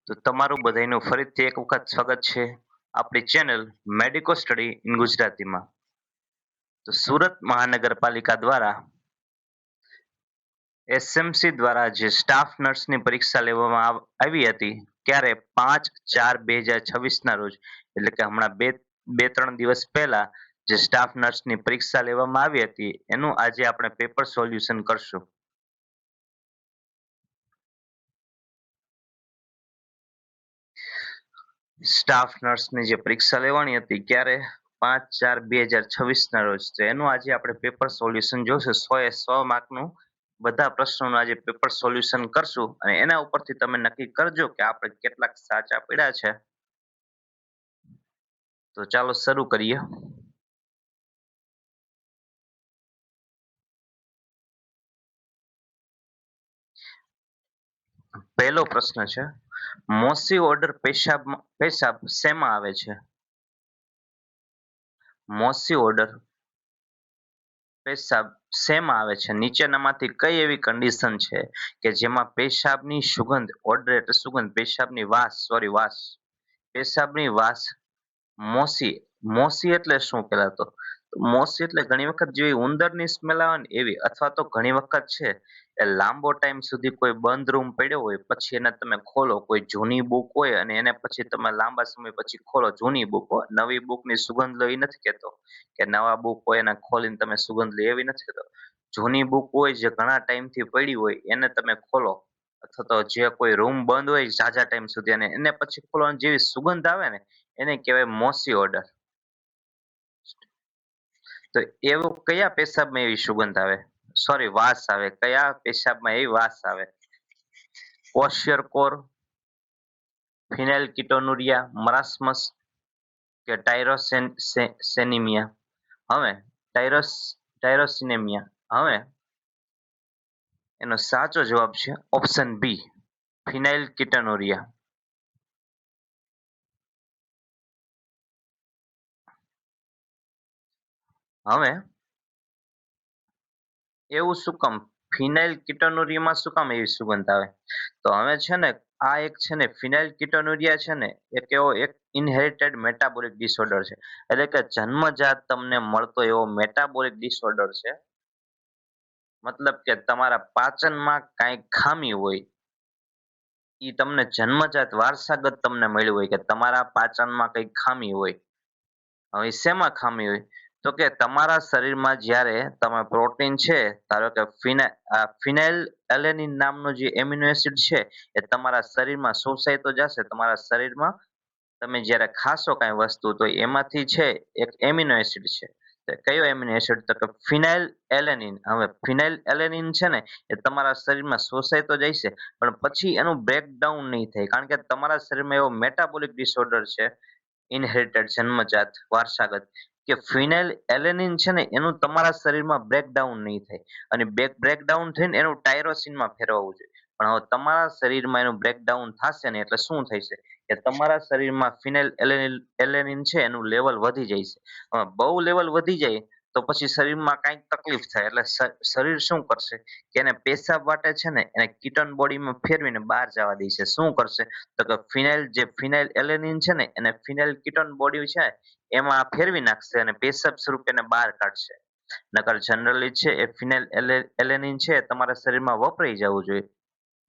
તો તમારું બધાયનું ફરીથી એક વખત સ્વાગત છે આપણી ચેનલ મેડિકો સ્ટડી ઇન ગુજરાતીમાં. તો સુરત મહાનગરપાલિકા દ્વારા એસએમસી દ્વારા જે સ્ટાફ નર્સની પરીક્ષા લેવામાં આવી હતી, ત્યારે 5/4/2026 ના રોજ, એટલે કે હમણાં બે ત્રણ દિવસ પહેલા જે સ્ટાફ નર્સની પરીક્ષા લેવામાં આવી હતી, એનું આજે આપણે પેપર સોલ્યુશન કરશું. સ્ટાફ નર્સની જે પરીક્ષા લેવાની હતી, ક્યારે 5/4/2026 ના રોજ, તો એનું આજે આપણે પેપર સોલ્યુશન જોશું. 100 એ 100 માર્કનું બધા પ્રશ્નોનું આજે પેપર સોલ્યુશન કરશું, અને એના ઉપરથી તમે નક્કી કરજો કે આપણે કેટલાક સાચા પડ્યા છે. તો ચાલો શરૂ કરીએ. પહેલો પ્રશ્ન છે, મોસી ઓર્ડર પેશાબ શેમાં આવે છે? મોસી ઓર્ડર પેશાબ શેમાં આવે છે? નીચેનામાંથી કઈ એવી કન્ડિશન છે કે જેમાં પેશાબની સુગંધ, ઓર્ડર એટલે સુગંધ, પેશાબની વાસ, વાસ, પેશાબની વાસ મોસી. મોસી એટલે શું પેલા તો? મોસી એટલે ઘણી વખત જેવી ઉંદરની સ્મેલ આવે ને એવી, અથવા તો ઘણી વખત છે એ લાંબો ટાઈમ સુધી કોઈ બંધ રૂમ પડ્યો હોય, પછી એને તમે ખોલો, કોઈ જૂની બુક હોય અને એને પછી તમે લાંબા સમય પછી ખોલો, જૂની બુક હોય, નવી બુકની સુગંધ લો એ નથી કેતો કે નવા બુક હોય એને ખોલીને તમે સુગંધ લો એવી નથી કેતો. જૂની બુક હોય જે ઘણા ટાઈમથી પડી હોય એને તમે ખોલો, અથવા તો જે કોઈ રૂમ બંધ હોય ઝાઝા ટાઈમ સુધી અને એને પછી ખોલો, જેવી સુગંધ આવે ને એને કહેવાય મોસી ઓર્ડર. તો એવું કયા પેશાબમાં એવી સુગંધ આવે, વાસ આવે, કયા પેશાબમાં એવી વાસ આવે? ક્વોશિયરકોર, ફિનાઇલ કીટોનુરિયા, મરાસ્મસ કે ટાયરોસેનિમિયા? હવે ટાયરોસિનેમિયા. હવે એનો સાચો જવાબ છે ઓપ્શન બી, ફિનાઇલ કીટોનુરિયા. હવે એવું શું કામ, ફિનાઇલ કીટોનુરિયામાં શું કામ એવી સુગંધ આવે? તો હવે છે ને, આ એક છે ને ફિનાઇલ કીટોનુરિયા છે ને, એક એવો એક ઇનહેરિટેડ મેટાબોલિક ડિસઓર્ડર છે. એટલે કે જન્મજાત તમને મળતો એવો મેટાબોલિક ડિસઓર્ડર છે. મતલબ કે તમારા પાચનમાં કાંઈ ખામી હોય, ઈ તમને જન્મજાત વારસાગત તમને મળ્યું હોય કે તમારા પાચનમાં કઈ ખામી હોય. હવે શેમાં ખામી હોય? તો કે તમારા શરીરમાં જ્યારે તમે પ્રોટીન છે, ધારો કે ફિનાઇલ એલેનિન નામનો જે એમિનો એસિડ છે, એ તમારા શરીરમાં શોષાઈ તો જશે. તમારા શરીરમાં તમે જ્યારે ખાશો કાંઈ વસ્તુ, તો એમાંથી છે એક એમિનો એસિડ છે. તો કયો એમિનો એસિડ? તો કે ફિનાઇલ એલેનિન. હવે ફિનાઇલ એલેનિન છે ને એ તમારા શરીરમાં શોષાઈ તો જાય છે, પણ પછી એનું બ્રેકડાઉન નહીં થાય, કારણ કે તમારા શરીરમાં એવો મેટાબોલિક ડિસઓર્ડર છે, ઇનહેરિટેડ, જન્મજાત, વારસાગત, કે ફિનાઇલ એલેનિન છે ને એનું તમારા શરીરમાં બ્રેકડાઉન નહીં થાય, અને બ્રેકડાઉન થઈને એનું ટાયરોસિનમાં ફેરવવું જોઈએ. પણ હવે તમારા શરીરમાં એનું બ્રેકડાઉન થશે ને એટલે શું થશે કે તમારા શરીરમાં ફિનાઇલ એલેનિન છે એનું લેવલ વધી જાય છે. હવે બહુ લેવલ વધી જાય તો પછી શરીરમાં કાંઈક તકલીફ થાય, એટલે શરીર શું કરશે કે એને પેશાબ વાટે છે ને એને કીટોન બોડીમાં ફેરવીને બહાર જવા દે છે. શું કરશે? તો કે ફિનાઇલ એલેનિન છે ને એને ફિનાઇલ કીટોન બોડી છે એમાં ફેરવી નાખશે અને પેશાબ સ્વરૂપે એને બહાર કાઢશે. નકર જનરલી છે એ ફિનાઇલ એલેનિન છે તમારા શરીરમાં વપરાઈ જવું જોઈએ,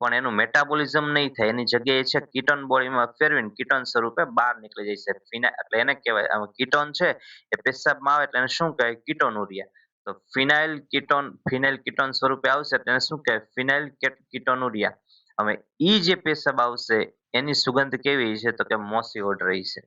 પણ એનું મેટાબોલિઝમ નહીં થાય, એની જગ્યાએ છે કીટોન બોડીમાં ફેરવીને કીટોન સ્વરૂપે બહાર નીકળી જાય છે. એટલે એને કહેવાય, કીટોન છે એ પેશાબમાં આવે એટલે એને શું કહેવાય? કીટોનુરિયા. તો ફિનાઇલ કીટોન સ્વરૂપે આવશે એટલે એને શું કહેવાય? ફિનાઇલ કીટોનુરિયા. હવે ઈ જે પેશાબ આવશે એની સુગંધ કેવી છે? તો કે મોસી ઓર્ડર છે.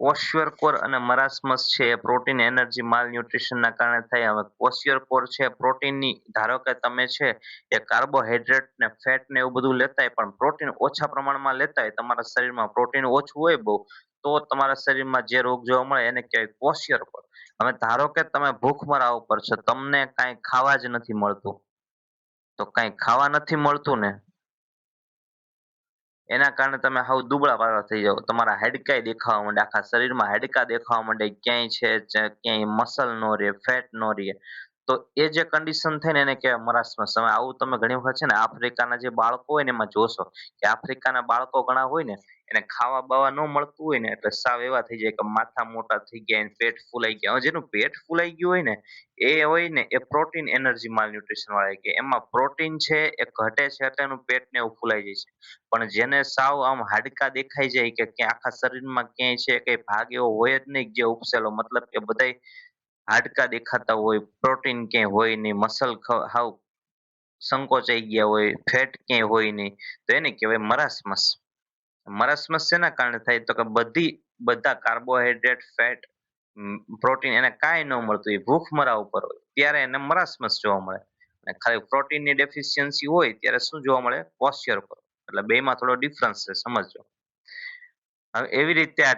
ક્વોશિયરકોર અને મરાસ્મસ છે એ પ્રોટીન એનર્જી માલ ન્યુટ્રિશનના કારણે થાય. હવે ક્વોશિયરકોર છે પ્રોટીનની, ધારો કે તમે છે એ કાર્બોહાઈડ્રેટ ને ફેટ ને એવું બધું લેતા હોય, પણ પ્રોટીન ઓછા પ્રમાણમાં લેતા હોય, તમારા શરીરમાં પ્રોટીન ઓછું હોય બહુ, તો તમારા શરીરમાં જે રોગ જોવા મળે એને કહેવાય ક્વોશિયરકોર. હવે ધારો કે તમે ભૂખમરા ઉપર છો, તમને કાંઈ ખાવા જ નથી મળતું, તો કાંઈ ખાવા નથી મળતું ને એના કારણે તમે હાવ દુબળા પાતળા થઈ જાવ, તમારા હાડકાંય દેખાવા માંડે, આખા શરીરમાં હાડકાં દેખાવા માંડે, ક્યાંય છે ક્યાંય મસલ નો રહે, ફેટ નો રહે, તો એ જે કન્ડિશન થાય ને એને કહેવાય મરાસમસ. હવે આવું તમે ઘણી વખત છે ને આફ્રિકાના જે બાળકો હોય ને એમાં જોશો કે આફ્રિકાના બાળકો ઘણા હોય ને એને ખાવા બાવા ન મળતું હોય ને એટલે સાવ એવા થઈ જાય કે માથા મોટા થઈ ગયા ને પેટ ફૂલાઈ ગયા. હવે જેનું પેટ ફૂલાઈ ગયું હોય ને એ પ્રોટીન એનર્જી માલન્યુટ્રિશન વાળા કે એમાં પ્રોટીન છે એ ઘટે છે એટલે એનું પેટ ને એવું ફૂલાઈ જાય છે. પણ જેને સાવ આમ હાડકા દેખાઈ જાય કે ક્યાં આખા શરીરમાં ક્યાંય છે કઈ ભાગ એવો હોય જ નહીં જે ઉપસેલો, મતલબ કે બધાય હાડકા દેખાતા હોય, પ્રોટીન ક્યાંય હોય નહીં, મસલ હાવ સંકોચાઈ ગયા હોય, ફેટ ક્યાંય હોય નહીં, તો એને કહેવાય મરાસમસ. મરાસમસ શેના કારણે થાય તો કે બધા કાર્બોહાઈડ્રેટ, ફેટ, પ્રોટીન એને કાંઈ ન મળતું, એ ભૂખમરા ઉપર હોય ત્યારે એને મરાસમસ જોવા મળે. અને ખાલી પ્રોટીનની ડેફિશિયન્સી હોય ત્યારે શું જોવા મળે? ક્વોશિયર પર. એટલે બેમાં થોડો ડિફરન્સ છે, સમજજો. હવે એવી રીતે આ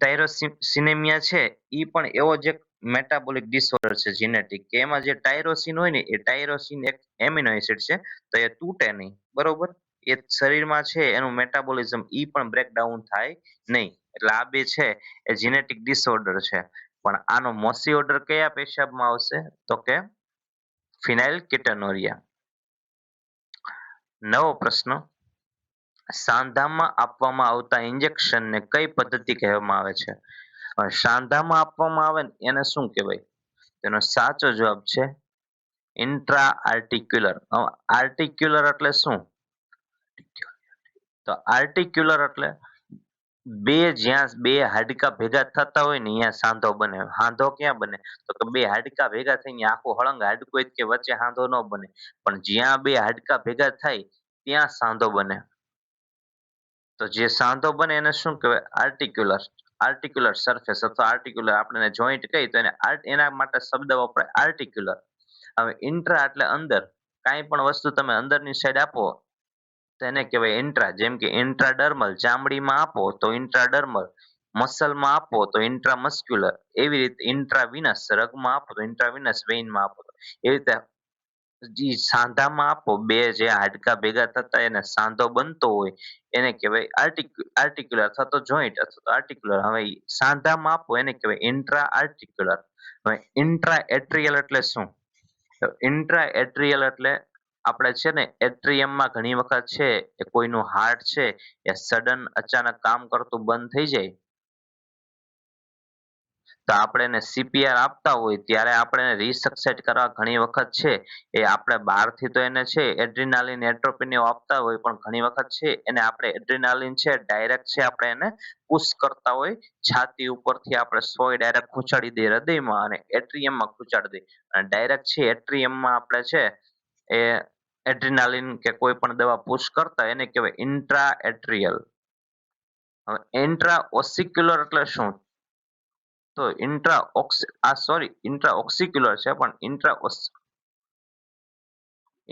ટાયરોસિનેમિયા છે એ પણ એવો જ એક મેટાબોલિક ડિસઓર્ડર છે જીનેટિક, કે એમાં જે ટાયરોસિન હોય ને એ ટાયરોસિન એક એમિનો એસિડ છે, તો એ તૂટે નહીં, બરોબર? એ શરીરમાં છે એનું મેટાબોલિઝમ ઈ પણ બ્રેકડાઉન થાય નહીં. એટલે આ બે છે એ જીનેટિક ડિસઓર્ડર છે. પણ આનો મોસી ઓર્ડર કયા પેશાબમાં આવશે તો કે ફિનાઇલ કેટોનુરિયા. નવો પ્રશ્ન, સાંધામાં આપવામાં આવતા ઇન્જેક્શનને કઈ પદ્ધતિ કહેવામાં આવે છે? હવે સાંધામાં આપવામાં આવે ને એને શું કહેવાય? તેનો સાચો જવાબ છે ઇન્ટ્રા આર્ટિક્યુલર. આર્ટિક્યુલર એટલે શું? તો આર્ટિક્યુલર એટલે જ્યાં બે હાડકા ભેગા થતા હોય ને અહીંયા સાંધો બને. સાંધો ક્યાં બને તો કે બે હાડકા ભેગા થઈને આખું હળંગ હાડકું હોય કે વચ્ચે સાંધો ન બને, પણ જ્યાં બે હાડકા ભેગા થાય ત્યાં સાંધો બને. તો જે સાંધો બને એને શું કહેવાય? આર્ટિક્યુલર. આર્ટિક્યુલર સરફેસ અથવા આર્ટિક્યુલર, આપણે જોઈન્ટ કહી તો એને એના માટે શબ્દ વપરાય આર્ટિક્યુલર. હવે ઇન્ટ્રા એટલે અંદર, કાંઈ પણ વસ્તુ તમે અંદરની સાઈડ આપો તો એને કહેવાય ઇન્ટ્રા. જેમ કે ઇન્ટ્રાડર્મલ, ચામડીમાં આપો તો ઇન્ટ્રાડર્મલ, મસલમાં આપો તો ઇન્ટ્રામસ્ક્યુલર, એવી રીતે ઇન્ટ્રાવિનસ, રગમાં આપો તો ઇન્ટ્રાવિનસ, વેઇનમાં આપો તો એવી રીતે જી સાંધામાં આપો, બે જે હાડકા ભેગા થતા એને સાંધો બનતો હોય એને કહેવાય આર્ટિક્યુલર અથવા તો જોઈન્ટ અથવા તો આર્ટિક્યુલર. હવે સાંધામાં આપો એને કહેવાય ઇન્ટ્રા આર્ટિક્યુલર. હવે ઇન્ટ્રા એટ્રિયલ એટલે શું? તો ઇન્ટ્રા એટ્રિયલ એટલે આપણે છે ને એટ્રિયમમાં ઘણી વખત છે એ કોઈનું હાર્ટ છે એ સડન અચાનક કામ કરતું બંધ થઈ જાય તો આપણે એને સીપીઆર આપતા હોય ત્યારે આપણે એને રિસક્સેટ કરવા ઘણી વખત છે એ આપણે બહારથી તો એને છે એડ્રીનાલિન, એટ્રોપિન એવું આપતા હોય, પણ ઘણી વખત છે એને આપણે એડ્રીનાલિન છે ડાયરેક્ટ છે આપણે એને પુશ કરતા હોય, છાતી ઉપરથી આપણે સોય ડાયરેક્ટ ખૂંચાડી દઈએ હૃદયમાં અને એટ્રિયમમાં ખૂંચાડી દઈએ અને ડાયરેક્ટ છે એટ્રિયમમાં આપણે છે એ એડ્રીનાલિન કે કોઈ પણ દવા પુશ કરતા એને કહેવાય ઇન્ટ્રા એટ્રિયલ. હવે ઇન્ટ્રા ઓસિક્યુલર એટલે શું? તો ઇન્ટ્રા ઓક્સિક્યુલર છે, પણ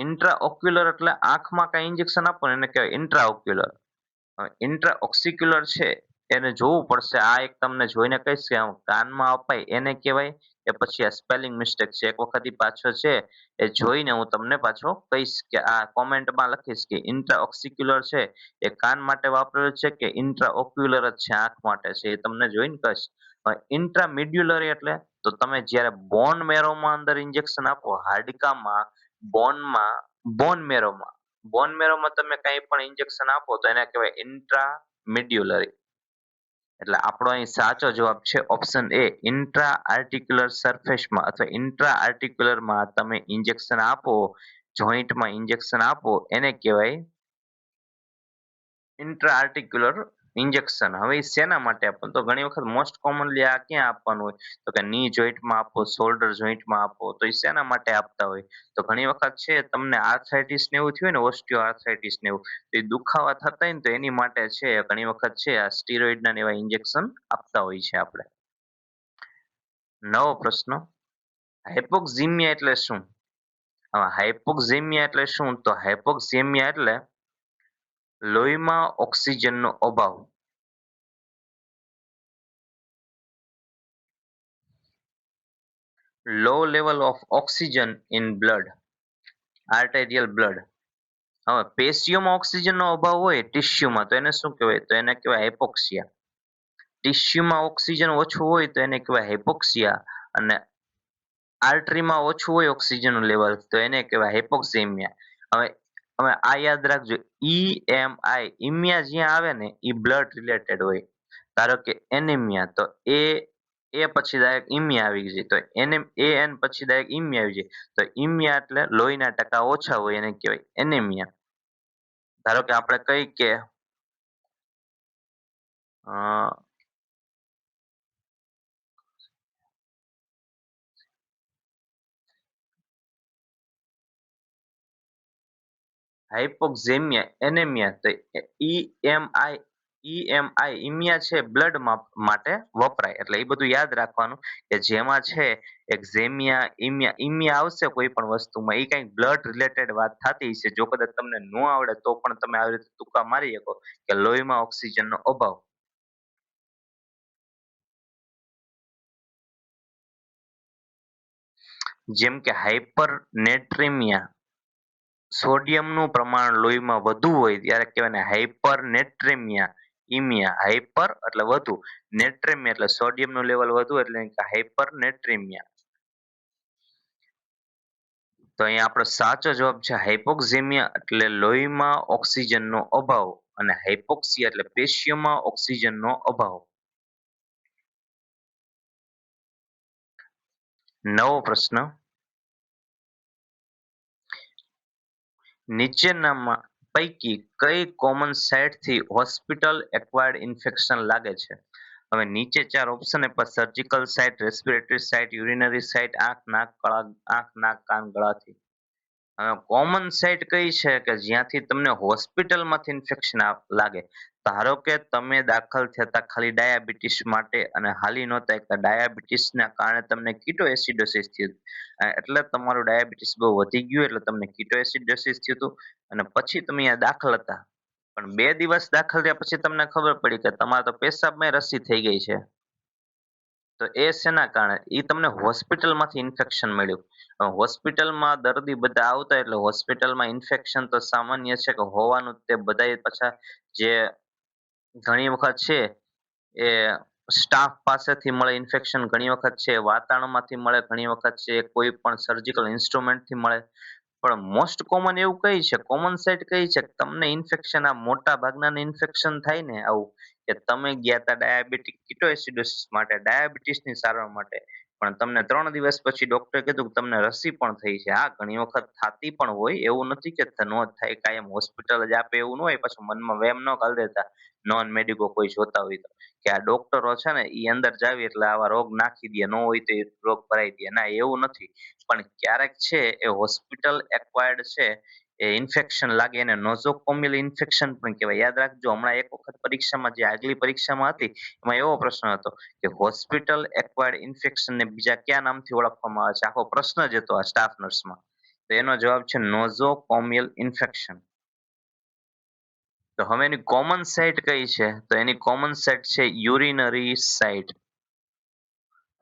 ઇન્ટ્રા ઓક્યુલર એટલે આંખમાં કઈ ઇન્જેક્શન આપો ને એને કહેવાય ઇન્ટ્રા ઓક્યુલર. હવે ઇન્ટ્રા ઓક્સિક્યુલર છે એને જોવું પડશે. આ એક તમને જોઈને કહીશ કે કાનમાં અપાય એને કહેવાય કે પછી આ સ્પેલિંગ મિસ્ટેક છે, એક વખત પાછો છે એ જોઈને હું તમને પાછો કહીશ કે આ કોમેન્ટમાં લખીશ કે ઇન્ટ્રા ઓક્સિક્યુલર છે એ કાન માટે વાપરેલું છે કે ઇન્ટ્રા ઓક્યુલર જ છે આંખ માટે છે, એ તમને જોઈને કહીશ. ઇન્ટ્રામિડ્યુલરી એટલે તો તમે જ્યારે બોન મેરોમાં અંદર ઇન્જેક્શન આપો, હાડકામાં, બોનમાં, બોન મેરોમાં તમે કંઈ પણ ઇન્જેક્શન આપો તો એને કહેવાય ઇન્ટ્રામિડ્યુલરી. એટલે આપણો અહીં સાચો જવાબ છે ઓપ્શન એ, ઇન્ટ્રા આર્ટિક્યુલર સરફેસમાં અથવા ઇન્ટ્રા આર્ટિક્યુલરમાં તમે ઇન્જેક્શન આપો, જોઈન્ટમાં ઇન્જેક્શન આપો એને કહેવાય ઇન્ટ્રા આર્ટિક્યુલર ઇન્જેક્શન. હવે એ શેના માટે આપવાનું તો ઘણી વખત મોસ્ટ કોમનલી આ ક્યાં આપવાનું હોય તો કે ની જોઈન્ટમાં આપો, શોલ્ડર જોઈન્ટમાં આપો, તો એ શેના માટે આપતા હોય તો ઘણી વખત છે તમને આર્થરાઇટિસ ને એવું થયું ને, ઓસ્ટિયો આર્થરાઇટિસ ને એવું, તો એ દુખાવા થતા હોય ને તો એની માટે છે ઘણી વખત છે આ સ્ટીરોઇડના ને એવા ઇન્જેક્શન આપતા હોય છે આપણે. નવો પ્રશ્ન, હાઇપોક્સિમિયા એટલે શું? હવે હાઇપોક્સિમિયા એટલે શું તો હાઇપોક્સિમિયા એટલે લોહીમાં ઓક્સિજનનો અભાવ. Low level of oxygen in blood, arterial blood. હવે પેશીઓમાં ઓક્સિજનનો અભાવ હોય ટિશ્યુમાં તો એને શું કહેવાય તો એને કહેવાય હાઇપોક્સિયા. ટિશ્યુમાં ઓક્સિજન ઓછું હોય તો એને કહેવાય હાઇપોક્સિયા. અને આર્ટરીમાં ઓછું હોય ઓક્સિજનનું લેવલ તો એને કહેવાય હાઇપોક્સેમિયા. હવે હવે આ યાદ રાખજો, EMI ઇમિયા જ્યાં આવે ને એ બ્લડ રિલેટેડ હોય. ધારો કે એનિમિયા તો એ પછી ડાયરેક્ટ ઇમિયા આવી જાય, તો એન પછી ડાયરેક્ટ ઇમિયા આવી જાય, તો ઇમિયા એટલે લોહીના ટકા ઓછા હોય એને કહેવાય એનેમિયા. ધારો કે આપણે કઈ કે હાઇપોક્સેમિયા એનેમિયા તો ઈએમઆઈ ઇમિયા છે બ્લડ માટે વપરાય, એટલે એ બધું યાદ રાખવાનું કે જેમાં છે એક્ઝેમિયા ઇમિયા ઇમિયા આવશે કોઈ પણ વસ્તુમાં એ કઈક બ્લડ રિલેટેડ વાત થતી છે. જો કદાચ તમને ન આવડે તો પણ તમે આવી રીતે તુક્કા મારી શકો કે લોહીમાં ઓક્સિજનનો અભાવ. જેમ કે હાઇપરનેટ્રેમિયા, સોડિયમનું પ્રમાણ લોહીમાં વધુ હોય ત્યારે કહેવાય ને હાઇપરનેટ્રેમિયા. ઇમિયા હાઇપર એટલે વધુ, નેટ્રેમિયા એટલે સોડિયમનું લેવલ વધુ એટલે હાઇપરનેટ્રેમિયા. તો અહીંયા આપણો સાચો જવાબ છે હાઇપોક્સેમિયા એટલે લોહીમાં ઓક્સિજનનો અભાવ, અને હાઇપોક્સિયા એટલે પેશીઓમાં ઓક્સિજનનો અભાવ. નવો પ્રશ્ન, નીચેનામાં પૈકી કઈ કોમન સાઇટથી હોસ્પિટલ એક્વાયર્ડ ઇન્ફેક્શન લાગે છે? હવે નીચે ચાર ઓપ્શન આપ્યા: surgical site, respiratory site, urinary site, આંખ નાક કાન ગળાથી. કોમન સાઇટ કઈ છે કે જ્યાંથી તમને હોસ્પિટલમાંથી ઇન્ફેક્શન લાગે? ધારો કે તમે દાખલ થતા ખાલી ડાયાબિટીસ માટે અને હાલી નહોતા એકતા, ડાયાબિટીસના કારણે તમને કીટો એસિડોસિસ થયું, એટલે તમારું ડાયાબિટીસ બહુ વધી ગયું એટલે તમને કીટો એસિડોસિસ થયું હતું, અને પછી તમે અહીંયા દાખલ હતા, પણ 2 દિવસ દાખલ થયા પછી તમને ખબર પડી કે તમારે તો પેશાબમાં રસી થઈ ગઈ છે. તો એ શેના કારણે? એ તમને હોસ્પિટલમાંથી ઇન્ફેક્શન મળ્યું. હોસ્પિટલમાં દર્દી બધા આવતા એટલે હોસ્પિટલમાં ઇન્ફેક્શન તો સામાન્ય છે કે હોવાનું, તે બધા પાછા જે ઘણી વખત છે એ સ્ટાફ પાસેથી મળે ઇન્ફેક્શન, ઘણી વખત છે વાતાવરણમાંથી મળે, ઘણી વખત છે કોઈ પણ સર્જિકલ ઇન્સ્ટ્રુમેન્ટથી મળે. પણ મોસ્ટ કોમન એવું કઈ છે, કોમન સાઇટ કઈ છે તમને ઇન્ફેક્શન, આ મોટા ભાગના ઇન્ફેક્શન થાય ને આવું, કે તમે ગયા હતા ડાયાબિટીક કિટોએસિડોસિસ માટે, ડાયાબિટીસની સારવાર માટે, પણ તમને 3 દિવસ પછી ડોક્ટરે કીધું કે તમને રસી પણ થઈ છે. હા, ઘણી વખત થાતી પણ હોય, એવું નથી કે ન થાય, કાયમ હોસ્પિટલ જ આપે એવું ન હોય. પાછું મનમાં વેમ ન ઘાલ દેતા નોન મેડિકો કોઈ જોતા હોય તો, કે આ ડોક્ટરો છે ને ઈ અંદર જાવી એટલે આવા રોગ નાખી દે, ન હોય તો એ રોગ ભરાઈ દે. ના, એવું નથી. પણ ક્યારેક છે એ હોસ્પિટલ એક્વાયર્ડ છે એ ઇન્ફેક્શન લાગે, એને નોઝોકોમિયલ ઇન્ફેક્શન પણ કહેવાય. યાદ રાખજો, હમણાં એક વખત પરીક્ષામાં, જે આગલી પરીક્ષામાં હતી એમાં એવો પ્રશ્ન હતો કે હોસ્પિટલ એક્વાયર્ડ ઇન્ફેક્શન ને બીજા કયા નામથી ઓળખવામાં આવે છે, આખો પ્રશ્ન જ હતો આ સ્ટાફ નર્સમાં. તો એનો જવાબ છે નોઝોકોમિયલ ઇન્ફેક્શન. તો હવે એની કોમન સાઇટ કઈ છે? તો એની કોમન સાઇટ છે યુરિનરી સાઇટ.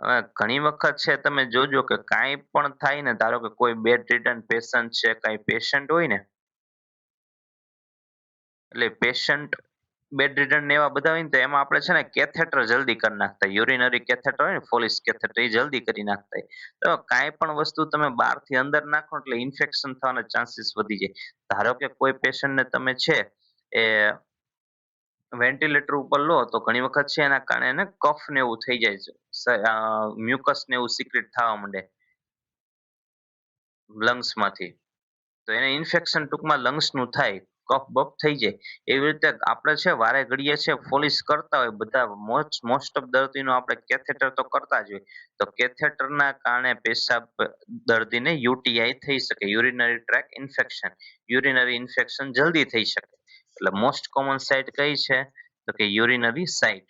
હવે ઘણી વખત છે તમે જોજો કે કાંઈ પણ થાય ને, ધારો કે કોઈ બેડ રિટર્ન પેશન્ટ છે, કાંઈ પેશન્ટ હોય ને, એટલે પેશન્ટ બેડ રિટર્ન ને એવા બધા હોય ને, તો એમાં આપણે છે ને કેથેટર જલ્દી કરી નાખતા, યુરિનરી કેથેટર હોય ને, ફોલિસ કેથેટર, એ જલ્દી કરી નાખતા. તો કાંઈ પણ વસ્તુ તમે બહારથી અંદર નાખો એટલે ઇન્ફેક્શન થવાના ચાન્સીસ વધી જાય. ધારો કે કોઈ પેશન્ટને તમે છે એ વેન્ટિલેટર ઉપર લો તો ઘણી વખત છે એના કારણે એને કફ ને એવું થઈ જાય છે, મ્યુકસ ને એવું સિક્રેટ થવા માંડે લંગ્સ માંથી, તો એને ઇન્ફેક્શન ટૂંકમાં લંગ્સ નું થાય, કફ બફ થઈ જાય. એવી રીતે આપણે છે વારે ઘડીએ છે ફોલિસ કરતા હોય બધા, મોસ્ટ ઓફ દર્દીનો આપણે કેથેટર તો કરતા જ હોય. તો કેથેટરના કારણે પેશાબ દર્દીને યુટીઆઈ થઈ શકે, urinary track infection, urinary infection જલ્દી થઈ શકે. એટલે મોસ્ટ કોમન સાઇટ કઈ છે? તો કે યુરિનરી સાઇટ.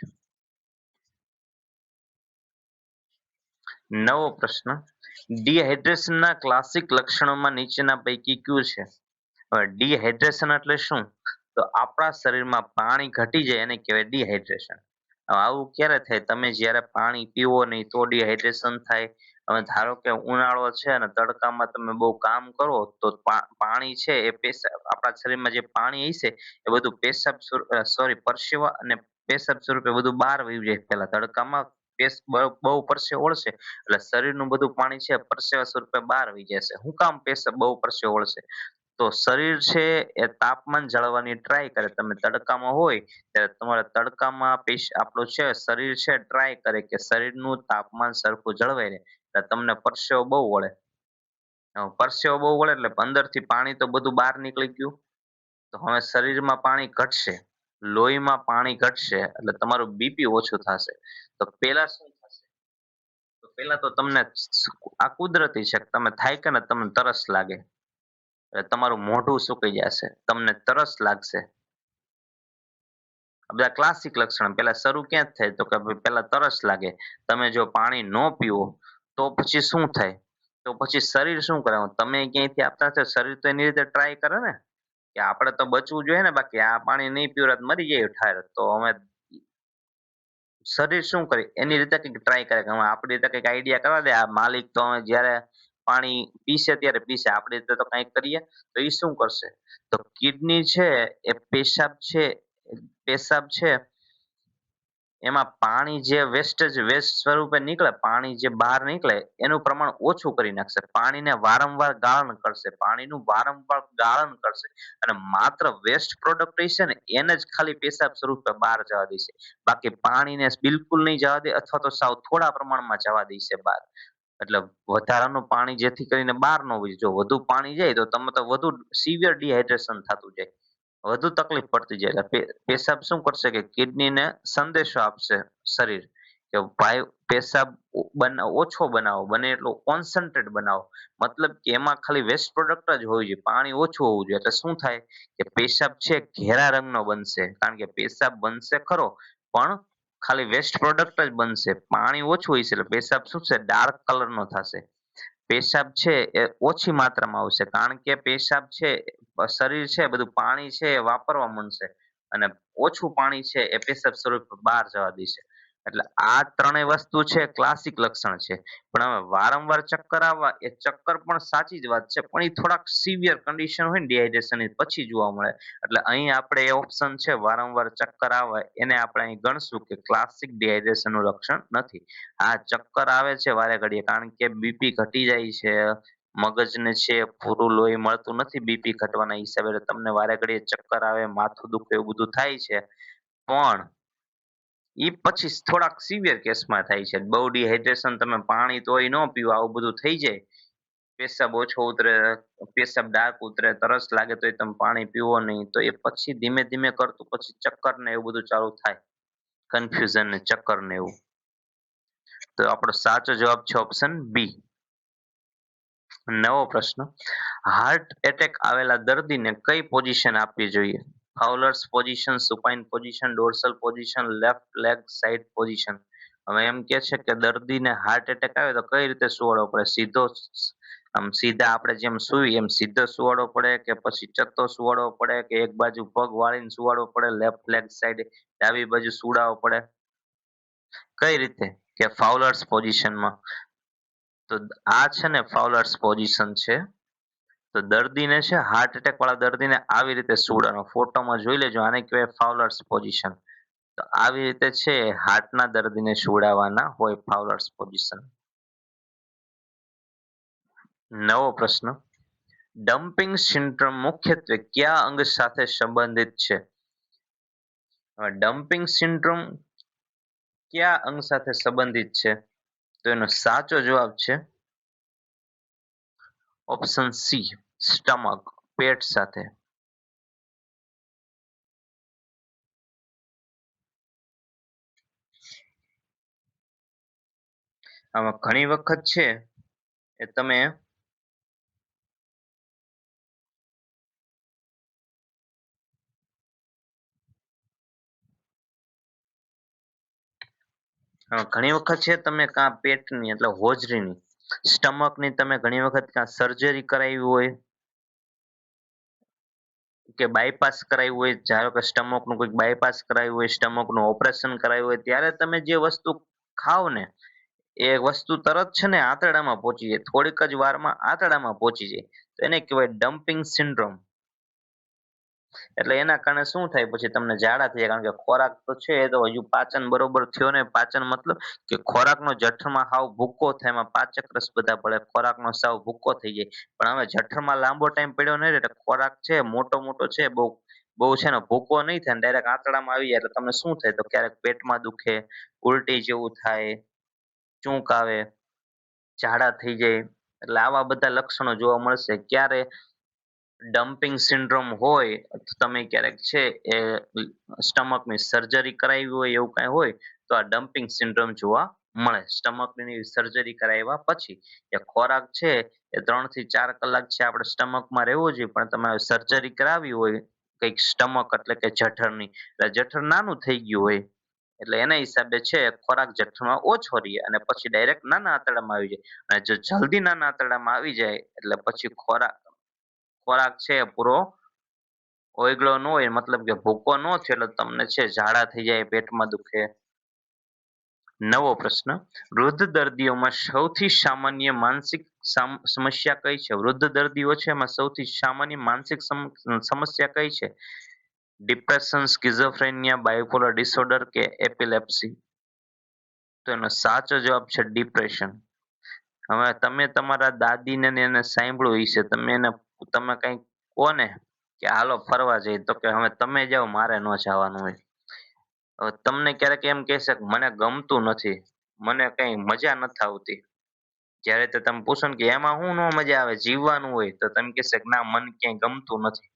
નવો પ્રશ્ન, ડિહાઇડ્રેશનના ક્લાસિક લક્ષણોમાં નીચેના પૈકી કયું છે? હવે ડિહાઇડ્રેશન એટલે શું? તો આપણા શરીરમાં પાણી ઘટી જાય એને કહેવાય ડિહાઇડ્રેશન. હવે આવું ક્યારે થાય? તમે જ્યારે પાણી પીવો નહીં તો ડિહાઇડ્રેશન થાય. હવે ધારો કે ઉનાળો છે અને તડકામાં તમે બહુ કામ કરો તો પાણી છે એ પેશાબ, આપણા શરીરમાં જે પાણી હશે એ બધું પેશાબ સોરી પરસેવા અને પેશાબ સ્વરૂપે બધું બહાર વહી જાય પેલા તડકામાં, બહુ પરસેવો ઓળશે એટલે શરીરનું બધું પાણી છે પરસેવા સ્વરૂપે બહાર વહી જશે. શું કામ બહુ પરસેવો ઓળશે? તો શરીર છે એ તાપમાન જાળવવાની ટ્રાય કરે. તમે તડકામાં હોય ત્યારે તમારા તડકામાં આપણું છે શરીર છે ટ્રાય કરે કે શરીરનું તાપમાન સરખું જળવાઈ રહે એટલે તમને પરસેવો બહુ વળે. પરસેવો બહુ વળે એટલે અંદરથી પાણી તો બધું બહાર નીકળી ગયું. તો હવે શરીરમાં પાણી ઘટશે, લોહીમાં પાણી ઘટશે એટલે તમારું બીપી ઓછું થશે. તો પેલા શું થશે? તો પેલા તો તમને આ કુદરતી છે, તમે થાય કે ને તમને તરસ લાગે, તમારું મોઢું સુકાઈ જશે, તમને તરસ લાગશે. આ બધા ક્લાસિક લક્ષણ. પેલા શરૂ ક્યાં જ થાય? તો કે ભાઈ પેલા તરસ લાગે. તમે જો પાણી ન પીવો તો પછી શું થાય? તો પછી શરીર શું કરે? તમે ક્યાંયથી આપતા હશો, શરીર તો એની રીતે ટ્રાય કરે ને કે આપણે તો બચવું જોઈએ ને, બાકી આ પાણી નહીં પીવું તો મરી જાય ઠાર. તો અમે શરીર શું કરે એની રીતે કંઈક ટ્રાય કરે કે હવે આપણી રીતે કંઈક આઈડિયા કરવા દે આ માલિક. તો જ્યારે પાણી પીશે ત્યારે પીશે, આપણી રીતે તો કંઈક કરીએ. તો એ શું કરશે? તો કિડની છે એ પેશાબ છે એમાં પાણી જે વેસ્ટ સ્વરૂપે નીકળે, પાણી જે બહાર નીકળે એનું પ્રમાણ ઓછું કરી નાખશે. પાણીને વારંવાર ગાળણ કરશે, પાણીનું વારંવાર ગાળણ કરશે અને માત્ર વેસ્ટ પ્રોડક્ટ છે ને એને જ ખાલી પેશાબ સ્વરૂપે બહાર જવા દેશે. બાકી પાણીને બિલકુલ નહીં જવા દે અથવા તો સાવ થોડા પ્રમાણમાં જવા દેશે બહાર. એટલે વધારાનું પાણી જેથી કરીને બહાર ન હોય. જો વધુ પાણી જાય તો તમે તો વધુ સિવિયર ડિહાઇડ્રેશન થતું જાય, વધુ તકલીફ પડતી જાય. એટલે પેશાબ શું કરશે કે કિડનીને સંદેશો આપશે શરીર કે ભાઈ પેશાબ ઓછો બનાવો, બને એટલો કોન્સન્ટ્રેટ બનાવો. મતલબ કે એમાં ખાલી વેસ્ટ પ્રોડક્ટ જ હોવી જોઈએ, પાણી ઓછું હોવું જોઈએ. એટલે શું થાય કે પેશાબ છે ઘેરા રંગનો બનશે, કારણ કે પેશાબ બનશે ખરો પણ ખાલી વેસ્ટ પ્રોડક્ટ જ બનશે, પાણી ઓછું હશે એટલે પેશાબ શું છે ડાર્ક કલરનો થશે. પેશાબ છે એ ઓછી માત્રામાં આવશે, કારણ કે પેશાબ છે શરીર છે બધું પાણી છે એ વાપરવા માંડશે અને ઓછું પાણી છે એ પેશાબ સ્વરૂપે બહાર જવા દેશે. એટલે આ ત્રણેય વસ્તુ છે ક્લાસિક લક્ષણ છે. પણ હવે વારંવાર ચક્કર આવવા એ ચક્કર પણ સાચી જ વાત છે, પણ એ થોડાક સિવિયર કન્ડિશન હોય ને ડિહાઇડ્રેશન પછી જોવા મળે. એટલે અહીં આપણે એ ઓપ્શન છે વારંવાર ચક્કર આવે એને આપણે અહીં ગણશું કે ક્લાસિક ડિહાઇડ્રેશનનું લક્ષણ નથી. આ ચક્કર આવે છે વારે ઘડીએ કારણ કે બીપી ઘટી જાય છે, મગજને છે પૂરું લોહી મળતું નથી બીપી ઘટવાના હિસાબે, એટલે તમને વારે ઘડીએ ચક્કર આવે, માથું દુખે એવું બધું થાય છે. પણ ઈ પછી થોડાક સિવિયર કેસમાં થાય છે. બહુ ડિહાઇડ્રેશન, તમે પાણી તોય ન પીવો, આવું બધું થઈ જાય, પેશાબ ઓછો ઉતરે, પેશાબ ડાર્ક ઉતરે, તરસ લાગે તોય તમે પાણી પીવો નહીં, તો એ પછી ધીમે ધીમે કરતું પછી ચક્કર ને એવું બધું ચાલુ થાય, કન્ફ્યુઝન ને ચક્કર ને એવું. તો આપણો સાચો જવાબ છે ઓપ્શન બી. નવો પ્રશ્ન, હાર્ટ એટેક આવેલા દર્દીને કઈ પોઝિશન આપવી જોઈએ? Fowler's position, supine position, dorsal position, left leg side position. હવે એમ કે છે કે દર્દીને હાર્ટ એટેક આવે તો કઈ રીતે સુવાડવો પડે? સીધો આમ સીધા આપણે જેમ સુઈ એમ સીધો સુવાડવો પડે કે પછી ચત્તો સુવાડવો પડે કે એક બાજુ પગ વાળીને સુવાડવો પડે, લેફ્ટ લેગ સાઈડ ડાબી બાજુ સુવડાવવો પડે? કઈ રીતે? કે ફાઉલર્સ પોઝિશનમાં. તો આ છે ને ફાઉલર્સ પોઝિશન છે. તો દર્દીને છે હાર્ટ એટેક વાળા દર્દીને આવી રીતે સુવડાવવાનો, ફોટોમાં જોઈ લેજો, આને કહેવાય ફાઉલર્સ પોઝિશન. તો આવી રીતે છે હાર્ટના દર્દીને સુવડાવવાના હોય ફાઉલર્સ પોઝિશન. નવો પ્રશ્ન, ડમ્પિંગ સિન્ડ્રોમ મુખ્યત્વે કયા અંગ સાથે સંબંધિત છે? ડમ્પિંગ સિન્ડ્રોમ કયા અંગ સાથે સંબંધિત છે? તો એનો સાચો જવાબ છે ઓપ્શન સી, સ્ટમક, પેટ સાથે. આમાં ઘણી વખત છે એ તમે ઘણી વખત છે તમે કાં પેટની એટલે હોજરીની, સ્ટમકની તમે ઘણી વખત કાં સર્જરી કરાવી હોય કે બાયપાસ કરાવ્યું હોય, ધારો કે સ્ટમકનું કોઈક બાયપાસ કરાવ્યું હોય, સ્ટમકનું ઓપરેશન કરાવ્યું હોય, ત્યારે તમે જે વસ્તુ ખાવ ને એ વસ્તુ તરત છે ને આંતરડામાં પહોંચી જાય, થોડીક જ વારમાં આંતરડામાં પહોંચી જાય, તો એને કહેવાય ડમ્પિંગ સિન્ડ્રોમ. એટલે એના કારણે શું થાય પછી તમને ઝાડા થઈ જાય, કારણ કે ખોરાક તો છે એ તો હજુ પાચન બરોબર થયો ને, પાચન મતલબ કે ખોરાકનો જઠરમાં હાવ ભૂકો થાય, એમાં પાચક રસ બધા પડે, ખોરાકનો સાવ ભૂકો થઈ જાય. પણ હવે જઠરમાં લાંબો ટાઈમ પડ્યો નહીં રહે એટલે ખોરાક છે મોટો મોટો છે, બહુ બહુ છે ને ભૂકો નહીં થાય ને ડાયરેક્ટ આંતરડામાં આવી જાય એટલે તમને શું થાય તો ક્યારેક પેટમાં દુખે, ઉલટી જેવું થાય, ચૂંક આવે, ઝાડા થઈ જાય, એટલે આવા બધા લક્ષણો જોવા મળશે. ક્યારે ડમ્પિંગ સિન્ડ્રોમ હોય તો તમે ક્યારેક છે એ સ્ટમકની સર્જરી કરાવી હોય એવું કાંઈ હોય તો આ ડમ્પિંગ સિન્ડ્રોમ જોવા મળે. સ્ટમકની સર્જરી કરાવ્યા પછી એ ખોરાક છે એ 3 થી 4 કલાક છે આપણે સ્ટમકમાં રહેવો જોઈએ, પણ તમે સર્જરી કરાવી હોય કંઈક સ્ટમક એટલે કે જઠરની, એટલે જઠર નાનું થઈ ગયું હોય એટલે એના હિસાબે છે ખોરાક જઠરમાં ઓછો રહે અને પછી ડાયરેક્ટ નાના આંતરડામાં આવી જાય. અને જો જલ્દી નાના આંતરડામાં આવી જાય એટલે પછી ખોરાક ખોરાક છે એ પૂરો ઓગળો ન હોય, મતલબ કે ભૂકો ન થયો એટલે તમને છે ઝાડા થઈ જાય, પેટમાં દુખે. નવો પ્રશ્ન, વૃદ્ધ દર્દીઓમાં સૌથી સામાન્ય માનસિક સમસ્યા કઈ છે? વૃદ્ધ દર્દીઓ છે એમાં સૌથી સામાન્ય માનસિક સમસ્યા કઈ છે? ડિપ્રેશન, સ્કિઝોફ્રેનિયા, બાયપોલર ડિસઓર્ડર કે એપિલેપ્સી? તો એનો સાચો જવાબ છે ડિપ્રેશન. હવે તમે તમારા દાદીને ને એને સાંભળ્યું હશે, તમે કંઈક કહો ને કે હાલો ફરવા જઈએ તો કે હવે તમે જાઓ મારે ન જવાનું હોય. હવે તમને ક્યારેક એમ કહેશે કે મને ગમતું નથી, મને કઈ મજા નથી આવતી. જ્યારે તો તમે પૂછો ને કે એમાં શું નો મજા આવે, જીવવાનું હોય, તો તમે કહેશે કે ના મને ક્યાંય ગમતું નથી.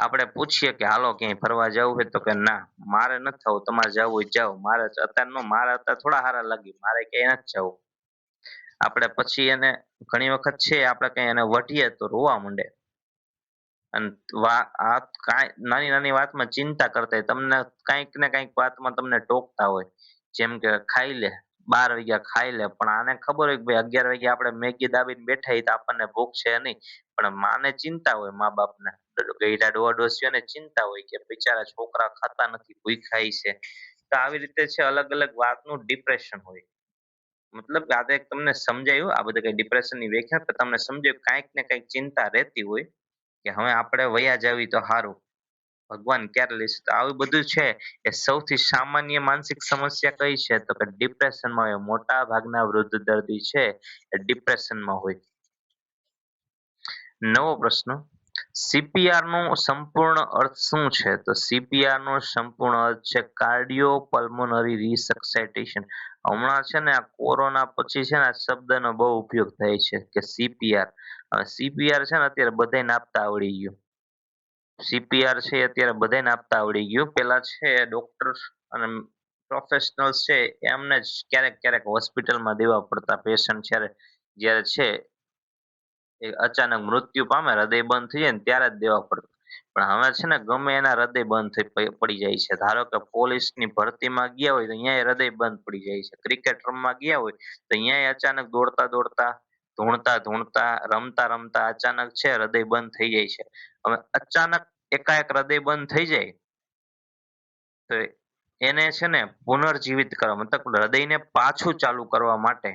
આપણે પૂછીએ કે હાલો ક્યાંય ફરવા જવું હોય તો કે ના મારે નથી થવું, તમારે જવું હોય જાઓ, મારે અત્યારે નો, મારે અત્યારે થોડા હારા લાગી, મારે ક્યાંય નથી જવું. આપણે પછી એને ઘણી વખત છે આપણે કઈ એને વઢીએ તો રોવા માંડે. અને આ નાની નાની વાતમાં ચિંતા કરતા હોય, તમને કાંઈક ને કાંઈક વાતમાં તમને ટોકતા હોય, જેમ કે ખાઈ લે, 12 વાગ્યા ખાઈ લે, પણ આને ખબર હોય કે ભાઈ 11 વાગે આપણે મેગી દાબીને બેઠા તો આપણને ભૂખ છે નહીં, પણ માને ચિંતા હોય, મા બાપને ગઈઢા ડોહા ડોસીઓને ચિંતા હોય કે બિચારા છોકરા ખાતા નથી, ભૂખ્યા છે. તો આવી રીતે છે અલગ અલગ વાતનું ડિપ્રેશન હોય. મતલબ કે આ તો એક તમને સમજાયું, આ બધું કઈ ડિપ્રેશનની વ્યાખ્યા, તો તમને સમજાયું કાંઈક ને કાંઈક ચિંતા રહેતી હોય કે હવે આપણે વયા જાવી તો હારું, ભગવાન ક્યારે લેશે. તો આવું બધું છે એ સૌથી સામાન્ય માનસિક સમસ્યા કઈ છે તો કે ડિપ્રેશનમાં હોય. મોટા ભાગના વૃદ્ધ દર્દી છે એ ડિપ્રેશનમાં હોય. નવો પ્રશ્ન, સીપીઆર નો સંપૂર્ણ અર્થ શું છે? તો સીપીઆર નો સંપૂર્ણ અર્થ છે કાર્ડિયો પલ્મોનરી રિસક્સેટેશન. હમણાં છે ને આ કોરોના પછી છે ને આ શબ્દનો બહુ ઉપયોગ થાય છે કે સીપીઆર. સીપીઆર છે ને અત્યારે બધાને આપતા આવડી ગયું. સીપીઆર છે એ અત્યારે બધાને આપતા આવડી ગયું. પેલા છે ડોક્ટર અને પ્રોફેશનલ્સ છે એમને જ ક્યારેક ક્યારેક હોસ્પિટલમાં દેવા પડતા પેશન્ટ જ્યારે જ્યારે છે એ અચાનક મૃત્યુ પામે, હૃદય બંધ થઈ જાય ને ત્યારે જ દેવા પડતું. પણ હવે છે ને ગમે એના હૃદય બંધ થઈ પડી જાય છે. ધારો કે પોલીસની ભરતીમાં ગયા હોય તો અહીંયા હૃદય બંધ પડી જાય છે. ક્રિકેટ રમવા ગયા હોય તો અહીંયા અચાનક દોડતા દોડતા, ધૂણતા ધૂણતા, રમતા રમતા અચાનક છે હૃદય બંધ થઈ જાય છે. હવે અચાનક એકાએક હૃદય બંધ થઈ જાય તો એને છે ને પુનર્જીવિત કરવા, મતલબ હૃદયને પાછું ચાલુ કરવા માટે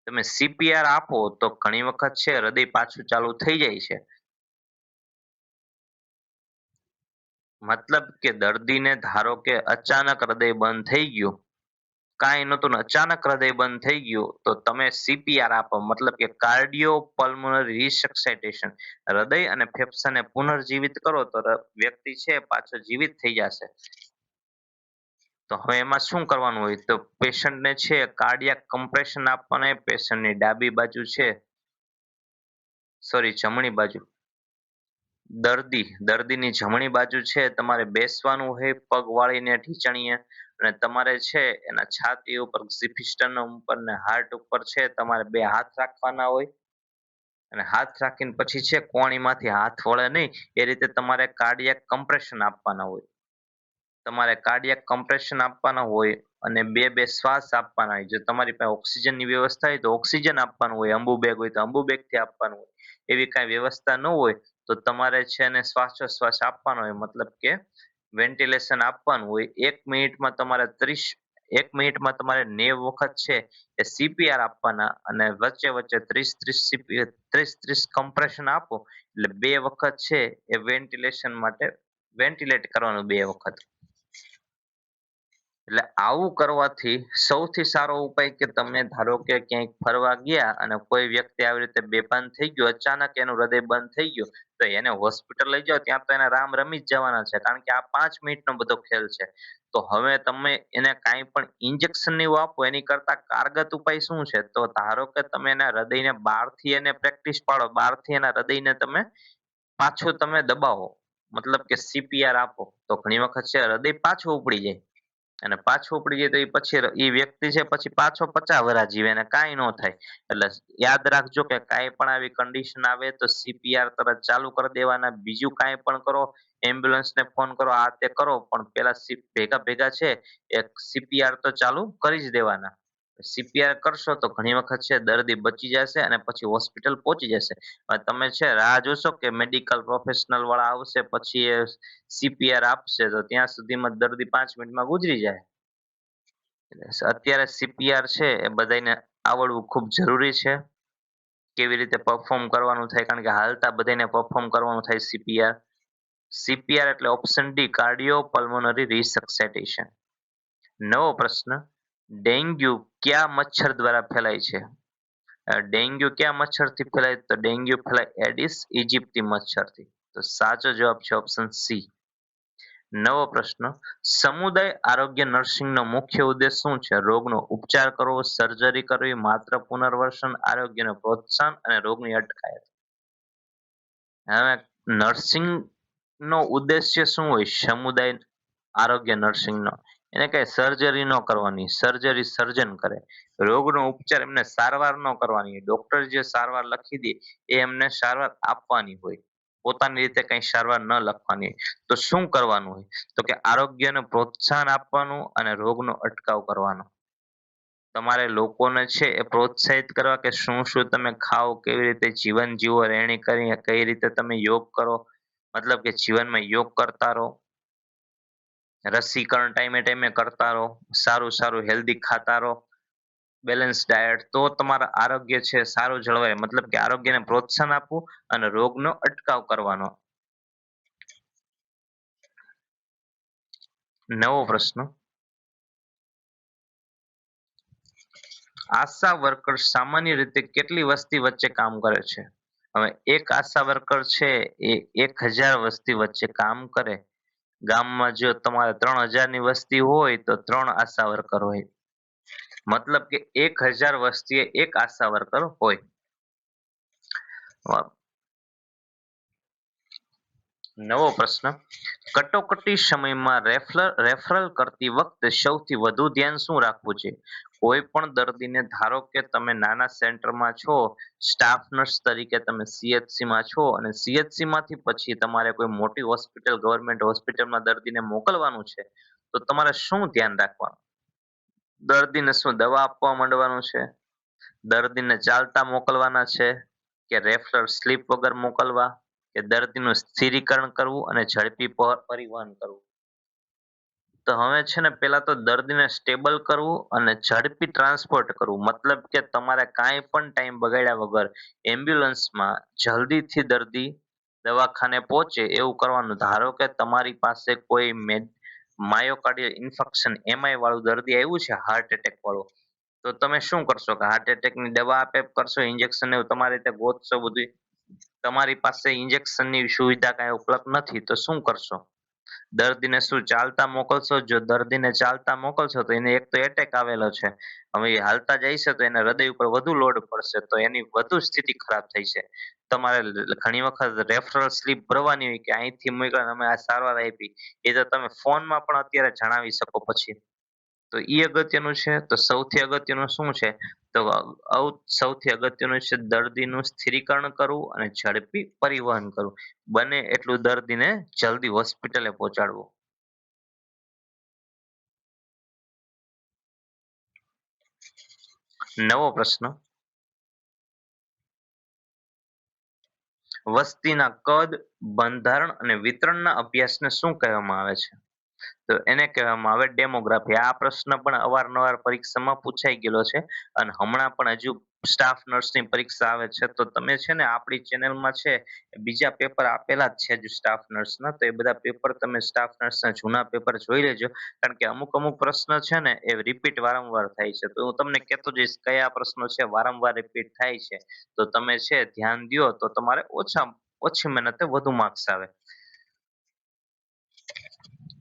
તમે સીપીઆર આપો તો ઘણી વખત છે હૃદય પાછું ચાલુ થઈ જાય છે. મતલબ કે દર્દીને ધારો કે અચાનક હૃદય બંધ થઈ ગયું, કાંઈ નતું ને અચાનક હૃદય બંધ થઈ ગયું તો તમે સીપીઆર આપો, મતલબ કે કાર્ડિયો પલ્મોનરી રિસક્સેટેશન. હૃદય અને ફેફસાને પુનર્જીવિત કરો તો વ્યક્તિ છે પાછો જીવિત થઈ જશે. તો હવે એમાં શું કરવાનું હોય તો પેશન્ટને છે કાર્ડિયાક કમ્પ્રેશન આપવાના. પેશન્ટની ડાબી બાજુ છે, સોરી જમણી બાજુ, દર્દીની જમણી બાજુ છે તમારે બેસવાનું હોય પગ વાળીને ઢીચણીએ, અને તમારે છે એના છાતી ઉપર સ્ટિર્નમ ઉપર ને હાર્ટ ઉપર છે તમારે બે હાથ રાખવાના હોય, અને હાથ રાખીને પછી છે કોણીમાંથી હાથ વળે નહીં એ રીતે તમારે કાર્ડિયાક કમ્પ્રેશન આપવાના હોય. તમારે કાર્ડિયાક કમ્પ્રેશન આપવાના હોય અને બે બે શ્વાસ આપવાના હોય. જો તમારી પાસે ઓક્સિજનની વ્યવસ્થા હોય તો ઓક્સિજન આપવાનું હોય, અંબુ બેગ હોય તો અંબુ બેગથી આપવાનું હોય. એવી કાંઈ વ્યવસ્થા ન હોય તો તમારે છે એને શ્વાસોશ્વાસ આપવાનો હોય, મતલબ કે વેન્ટિલેશન આપવાનું હોય. 1 મિનિટમાં તમારે 30 1 મિનિટમાં તમારે 90 વખત છે એ સીપીઆર આપવાના, અને વચ્ચે વચ્ચે 30 કમ્પ્રેશન આપો, એટલે 2 વખત છે એ વેન્ટિલેશન માટે વેન્ટિલેટ કરવાનું 2 વખત. એટલે આવું કરવાથી સૌથી સારો ઉપાય કે તમે ધારો કે ક્યાંક ફરવા ગયા અને કોઈ વ્યક્તિ આવી રીતે બેભાન થઈ ગયો, અચાનક એનું હૃદય બંધ થઈ ગયું, તો એને હોસ્પિટલ લઈ જાઓ, ત્યાં તો એના રામ રમી જ જવાના છે, કારણ કે આ 5 મિનિટનો બધો ખેલ છે. તો હવે તમે એને કાંઈ પણ ઇન્જેક્શન ને એવું આપો એની કરતા કારગત ઉપાય શું છે? તો ધારો કે તમે એના હૃદયને બહારથી એને પ્રેક્ટિસ પાડો, બહારથી એના હૃદયને તમે પાછું તમે દબાવો, મતલબ કે સીપીઆર આપો, તો ઘણી વખત છે હૃદય પાછું ઉપડી જાય. અને પાછું ઉપડી જાય તો એ પછી એ વ્યક્તિ છે પછી પાછો 50 વર્ષ જીવે અને કાંઈ ન થાય. એટલે યાદ રાખજો કે કાંઈ પણ આવી કન્ડિશન આવે તો સીપીઆર તરત ચાલુ કરી દેવાના. બીજું કાંઈ પણ કરો, એમ્બ્યુલન્સને ફોન કરો, આ તે કરો, પણ પેલા ભેગા ભેગા છે એક સીપીઆર તો ચાલુ કરી જ દેવાના. સીપીઆર કરશો તો ઘણી વખત છે દર્દી બચી જશે અને પછી હોસ્પિટલ પહોંચી જશે. હવે તમે છે રાહ જોશો કે મેડિકલ પ્રોફેશનલ વાળા આવશે પછી એ સીપીઆર આપશે, તો ત્યાં સુધીમાં દર્દી 5 મિનિટમાં ગુજરી જાય. એટલે અત્યારે સીપીઆર છે એ બધાને આવડવું ખૂબ જરૂરી છે. કેવી રીતે પરફોર્મ કરવાનું થાય, કારણ કે હાલતા બધાને પરફોર્મ કરવાનું થાય સીપીઆર. સીપીઆર એટલે ઓપ્શન ડી, કાર્ડિયો પલ્મોનરી રિસક્સેટેશન. નવો પ્રશ્ન, ડેન્ગ્યુ કયા મચ્છર દ્વારા ફેલાય છે? ડેન્ગ્યુ કયા મચ્છરથી ફેલાય? તો ડેન્ગ્યુ ફેલાય એડિસ ઇજિપ્તી મચ્છરથી. તો સાચો જવાબ છે ઓપ્શન સી. નવો પ્રશ્ન, સમુદાય આરોગ્ય નર્સિંગનો મુખ્ય ઉદ્દેશ શું છે? રોગનો ઉપચાર કરવો, સર્જરી કરવી, માત્ર પુનર્વસન, આરોગ્યને પ્રોત્સાહન અને રોગની અટકાયત. હવે નર્સિંગ નો ઉદ્દેશ્ય શું હોય સમુદાય આરોગ્ય નર્સિંગનો? એને કઈ સર્જરી ન કરવાની, સર્જરી સર્જન કરે. રોગનો ઉપચાર, એમને સારવાર ન કરવાની, ડોક્ટર જે સારવાર લખી દે એ એમને સારવાર આપવાની હોય, પોતાની રીતે કઈ સારવાર ન લખવાની હોય. તો શું કરવાનું હોય? તો કે આરોગ્યને પ્રોત્સાહન આપવાનું અને રોગનો અટકાવ કરવાનો. તમારે લોકોને છે એ પ્રોત્સાહિત કરવા કે શું શું તમે ખાઓ, કેવી રીતે જીવન જીવો, રહેણી કરી કઈ રીતે તમે યોગ કરો, મતલબ કે જીવનમાં યોગ કરતા રહો, રસીકરણ ટાઈમે ટાઈમે કરતા રહો, સારું સારું હેલ્ધી ખાતા રહો, બેલેન્સ ડાયટ, તો તમારા આરોગ્ય છે સારું જળવાય. મતલબ કે આરોગ્યને પ્રોત્સાહન આપવું અને રોગનો અટકાવ કરવાનો. નવો પ્રશ્ન, આશા વર્કર સામાન્ય રીતે કેટલી વસ્તી વચ્ચે કામ કરે છે? હવે એક આશા વર્કર છે એ 1,000 વસ્તી વચ્ચે કામ કરે. ગામમાં જો તમારે 3,000ની વસ્તી હોય તો 3 આશા વર્કર હોય. મતલબ કે 1,000 વસ્તીએ એક આશા વર્કર હોય. નવો પ્રશ્ન, કટોકટી સમયમાં રેફરલ કરતી વખતે સૌથી વધુ ધ્યાન શું રાખવું છે? કોઈ પણ દર્દીને, ધારો કે તમે નાના સેન્ટરમાં છો, સ્ટાફ નર્સ તરીકે તમે સીએચસી માં છો અને સીએચસી માંથી પછી તમારે કોઈ મોટી હોસ્પિટલ, ગવર્મેન્ટ હોસ્પિટલમાં દર્દીને મોકલવાનું છે, તો તમારે શું ધ્યાન રાખવાનું? દર્દીને શું દવા આપવા માંડવાનું છે? દર્દીને ચાલતા મોકલવાના છે કે રેફરલ સ્લીપ વગર મોકલવા, કે દર્દીનું સ્થિરીકરણ કરવું અને ઝડપી પરિવહન કરવું? તો હવે છે ને પેલા તો દર્દીને સ્ટેબલ કરવું અને ઝડપી ટ્રાન્સપોર્ટ કરવું, મતલબ કે તમારે કાંઈ પણ ટાઈમ બગાડ્યા વગર એમ્બ્યુલન્સમાં જલ્દીથી દર્દી દવાખાને પહોંચે એવું કરવાનું. ધારો કે તમારી પાસે કોઈ માયોકાર્ડિયલ ઇન્ફેક્શન એમઆઈ વાળું દર્દી આવ્યું છે, હાર્ટ એટેક વાળું, તો તમે શું કરશો કે હાર્ટ એટેકની દવા આપે કરશો, ઇન્જેક્શન એવું તમારી રીતે ગોતશો બધું? તમારી પાસે ઇન્જેક્શનની સુવિધા કાંઈ ઉપલબ્ધ નથી તો શું કરશો? દર્દીને શું ચાલતા મોકલશો? જો દર્દીને ચાલતા મોકલશો તો એને એક તો એટેક આવેલો છે, હવે એ હાલતા જાય છે તો એના હૃદય ઉપર વધુ લોડ પડશે, તો એની વધુ સ્થિતિ ખરાબ થઈ છે. તમારે ઘણી વખત રેફરલ સ્લીપ ભરવાની હોય કે અહીંથી મોકલા અમે આ સારવાર આપી, એ તો તમે ફોનમાં પણ અત્યારે જણાવી શકો પછી. તો ઈ અગત્યનું છે. તો સૌથી અગત્યનું શું છે? તો સૌથી અગત્યનું છે દર્દીનું સ્થિરીકરણ કરવું અને ઝડપી પરિવહન કરવું. બને એટલું દર્દીને જલ્દી હોસ્પિટલે પહોંચાડવું. નવો પ્રશ્ન, વસ્તીના કદ, બંધારણ અને વિતરણના અભ્યાસને શું કહેવામાં આવે છે? તો એને કહેવામાં આવે ડેમોગ્રાફી. આ પ્રશ્ન પણ અવારનવાર પરીક્ષામાં પૂછાઈ ગયેલો છે અને હમણાં પણ હજુ સ્ટાફ નર્સની પરીક્ષા આવે છે. તો તમે છે ને આપણી ચેનલમાં છે બીજા પેપર આપેલા જ છે હજુ સ્ટાફ નર્સના, તો એ બધા પેપર તમે સ્ટાફ નર્સના જૂના પેપર જોઈ લેજો. કારણ કે અમુક અમુક પ્રશ્ન છે ને એ રિપીટ વારંવાર થાય છે, તો હું તમને કહેતો જઈશ કયા પ્રશ્નો છે વારંવાર રિપીટ થાય છે. તો તમે છે ધ્યાન દ્યો તો તમારે ઓછી મહેનતે વધુ માર્ક્સ આવે.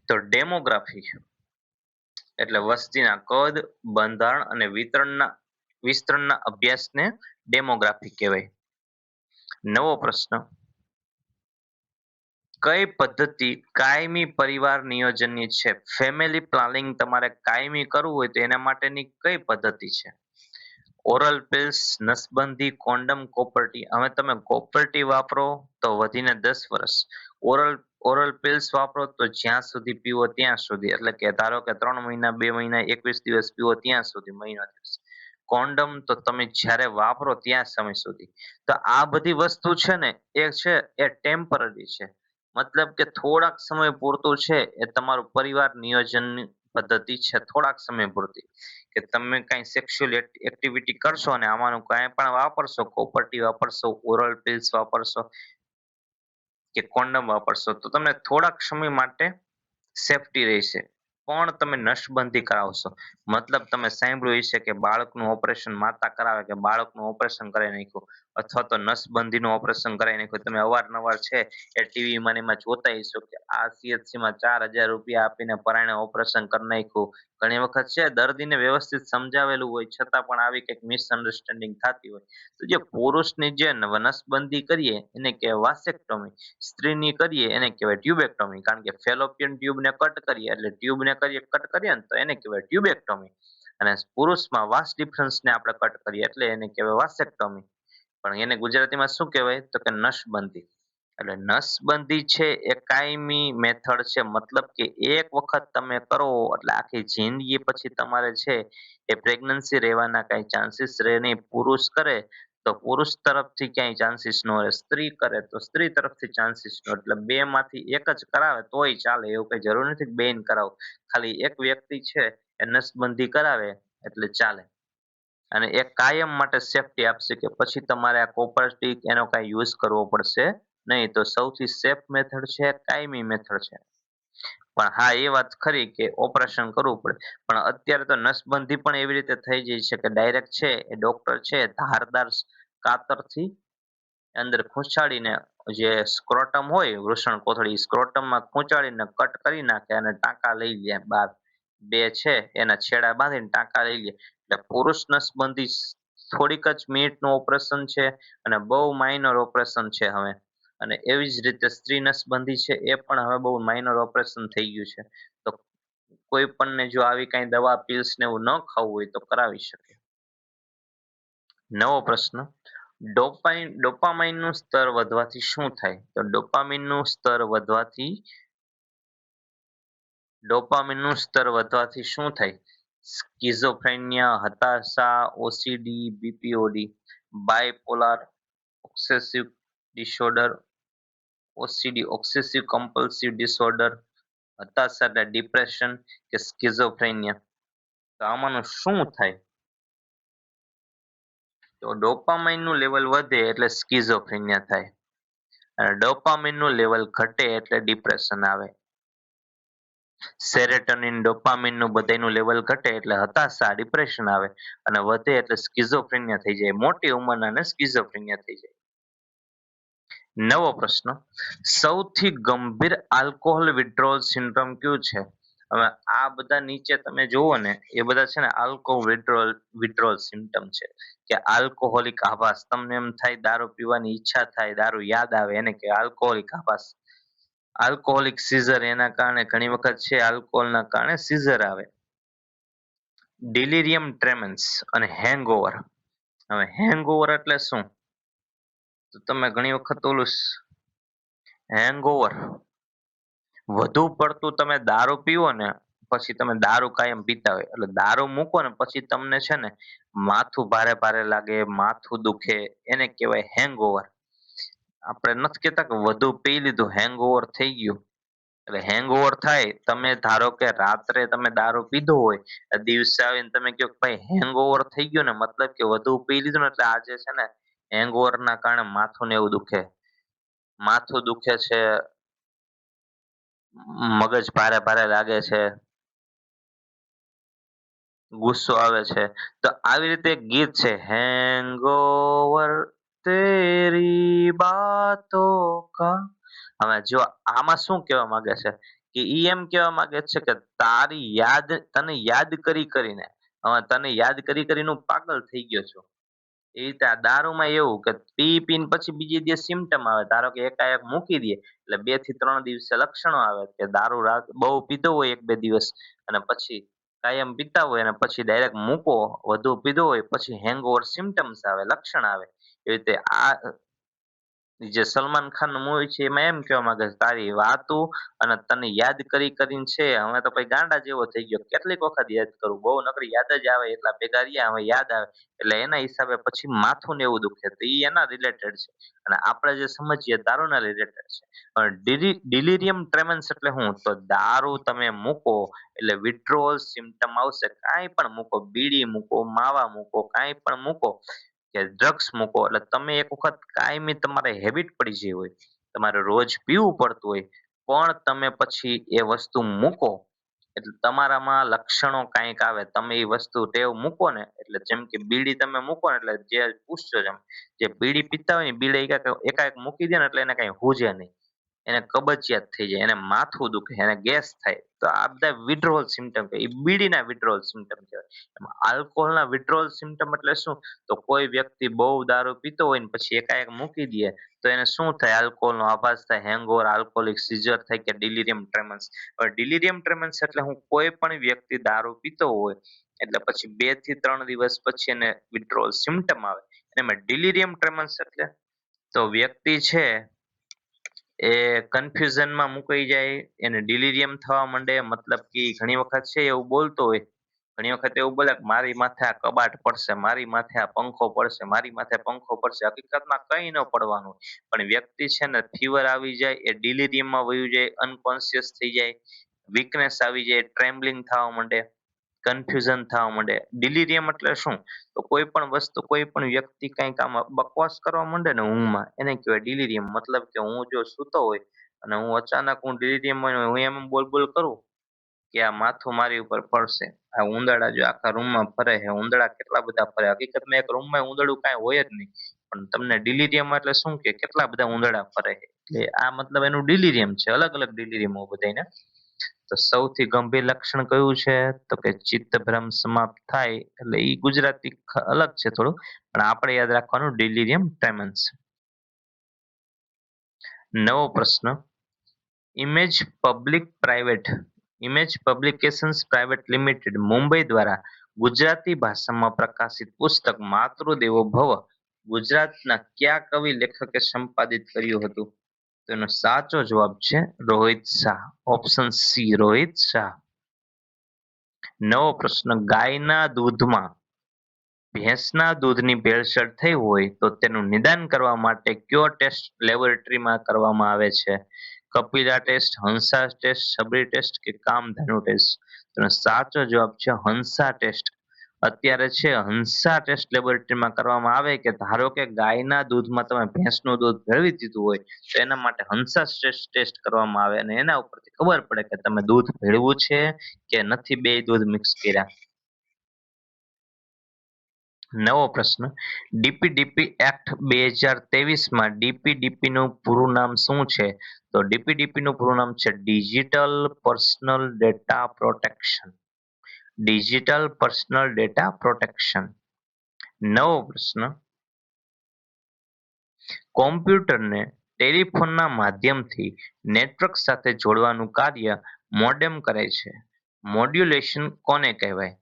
તો ડેમોગ્રાફી એટલે વસ્તીના કદ, બંધારણ અને વિસ્તરણના અભ્યાસને ડેમોગ્રાફી કહેવાય. નવો પ્રશ્ન, કઈ પદ્ધતિ કાયમી પરિવાર નિયોજનની છે? ફેમિલી પ્લાનિંગ તમારે કાયમી કરવું હોય તો એના માટેની કઈ પદ્ધતિ છે? ઓરલ પિલ્સ, નસબંધી, કોન્ડમ, કોપરટી. હવે તમે કોપરટી વાપરો તો વધીને 10 વર્ષ, ઓરલ ઓરલ પિલ્સ વાપરો તો જ્યાં સુધી પીવો ત્યાં સુધી, એટલે કે ધારો કે 3 મહિના, 2 મહિના, 21 દિવસ પીવો ત્યાં સુધી, મહિનો દિવસ. કોન્ડમ તો તમે જ્યારે વાપરો ત્યાં સમય સુધી. તો આ બધી વસ્તુ છે ને એ ટેમ્પરરી છે. મતલબ કે થોડાક સમય પૂરતું છે, એ તમારું પરિવાર નિયોજનની પદ્ધતિ છે થોડાક સમય પૂરતી. કે તમે કઈ સેક્સ્યુઅલ એક્ટિવિટી કરશો અને આમાંનું કાંઈ પણ વાપરશો, કોપરટી વાપરશો, ઓરલ પિલ્સ વાપરશો કે કોન્ડમ વાપરશો, તો તમને થોડાક સમય માટે સેફટી રહેશે. પણ તમે નસબંધી કરાવશો, મતલબ તમે સાંભળ્યું હશે કે બાળકનું ઓપરેશન માતા કરાવે કે બાળકનું ઓપરેશન કરાવી નાખ્યું, અથવા તો નસબંધીનું ઓપરેશન કરાવી નાખ્યું. તમે અવારનવાર છે એ ટીવીમાં ને એમાં જોતા હશો કે આ CHC માં 4,000 રૂપિયા આપીને પરાણે ઓપરેશન કરી નાખ્યું. ઘણી વખત છે દર્દીને વ્યવસ્થિત સમજાવેલું હોય છતાં પણ આવી કંઈક મિસઅન્ડરસ્ટેન્ડિંગ થતી હોય. તો જે પુરુષની જે નસબંધી કરીએ એને કહેવાય વાસેક્ટોમી, સ્ત્રીની કરીએ એને કહેવાય ટ્યુબેક્ટોમી. કારણ કે ફેલોપિયન ટ્યુબને કટ કરીએ એટલે ટ્યુબને કટ કરીએ ને તો એને કહેવાય ટ્યુબેક્ટોમી. અને પુરુષમાં વાસ ડિફરન્સને આપણે કટ કરીએ એટલે એને કહેવાય વાસેક્ટોમી. પણ એને ગુજરાતીમાં શું કહેવાય તો કે નસબંધી. એટલે નસબંધી છે એ કાયમી મેથડ છે, મતલબ કે એક વખત તમે કરો એટલે આખી જિંદગી પછી તમારે છે એ પ્રેગ્નન્સી રહેવાના કઈ ચાન્સીસ રહે નહીં. પુરુષ કરે તો પુરુષ તરફથી ક્યાંય ચાન્સીસ ન રહે, સ્ત્રી કરે તો સ્ત્રી તરફથી ચાન્સીસ ન, એટલે બે માંથી એક જ કરાવે તોય ચાલે. એવું કઈ જરૂર નથી કે બેન કરાવો, ખાલી એક વ્યક્તિ છે એ નસબંધી કરાવે એટલે ચાલે. અને એ કાયમ માટે સેફટી આપશે કે પછી તમારે આ કોપર સ્ટીક એનો કઈ યુઝ કરવો પડશે નહીં. તો સૌથી સેફ મેથડ છે કાયમી મેથડ છે. પણ હા, એ વાત ખરી કે ઓપરેશન કરવું પડે. પણ અત્યારે તો નસબંધી પણ એવી રીતે થઈ જાય છે કે ડાયરેક્ટ છે એ ડોક્ટર છે ધારદાર કાતરથી અંદર ખૂંચાડીને જે સ્ક્રોટમ હોય વૃષણ કોથળી, સ્ક્રોટમમાં ખૂંચાડીને કટ કરી નાખે અને ટાંકા લઈ લે બાર. બે છે એના છેડા બાંધીને ટાંકા લઈ લે. એટલે પુરુષ નસબંધી થોડીક જ મિનિટનું ઓપરેશન છે અને બહુ માઇનર ઓપરેશન છે હવે. અને એવી જ રીતે સ્ત્રી નસબંધી છે એ પણ હવે બહુ માઇનર ઓપરેશન થઈ ગયું છે. તો કોઈ પણને જો આવી કઈ દવા પીલ્સ ને એવું ન ખાવું હોય તો કરાવી શકે. નવો પ્રશ્ન, ડોપામાઇનનું સ્તર વધવાથી શું થાય? તો ડોપામિનનું સ્તર વધવાથી શું થાય? સ્કિઝોફ્રેનિયા, હતાશા, OCD, BPOD, bipolar obsessive disorder, OCD obsessive compulsive disorder, હતાશા એટલે ડિપ્રેશન કે સ્કિઝોફ્રેનિયા. તો આમાંનું શું થાય? તો ડોપામાઇનનું લેવલ વધે એટલે સ્કિઝોફ્રેનિયા થાય, અને ડોપામિનનું લેવલ ઘટે એટલે ડિપ્રેશન આવે. સેરેટોનિન, ડોપામિનનું બધાયનું લેવલ ઘટે એટલે હતાશા, ડિપ્રેશન આવે, અને વધે એટલે સ્કિઝોફ્રેનિયા થઈ જાય. મોટી ઉંમરનાને સ્કિઝોફ્રેનિયા થઈ જાય. નવો પ્રશ્ન, સૌથી ગંભીર આલ્કોહોલ વિથડ્રોલ સિન્ડ્રોમ કયું છે? હવે આ બધા નીચે તમે જુઓ ને એ બધા છે ને આલ્કોહોલ વિથડ્રોલ સિમ્ટમ છે. કે આલ્કોહોલિક આભાસ, તમને એમ થાય દારૂ પીવાની ઈચ્છા થાય, દારૂ યાદ આવે, એને કે આલ્કોહોલિક આભાસ. આલ્કોહોલિક સીઝર, એના કારણે ઘણી વખત છે આલ્કોહોલના કારણે સીઝર આવે. ડિલિરિયમ ટ્રેમેન્સ અને હેંગઓવર. હવે હેંગઓવર એટલે શું? તો તમે ઘણી વખત ઓલું હેંગઓવર, વધુ પડતું તમે દારૂ પીવો ને પછી તમે દારૂ કાયમ પીતા હોય એટલે દારૂ મૂકો ને પછી તમને છે ને માથું ભારે ભારે લાગે, માથું દુખે, એને કહેવાય હેંગઓવર. આપણે નથી કહેતા કે વધુ પી લીધું હેંગઓવર થઈ ગયું. એટલે હેંગઓવર થાય, તમે ધારો કે રાત્રે તમે દારૂ પીધો હોય, દિવસે આવીને તમે કહો કે ભાઈ હેંગઓવર થઈ ગયો ને, મતલબ કે વધુ પી લીધું ને એટલે આજે છે ને હેંગઓવર ના કારણે માથું ને એવું દુખે, માથું દુખે છે, મગજ ભારે ભારે લાગે છે, ગુસ્સો આવે છે. તો આવી રીતે એક ગીત છે, હેંગઓવર તેરી બાતો કા. હવે જો આમાં શું કહેવા માંગે છે કે ઈ એમ કહેવા માંગે છે કે તારી યાદ, તને યાદ કરી કરીને, હવે તને યાદ કરી કરીને હું પાગલ થઈ ગયો છું. એ રીતે આ દારૂમાં એવું કે પી પીને પછી બીજે દિવસ સિમ્ટમ આવે. ધારો કે એકાએક મૂકી દે એટલે 2 થી 3 દિવસે લક્ષણો આવે કે દારૂ રાત બહુ પીધો હોય 1 2 દિવસ, અને પછી કાયમ પીતા હોય અને પછી ડાયરેક્ટ મૂકો, વધુ પીધો હોય પછી હેંગઓવર સિમ્ટમ્સ આવે, લક્ષણ આવે. એ રીતે આ જે સલમાન ખાન નું મૂવી છે એમાં એમ કહેવા માંગે છે તારી વાતું અને તને યાદ કરી કરીને છે હવે તો ભાઈ ગાંડા જેવો થઈ ગયો, કેટલીક વખત યાદ કરું, બહુ નકરી યાદ જ આવે, એટલા ભેગા રહ્યા હવે યાદ આવે, એટલે એના હિસાબે પછી માથું ને એવું દુખે, તો ઈ એના રિલેટેડ છે. અને આપણે જે સમજીએ દારૂના રિલેટેડ છે. પણ ડિલિરિયમ ટ્રેમન્સ એટલે શું, તો દારૂ તમે મૂકો એટલે વિથડ્રોઅલ સિમ્ટમ આવશે. કાંઈ પણ મૂકો, બીડી મૂકો, માવા મૂકો, કાંઈ પણ મૂકો કે ડ્રગ્સ મૂકો એટલે તમે એક વખત કાયમી તમારે હેબિટ પડી ગઈ હોય, તમારે રોજ પીવું પડતું હોય, પણ તમે પછી એ વસ્તુ મૂકો એટલે તમારામાં લક્ષણો કાંઈક આવે. તમે એ વસ્તુ ટેવ મૂકો ને એટલે જેમ કે બીડી તમે મૂકો ને એટલે જે પૂછશો જેમ જે બીડી પીતા હોય ને બીડી એકાએક મૂકી દે ને એટલે એને કઈ હુજે નહીં, એને કબજિયાત થઈ જાય, એને માથું દુખે, એને ગેસ થાય. તો આ બધા વિડ્રોવલ સિમ્ટમ એ બીડીના વિડ્રોવલ સિમ્ટમ કહેવાય. એમાં આલ્કોહોલના વિડ્રોવલ સિમ્ટમ એટલે શું, તો કોઈ વ્યક્તિ બહુ દારૂ પીતો હોય ને પછી એકાએક મૂકી દે તો એને શું થાય, આલ્કોહોલનો આભાસ થાય, હેંગઓવર, આલ્કોહોલિક સીઝર થાય કે ડિલિરિયમ ટ્રેમન્સ. હવે ડિલિરિયમ ટ્રેમન્સ એટલે હું કોઈ પણ વ્યક્તિ દારૂ પીતો હોય એટલે પછી 2 થી 3 દિવસ પછી એને વિડ્રોવલ સિમ્ટમ આવે, એમાં ડિલિરિયમ ટ્રેમન્સ એટલે તો વ્યક્તિ છે એ કન્ફ્યુઝનમાં મુકાઈ જાય, એને ડિલિરિયમ થવા માંડે, મતલબ કે ઘણી વખત છે એવું બોલતો હોય, ઘણી વખત એવું બોલે કે મારી માથે આ કબાટ પડશે, મારી માથે આ પંખો પડશે, મારી માથે પંખો પડશે, હકીકતમાં કઈ ન પડવાનું, પણ વ્યક્તિ છે ને ફીવર આવી જાય, એ ડિલિરિયમમાં વયું જાય, અનકોન્શિયસ થઈ જાય, વીકનેસ આવી જાય, ટ્રેમ્બલિંગ થવા માંડે, કન્ફ્યુઝન થવા માંડે. ડિલિરિયમ એટલે શું, તો કોઈ પણ વસ્તુ, કોઈ પણ વ્યક્તિ કંઈક આમ બકવાસ કરવા માંડે ને ઊંઘમાં, એને કહેવાય ડિલિરિયમ. મતલબ કે હું જો સૂતો હોય અને હું અચાનક હું ડિલિરિયમમાં હોય, હું એમ બોલ બોલ કરું કે આ માથું મારી ઉપર પડશે, આ ઉંદરડા જો આખા રૂમમાં ફરે છે, ઉંદરડા કેટલા બધા ફરે, હકીકતમાં એક રૂમમાં ઉંદરડું કાંઈ હોય જ નહીં, પણ તમને ડિલિરિયમ એટલે શું કે કેટલા બધા ઉંદરડા ફરે છે, એટલે આ મતલબ એનું ડિલિરિયમ છે. અલગ અલગ ડિલિરિયમ હોય બધાને. તો સૌથી ગંભીર લક્ષણ કયું છે, તો કે ચિત્તભ્રમ સમાપ્ત થાય, એટલે ઈ ગુજરાતી અલગ છે થોડું, પણ આપણે યાદ રાખવાનું ડિલિરિયમ ટ્રેમન્સ. નવો પ્રશ્ન, image public private image publications private limited Mumbai દ્વારા ગુજરાતી ભાષામાં પ્રકાશિત પુસ્તક માતૃદેવો ભવ ગુજરાતના કયા કવિ લેખકે સંપાદિત કર્યું હતું? તો એનો સાચો જવાબ છે રોહિત શાહ. Option C Rohit Shah. નવો પ્રશ્ન, ગાયના દૂધમાં ભેંસના દૂધની ભેળસેળ થઈ હોય તો તેનું નિદાન કરવા માટે કયો ટેસ્ટ લેબોરેટરીમાં કરવામાં આવે છે? Kapila test, Hansa test, Sabari test કે કામધેનુ ટેસ્ટ? તેનો સાચો જવાબ છે હંસા ટેસ્ટ. અત્યારે છે હંસા ટેસ્ટ લેબોરેટરીમાં કરવામાં આવે કે ધારો કે ગાયના દૂધમાં તમે ભેંસનું દૂધ ભેળવી દીધું હોય તો એના માટે હંસા ટેસ્ટ કરવામાં આવે અને એના ઉપરથી ખબર પડે કે તમે દૂધ ભેળવું છે કે નથી, બે દૂધ મિક્સ કર્યા. નવો પ્રશ્ન, ડીપીડીપી એક્ટ 2023 માં ડીપીડીપી નું પૂરું નામ શું છે? તો ડીપીડીપી નું પૂરું નામ છે digital personal data protection. Digital personal data protection. નવો પ્રશ્ન, કોમ્પ્યુટરને ટેલિફોનના માધ્યમથી નેટવર્ક સાથે જોડવાનું કાર્ય મોડેમ કરે છે. મોડ્યુલેશન કોને કહેવાય?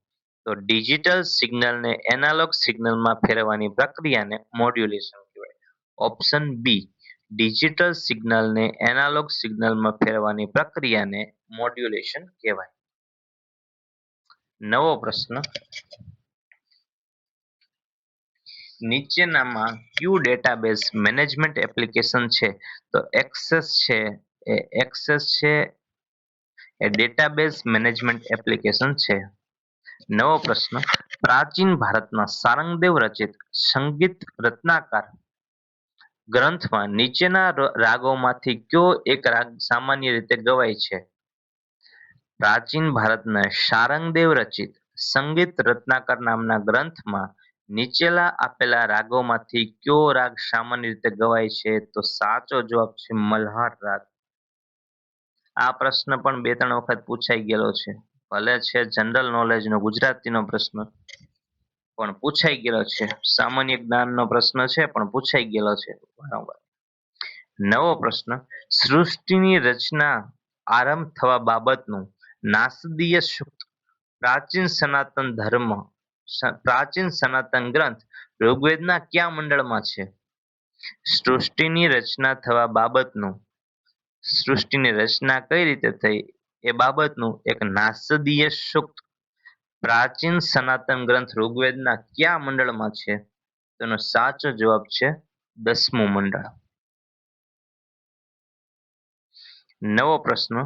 તો ડિજિટલ સિગ્નલને એનાલોગ સિગ્નલમાં ફેરવવાની પ્રક્રિયાને મોડ્યુલેશન કહેવાય. ઓપ્શન બી, ડિજિટલ સિગ્નલને એનાલોગ સિગ્નલમાં ફેરવવાની પ્રક્રિયાને મોડ્યુલેશન કહેવાય. નવો પ્રશ્ન, નીચેનામાં કયું ડેટાબેઝ મેનેજમેન્ટ એપ્લિકેશન છે? તો એક્સેસ છે, એ એક્સેસ છે, એ ડેટાબેઝ મેનેજમેન્ટ એપ્લિકેશન છે. નવો પ્રશ્ન, પ્રાચીન ભારતમાં સારંગદેવ રચિત સંગીત રત્નાકર ગ્રંથમાં નીચેના રાગોમાંથી કયો એક રાગ સામાન્ય રીતે ગવાય છે? પ્રાચીન ભારતના શારંગદેવ રચિત સંગીત રત્નાકર નામના ગ્રંથમાં નીચેલા આપેલા રાગોમાંથી કયો રાગ સામાન્ય રીતે ગવાય છે? તો સાચો જવાબ છે મલ્હાર રાગ. આ પ્રશ્ન પણ બે ત્રણ વખત પૂછાઈ ગયેલો છે. ભલે છે જનરલ નોલેજનો ગુજરાતીનો પ્રશ્ન, પણ પૂછાઈ ગયેલો છે. સામાન્ય જ્ઞાનનો પ્રશ્ન છે, પણ પૂછાઈ ગયેલો છે વારંવાર. નવો પ્રશ્ન, સૃષ્ટિની રચના આરંભ થવા બાબતનું નાસદીય સૂક્ત પ્રાચીન સનાતન ગ્રંથ ઋગ્વેદના કયા મંડળમાં છે? સૃષ્ટિની રચના થવા બાબતનું, સૃષ્ટિની રચના કઈ રીતે થઈ એ બાબતનું એક નાસદીય સૂક્ત પ્રાચીન સનાતન ગ્રંથ ઋગ્વેદના કયા મંડળમાં છે? તેનો સાચો જવાબ છે 10મું મંડળ. નવો પ્રશ્ન,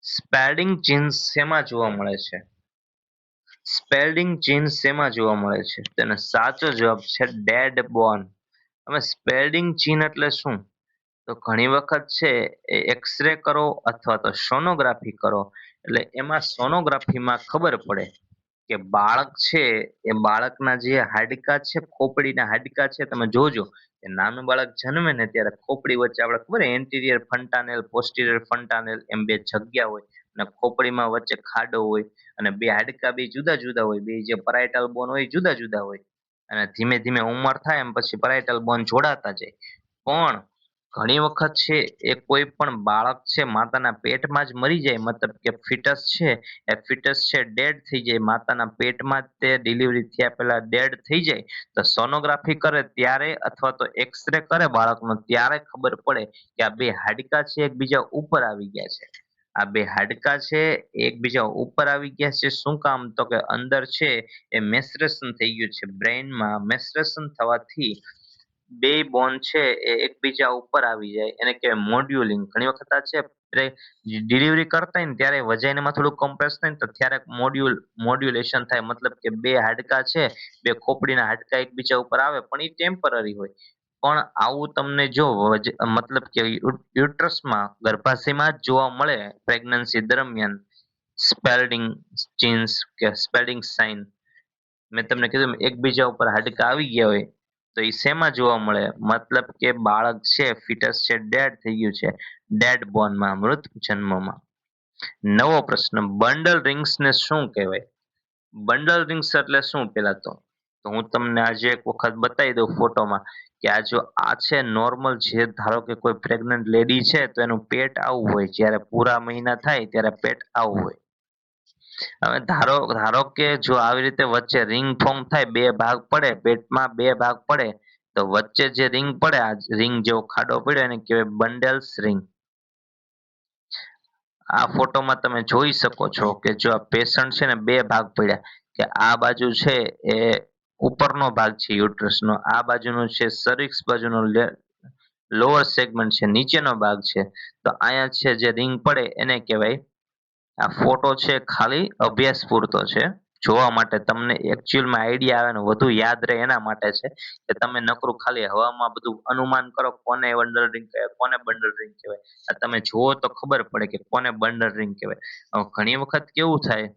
સ્પેલ્ડિંગ ચિહ્ન શેમાં જોવા મળે છે? સ્પેલ્ડિંગ ચિહ્ન શેમાં જોવા મળે છે? તેનો સાચો જવાબ છે ડેડ બોન. હવે સ્પેલ્ડિંગ ચિહ્ન એટલે શું? તો ઘણી વખત છે એ એક્સરે કરો અથવા તો સોનોગ્રાફી કરો, એટલે એમાં સોનોગ્રાફીમાં ખબર પડે કે બાળક છે એ બાળકના જે હાડકા છે, ખોપડીના હાડકા છે, તમે જોજો કે નાનું બાળક જન્મે ને ત્યારે ખોપડી વચ્ચે આપણે ખબર એન્ટિરિયર ફન્ટાનેલ પોસ્ટિરિયર ફન્ટાનેલ એમ બે જગ્યા હોય, અને ખોપડીમાં વચ્ચે ખાડો હોય, અને બે હાડકા બે જુદા જુદા હોય, બે જે પરાઇટલ બોન હોય જુદા જુદા હોય, અને ધીમે ધીમે ઉંમર થાય એમ પછી પરાઇટલ બોન જોડાતા જાય. પણ ઘણી વખત છે એ કોઈ પણ બાળક છે માતાના પેટમાં જ મરી જાય, મતલબ કે ફિટસ છે એ ફિટસ છે ડેડ થઈ જાય, માતાના પેટમાં જ તે ડિલિવરી થયા પહેલા ડેડ થઈ જાય, તો સોનોગ્રાફી કરે ત્યારે અથવા તો એક્સરે કરે બાળકનો ત્યારે ખબર પડે કે આ બે હાડકા છે એકબીજા ઉપર આવી ગયા છે. આ બે હાડકા છે એકબીજા ઉપર આવી ગયા છે. શું કામ? તો કે અંદર છે એ મેસ્ટ્રેશન થઈ ગયું છે, બ્રેઇનમાં મેસ્ટ્રેશન થવાથી બે બોન છે એ એકબીજા ઉપર આવી જાય, એને કહેવાય મોડ્યુલિંગ. ઘણી વખત આ છે ડિલિવરી કરતા હોય ને ત્યારે વજાઈનામાં થોડું કમ્પ્રેસ થાય ને તો ત્યારે મોડ્યુલેશન થાય, મતલબ કે બે હાડકા છે, બે ખોપડીના હાડકા એકબીજા ઉપર આવે, પણ એ ટેમ્પરરી હોય. પણ આવું તમને જો મતલબ કે યુટ્રસમાં ગર્ભાશયમાં જ જોવા મળે પ્રેગ્નન્સી દરમિયાન સ્પેલ્ડિંગ ચિન્સ કે સ્પેલ્ડિંગ સાઇન, મેં તમને કીધું એકબીજા ઉપર હાડકા આવી ગયા હોય, તો એ શેમાં જોવા મળે? મતલબ કે બાળક છે ફિટસ છે ડેડ થઈ ગયું છે, ડેડ બોનમાં, મૃત જન્મમાં. નવો પ્રશ્ન, બંડલ રિંગ્સ ને શું કહેવાય? બંડલ રિંગ્સ એટલે શું? પેલા તો હું તમને આજે એક વખત બતાવી દઉં ફોટોમાં કે આ જો આ છે નોર્મલ છે. ધારો કે કોઈ પ્રેગ્નન્ટ લેડી છે તો એનું પેટ આવું હોય, જ્યારે પૂરા મહિના થાય ત્યારે પેટ આવું હોય. હવે ધારો ધારો કે જો આવી રીતે વચ્ચે રિંગ ફોર્મ થાય, બે ભાગ પડે પેટમાં, બે ભાગ પડે, તો વચ્ચે જે રિંગ પડે, આ રિંગ જેવો ખાડો પડ્યો એને કહેવાય બંડલ્સ રિંગ. આ ફોટોમાં તમે જોઈ શકો છો કે જો આ પેશન્ટ છે ને બે ભાગ પડ્યા, કે આ બાજુ છે એ ઉપરનો ભાગ છે યુટ્રસનો, આ બાજુનું છે સર્વિક્સ બાજુનો લોઅર સેગમેન્ટ છે, નીચેનો ભાગ છે. તો અહીંયા છે જે રિંગ પડે એને કહેવાય. આ ફોટો છે ખાલી અભ્યાસ પૂરતો છે, જોવા માટે, તમને એકચ્યુઅલમાં આઈડિયા આવે ને વધુ યાદ રહે એના માટે છે, કે તમે નકરું ખાલી હવામાં બધું અનુમાન કરો કોને બંડલ રિંગ કહેવાય, કોને બંડલ રિંગ કહેવાય. આ તમે જુઓ તો ખબર પડે કે કોને બંડલ રિંગ કહેવાય. ઘણી વખત કેવું થાય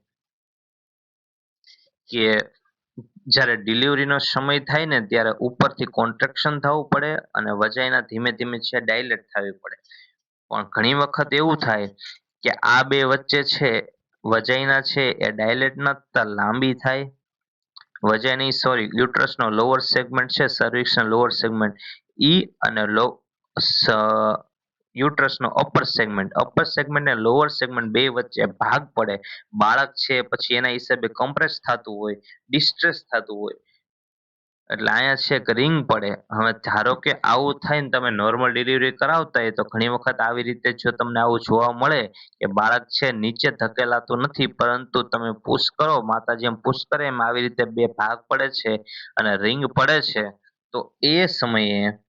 કે જ્યારે ડિલિવરીનો સમય થાય ને ત્યારે ઉપરથી કોન્ટ્રેક્શન થવું પડે અને વજાઈના ધીમે ધીમે છે ડાયલેટ થવી પડે. પણ ઘણી વખત એવું થાય કે આ બે વચ્ચે છે વજાઈના છે એ ડાયલેટ ન થતા લાંબી થાય. વજાઈની સોરી યુટ્રસનો લોઅર સેગમેન્ટ છે, સર્વિક્સનો લોઅર સેગમેન્ટ ઈ, અને યુટ્રસનો અપર સેગમેન્ટ ને લોઅર સેગમેન્ટ બે વચ્ચે ભાગ પડે, બાળક છે પછી એના હિસાબે કમ્પ્રેસ થતું હોય, ડિસ્ટ્રેસ થતું હોય, એટલે અહીંયા છે કે રિંગ પડે. હવે ધારો કે આવું થાય ને તમે નોર્મલ ડિલિવરી કરાવતા હોય તો ઘણી વખત આવી રીતે જો તમને આવું જોવા મળે કે બાળક છે નીચે ધકેલાતું નથી, પરંતુ તમે પુશ કરો, માતા જેમ પુશ કરે એમ આવી રીતે બે ભાગ પડે છે અને રિંગ પડે છે, તો એ સમયે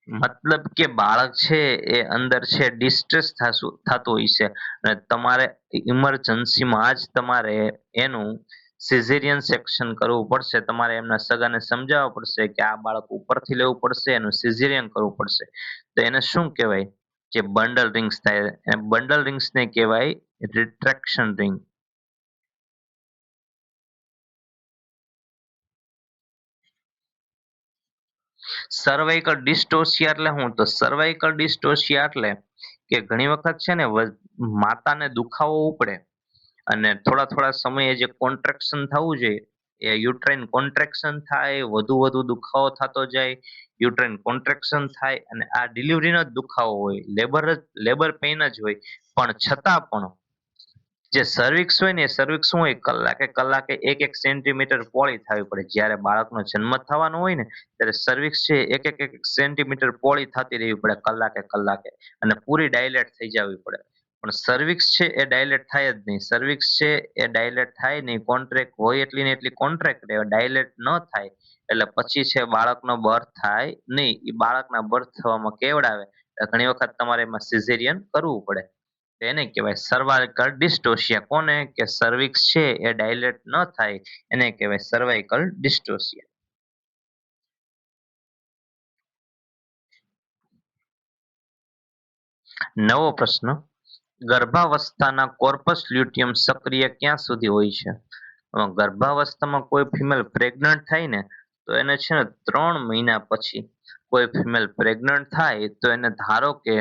મતલબ કે બાળક છે એ અંદર છે ડિસ્ટ્રેસ થતું હોય છે અને તમારે ઇમરજન્સીમાં જ તમારે એનું સિઝેરિયન સેક્શન કરવું પડશે. તમારે એમના સગાને સમજાવવા પડશે કે આ બાળક ઉપરથી લેવું પડશે, એનું સિઝેરિયન કરવું પડશે. તો એને શું કહેવાય? જે બંડલ રિંગ્સ થાય, એ બંડલ રિંગ્સ ને કહેવાય રિટ્રેક્શન રિંગ. સર્વાઇકલ ડિસ્ટોસિયા એટલે શું? તો સર્વાઇકલ ડિસ્ટોસિયા એટલે કે ઘણી વખત છે ને માતાને દુખાવો ઉપડે અને થોડા થોડા સમયે જે કોન્ટ્રેક્શન થવું જોઈએ એ યુટ્રાઇન કોન્ટ્રેક્શન થાય, વધુ વધુ દુખાવો થતો જાય, યુટ્રાઇન કોન્ટ્રેક્શન થાય અને આ ડિલિવરીનો જ દુખાવો હોય, લેબર પેઇન જ હોય, પણ છતાં પણ જે સર્વિક્સ હોય ને એ સર્વિક્સ શું હોય, કલાકે કલાકે એક એક સેન્ટીમીટર પહોળી થવી પડે. જ્યારે બાળકનો જન્મ થવાનો હોય ને ત્યારે સર્વિક્સ છે એક સેન્ટીમીટર પહોળી થતી રહેવી પડે કલાકે કલાકે અને પૂરી ડાયલેટ થઈ જવી પડે. પણ સર્વિક્સ છે એ ડાયલેટ થાય જ નહીં. સર્વિક્સ છે એ ડાયલેટ થાય નહીં, કોન્ટ્રેક્ટ હોય એટલી ને એટલી કોન્ટ્રેક્ટ રહે, ડાયલેટ ન થાય એટલે પછી છે બાળકનો બર્થ થાય નહીં. એ બાળકના બર્થ થવામાં કેવડાવે ઘણી વખત તમારે એમાં સિઝેરિયન કરવું પડે. એને કહેવાય સર્વાઇકલ ડિસ્ટોસિયા. કોને? કે સર્વિક્સ છે એ ડાયલેટ ન થાય એને કહેવાય સર્વાઇકલ ડિસ્ટોસિયા. નવો પ્રશ્ન. ગર્ભાવસ્થાના કોર્પસ લ્યુટિયમ સક્રિય ક્યાં સુધી હોય છે? ગર્ભાવસ્થામાં કોઈ ફિમેલ પ્રેગ્નન્ટ થાય ને તો એને છે ને 3 મહિના પછી કોઈ ફિમેલ પ્રેગ્નન્ટ થાય તો એને ધારો કે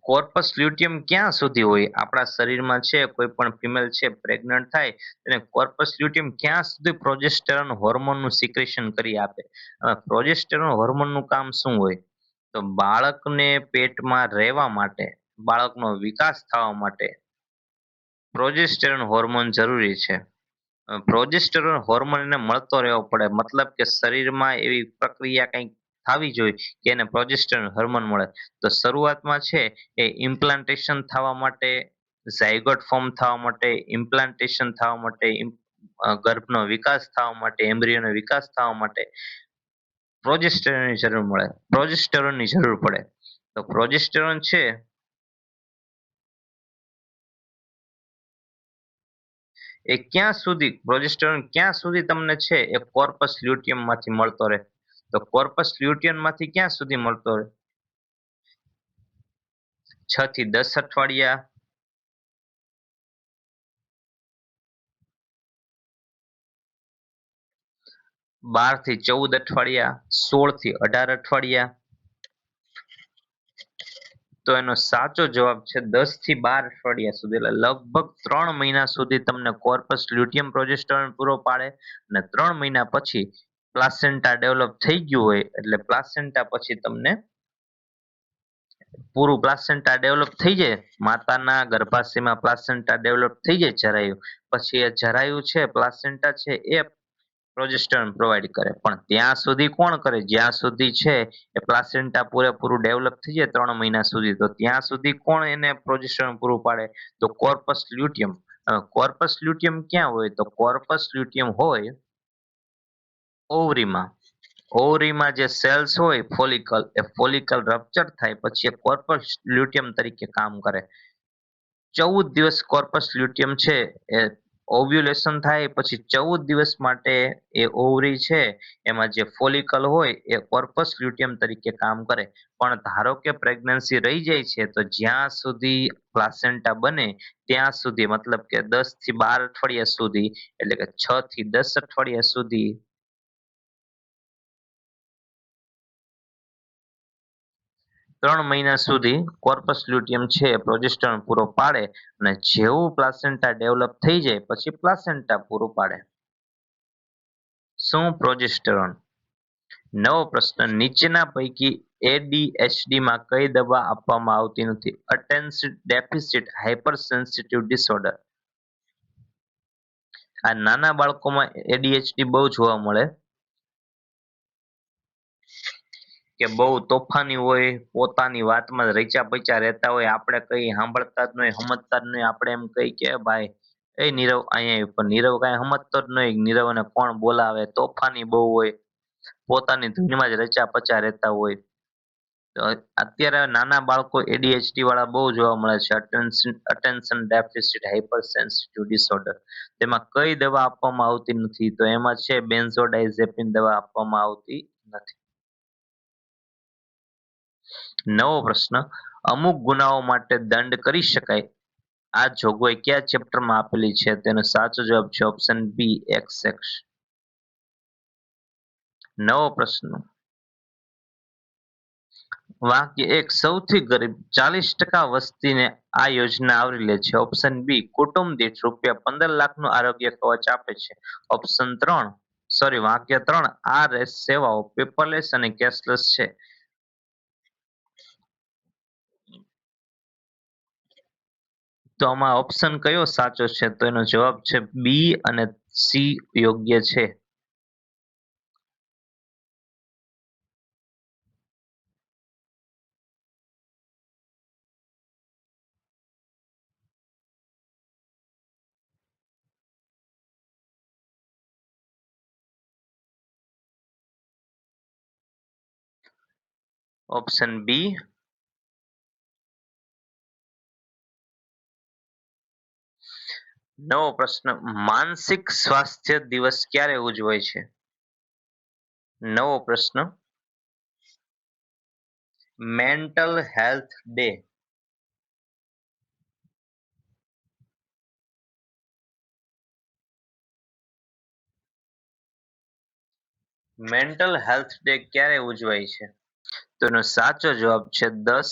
કોર્પસ લ્યુટિયમ ક્યાં સુધી હોય આપણા શરીરમાં છે? કોઈ પણ ફિમેલ છે પ્રેગ્નન્ટ થાય તેને કોર્પસ લ્યુટિયમ ક્યાં સુધી પ્રોજેસ્ટેરોન હોર્મોનનું સિક્રેશન કરી આપે? પ્રોજેસ્ટેરોન હોર્મોનનું કામ શું હોય? તો બાળકને પેટમાં રહેવા માટે, બાળકનો વિકાસ થવા માટે પ્રોજેસ્ટેરોન હોર્મોન જરૂરી છે. પ્રોજેસ્ટેરોન હોર્મોન એને મળતો રહેવો પડે, મતલબ કે શરીરમાં એવી પ્રક્રિયા કંઈક થવી જોઈએ કે એને પ્રોજેસ્ટેરોન હોર્મોન મળે. તો શરૂઆતમાં છે એ ઇમ્પ્લાન્ટેશન થવા માટે, ઝાયગોટ ફોર્મ થવા માટે, ઇમ્પ્લાન્ટેશન થવા માટે, ગર્ભનો વિકાસ થવા માટે, એમ્બ્રિયોનો વિકાસ થવા માટે પ્રોજેસ્ટેરોનની જરૂર પડે. તો પ્રોજેસ્ટેરોન છે એ ક્યાં સુધી, પ્રોજેસ્ટેરોન ક્યાં સુધી તમને છે એ કોર્પસ લ્યુટિયમ માંથી મળતો રહે? તો કોર્પસ લ્યુટિયમ માંથી ક્યાં સુધી મળતો રહે? 6 થી 10 અઠવાડિયા, 12 થી 14 અઠવાડિયા, 16 થી 18 અઠવાડિયા. તો એનો સાચો જવાબ છે 10 થી 12 અઠવાડિયા સુધી. એટલે લગભગ 3 મહિના સુધી તમને કોર્પસ લ્યુટિયમ પ્રોજેસ્ટેરોન પૂરો પાડે અને 3 મહિના પછી પ્લાસેન્ટા ડેવલપ થઈ ગયું હોય એટલે પ્લાસેન્ટા પછી તમને પૂરું પ્લાસેન્ટા ડેવલપ થઈ જાય, માતાના ગર્ભાશયમાં પ્લાસેન્ટા ડેવલપ થઈ જાય જરાયું, પછી એ જરાયું છે પ્લાસેન્ટા છે એ પ્રોજેસ્ટેરોન પ્રોવાઈડ કરે. પણ ત્યાં સુધી કોણ કરે? જ્યાં સુધી છે એ પ્લાસેન્ટા પૂરેપૂરું ડેવલપ થઈ જાય 3 મહિના સુધી, તો ત્યાં સુધી કોણ એને પ્રોજેસ્ટેરોન પૂરું પાડે? તો કોર્પસ લ્યુટિયમ. કોર્પસ લ્યુટિયમ ક્યાં હોય? તો કોર્પસ લ્યુટિયમ હોય ઓવરીમાં. ઓવરીમાં જે સેલ્સ હોય ફોલિકલ, એ ફોલિકલ રપ્ચર થાય પછી એ કોર્પસ લ્યુટિયમ તરીકે કામ કરે. 14 દિવસ કોર્પસ લ્યુટિયમ છે એ ઓવ્યુલેશન થાય પછી 14 દિવસ માટે એ ઓવરી છે એમાં જે ફોલિકલ હોય એ કોર્પસ લ્યુટિયમ તરીકે કામ કરે. પણ ધારો કે પ્રેગ્નન્સી રહી જાય છે તો જ્યાં સુધી પ્લાસેન્ટા બને ત્યાં સુધી, મતલબ કે 10 થી 12 અઠવાડિયા સુધી, એટલે કે 6 થી 10 અઠવાડિયા સુધી 3 મહિના સુધી કોર્પસ લ્યુટિયમ છે પ્રોજેસ્ટેરોન પૂરો પાડે અને જેવું પ્લાસેન્ટા ડેવલપ થઈ જાય પછી પ્લાસેન્ટા પૂરું પાડે. શું પ્રોજેસ્ટેરોન? નવો પ્રશ્ન. નીચેના પૈકી ADHD માં કઈ દવા આપવામાં આવતી નથી? Attention deficit hypersensitive disorder. આ નાના બાળકોમાં ADHD બહુ જોવા મળે કે બહુ તોફાની હોય, પોતાની વાતમાં રચ્યા પચ્યા રહેતા હોય, આપણે કઈ સાંભળતા જ નહીં, સમજતા જ નહીં, આપણે એમ કઈ કે ભાઈ એ નીરવ અહીંયા આવ્યો પણ નીરવ કાંઈ સમજતો જ નહીં. નીરવને કોણ બોલાવે, તોફાની બહુ હોય, પોતાની ધૂનમાં જ રચ્યા પચ્યા રહેતા હોય. તો અત્યારે નાના બાળકો એડીએચડી વાળા બહુ જોવા મળે છે, attention deficit hyper sensitive disorder. તેમાં કઈ દવા આપવામાં આવતી નથી? તો એમાં છે બેન્ઝોડાઇઝેપિન દવા આપવામાં આવતી નથી. નવો પ્રશ્ન, અમુક ગુનાઓ માટે દંડ કરી શકાય આ જોગવાઈ કયા ચેપ્ટરમાં આપેલી છે? તેનો સાચો જવાબ છે ઓપ્શન બી, એક્સ એક્સ. નવો પ્રશ્ન, વાક્ય એક, સૌથી ગરીબ 40% વસ્તીને આ યોજના આવરી લે છે. ઓપ્શન બી, કુટુંબ દીઠ રૂપિયા 15 લાખનું આરોગ્ય કવચ આપે છે. ઓપ્શન 3, વાક્ય 3, આ સેવાઓ પેપરલેસ અને કેશલેસ છે. તો આમાં ઓપ્શન કયો સાચો છે? તો એનો જવાબ છે બી અને સી યોગ્ય છે. Option B. નવો પ્રશ્ન, માનસિક સ્વાસ્થ્ય દિવસ ક્યારે ઉજવાય છે? નવો પ્રશ્ન, mental health day. Mental health day ક્યારે ઉજવાય છે? તો એનો સાચો જવાબ છે 10.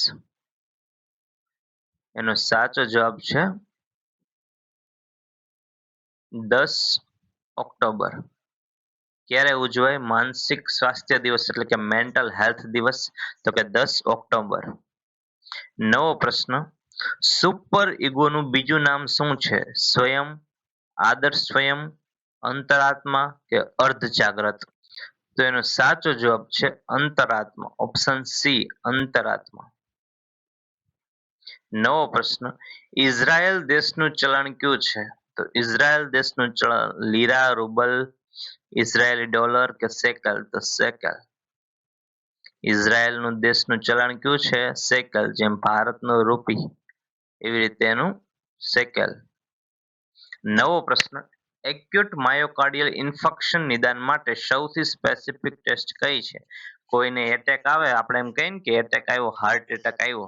એનો સાચો જવાબ છે 10 ઓક્ટોબર. ક્યારે ઉજવાય માનસિક સ્વાસ્થ્ય દિવસ એટલે કે મેન્ટલ હેલ્થ દિવસ? તો કે 10 ઓક્ટોબર. નવો પ્રશ્ન, સુપર ઈગોનું બીજું નામ શું છે? સ્વયં, આદર્શ સ્વયં, અંતરાત્મા કે અર્ધજાગ્રત? તો એનો સાચો જવાબ છે અંતરાત્મા. ઓપ્શન સી, અંતરાત્મા. નવો પ્રશ્ન, ઇઝરાયલ દેશનું ચલણ કયું છે? તો ઇઝરાયલ દેશનું ચલણ લીરા, રૂબલ, ઇઝરાયેલી ડોલર કે શેકલ? તો શેકલ. ઇઝરાયલનું દેશનું ચલણ કયું છે? શેકલ. જેમ ભારતનું રૂપી એવી રીતે એનું શેકલ. નવો પ્રશ્ન, એક્યુટ માયોકાર્ડિયલ ઇન્ફેક્શન નિદાન માટે સૌથી સ્પેસિફિક ટેસ્ટ કઈ છે? કોઈને એટેક આવે, આપણે એમ કહીએ ને કે એટેક આવ્યો, હાર્ટ એટેક આવ્યો,